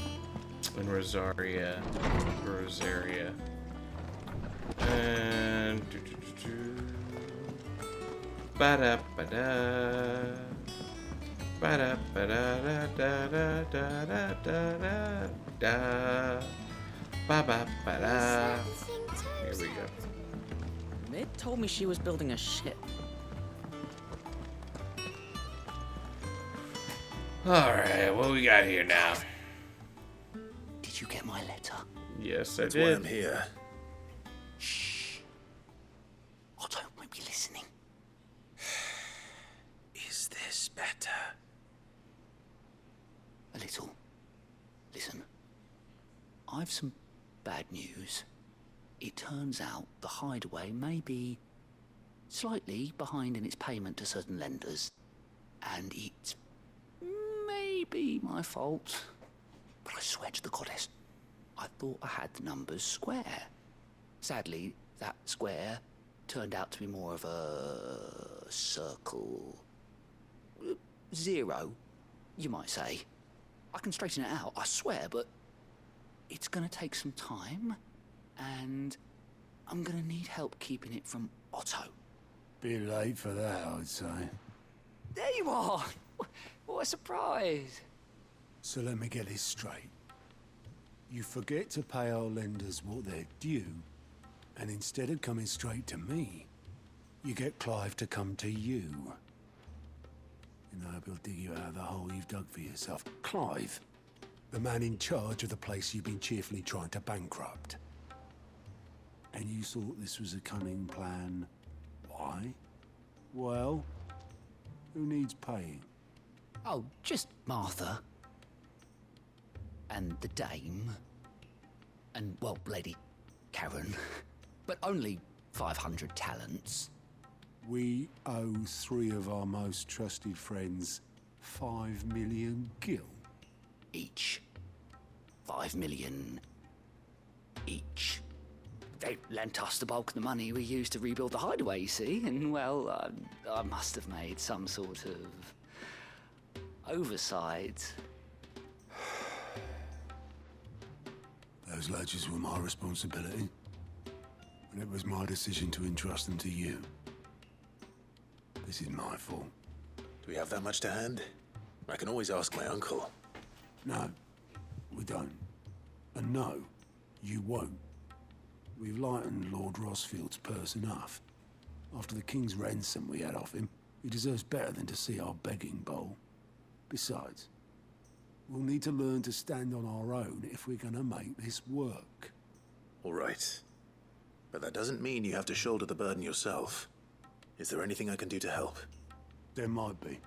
in Rosaria. And ba-da-ba-da. Ba-da, ba-da, da, da, da, da, da, da, da. Ba-ba, ba-da. Here we go. Mid told me she was building a ship. Alright, what we got here now? Did you get my letter? Yes, I That's did. why I'm here. Shh. Otto won't be listening. Is this better? A little. Listen. I've some bad news. It turns out the Hideaway may be slightly behind in its payment to certain lenders. And it's maybe my fault. But I swear to the goddess, I thought I had the numbers square. Sadly, that square turned out to be more of a circle. 0, you might say. I can straighten it out, I swear, but it's gonna take some time, and I'm gonna need help keeping it from Otto. Bit late for that, I'd say. There you are! What a surprise! So let me get this straight. You forget to pay our lenders what they're due, and instead of coming straight to me, you get Clive to come to you. And I hope he'll dig you out of the hole you've dug for yourself. Clive, the man in charge of the place you've been cheerfully trying to bankrupt. And you thought this was a cunning plan. Why? Well, who needs paying? Oh, just Martha. And the dame. And, well, Lady Karen. But only 500 talents. We owe 3 of our most trusted friends 5 million gil. Each. 5 million each. They lent us the bulk of the money we used to rebuild the Hideaway, you see, and, well, I must have made some sort of oversight. Those ledgers were my responsibility, and it was my decision to entrust them to you. This is my fault. Do we have that much to hand? I can always ask my uncle. No, we don't. And no, you won't. We've lightened Lord Rosfield's purse enough. After the king's ransom we had off him, he deserves better than to see our begging bowl. Besides, we'll need to learn to stand on our own if we're gonna make this work. All right. But that doesn't mean you have to shoulder the burden yourself. Is there anything I can do to help? There might be.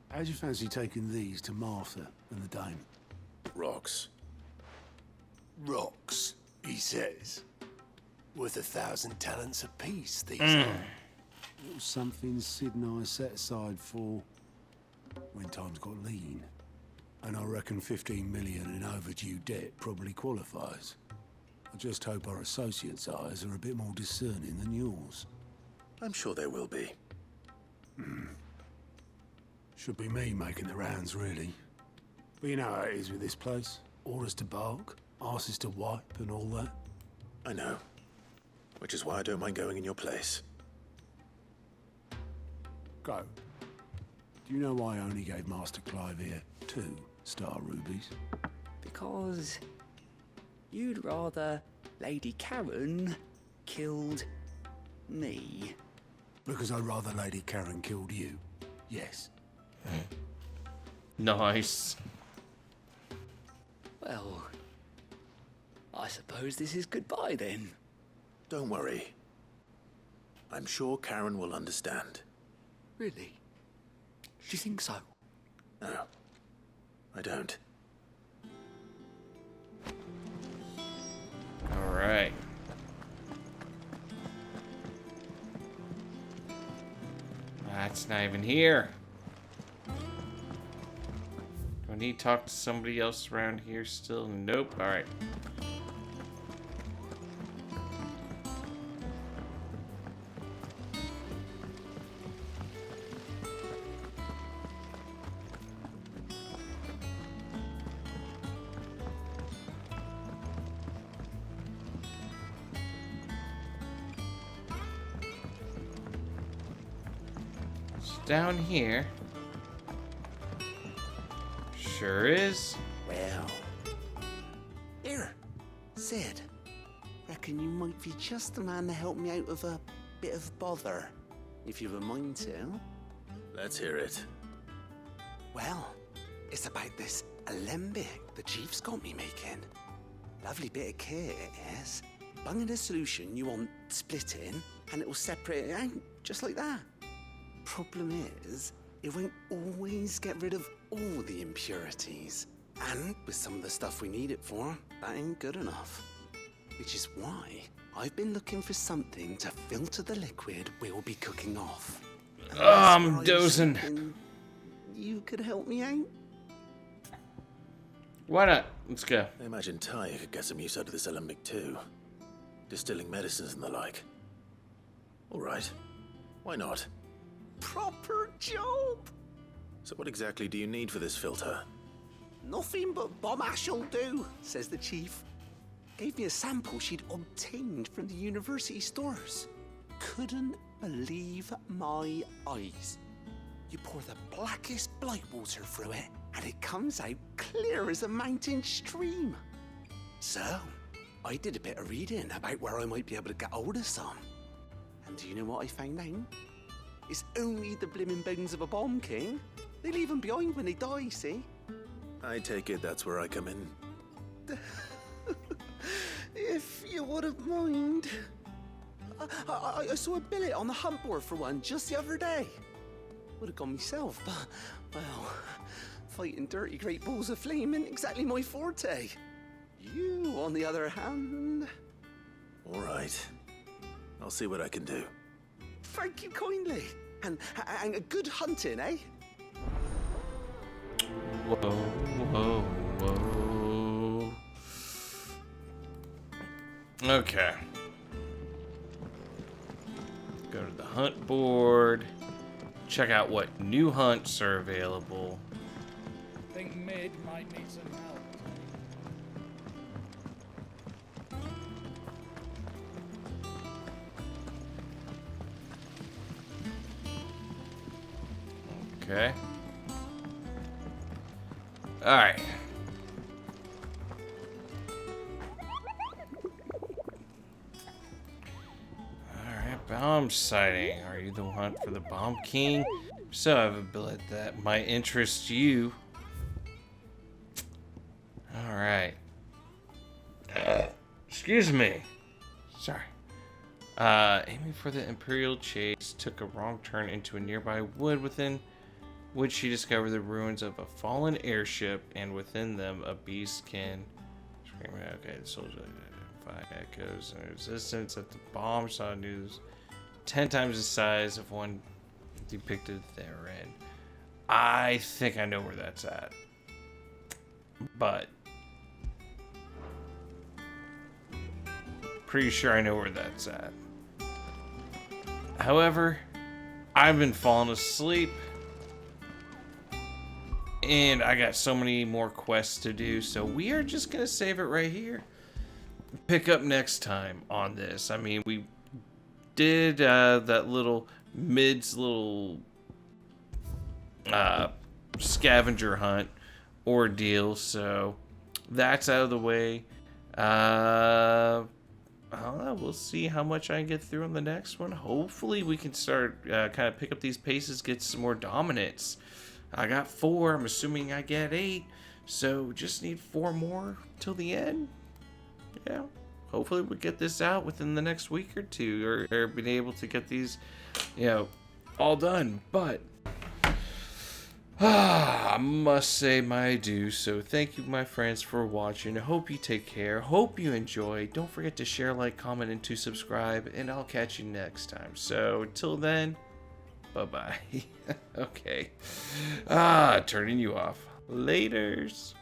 How'd you fancy taking these to Martha and the dame? Rocks. Rocks, he says. Worth 1,000 talents apiece, these are. It was something Sid and I set aside for when times got lean. And I reckon 15 million in overdue debt probably qualifies. I just hope our associates' eyes are a bit more discerning than yours. I'm sure there will be. Should be me making the rounds, really. But you know how it is with this place. Orders to bark, arses to wipe, and all that. I know. Which is why I don't mind going in your place. Go. Do you know why I only gave Master Clive here 2 star rubies? Because you'd rather Lady Karen killed me. Because I'd rather Lady Karen killed you. Yes. Nice. Well, I suppose this is goodbye then. Don't worry. I'm sure Karen will understand. Really? Do you think so? No, I don't. All right. That's not even here. Do I need to talk to somebody else around here still? Nope. All right. Down here. Sure is. Well. Here, Sid. Reckon you might be just the man to help me out of a bit of bother, if you've a mind to. Let's hear it. Well, it's about this alembic the chief's got me making. Lovely bit of kit it is. Bunging a solution you want splitting, and it'll separate it out, just like that. Problem is, it won't always get rid of all the impurities. And with some of the stuff we need it for, that ain't good enough. Which is why I've been looking for something to filter the liquid we'll be cooking off. I'm dozing. You could help me out? Why not? Let's go. I imagine Ty could get some use out of this alembic too. Distilling medicines and the like. All right. Why not? Proper job! So what exactly do you need for this filter? Nothing but bomb ash'll do, says the chief. Gave me a sample she'd obtained from the university stores. Couldn't believe my eyes. You pour the blackest blight water through it, and it comes out clear as a mountain stream. So, I did a bit of reading about where I might be able to get hold of some. And do you know what I found out? It's only the blimmin' bones of a bomb king. They leave them behind when they die, see? I take it that's where I come in. If you wouldn't mind. I saw a billet on the hunt board for one just the other day. Would have gone myself, but, well, fighting dirty great balls of flame ain't exactly my forte. You, on the other hand... All right. I'll see what I can do. Thank you kindly. And a good hunting, eh? Whoa, whoa, whoa. Okay. Go to the hunt board. Check out what new hunts are available. I think Mid might need some help. Okay. Alright. Alright, bomb sighting. Are you the one for the Bomb King? So I have a billet that might interest you. Alright. Excuse me. Sorry. Aiming for the Imperial Chase, took a wrong turn into a nearby wood, within which she discovered the ruins of a fallen airship, and within them a beast can scream. Okay, the soldier identified echoes and resistance at the bomb saw news 10 times the size of one depicted therein. I think I know where that's at, but pretty sure I know where that's at. However, I've been falling asleep, and I got so many more quests to do, so we are just gonna save it right here. Pick up next time on this. I mean, we did that little Mid's little scavenger hunt ordeal, so that's out of the way. I don't know, we'll see how much I get through on the next one. Hopefully we can start kind of pick up these paces, get some more dominance. I got 4, I'm assuming I get 8, so just need 4 more till the end. Yeah, hopefully we get this out within the next week or 2, or being able to get these, you know, all done. But I must say my adieu. So thank you, my friends, for watching. I hope you take care. Hope you enjoy. Don't forget to share, like, comment, and to subscribe. And I'll catch you next time. So until then, bye-bye. Okay. Turning you off. Laters.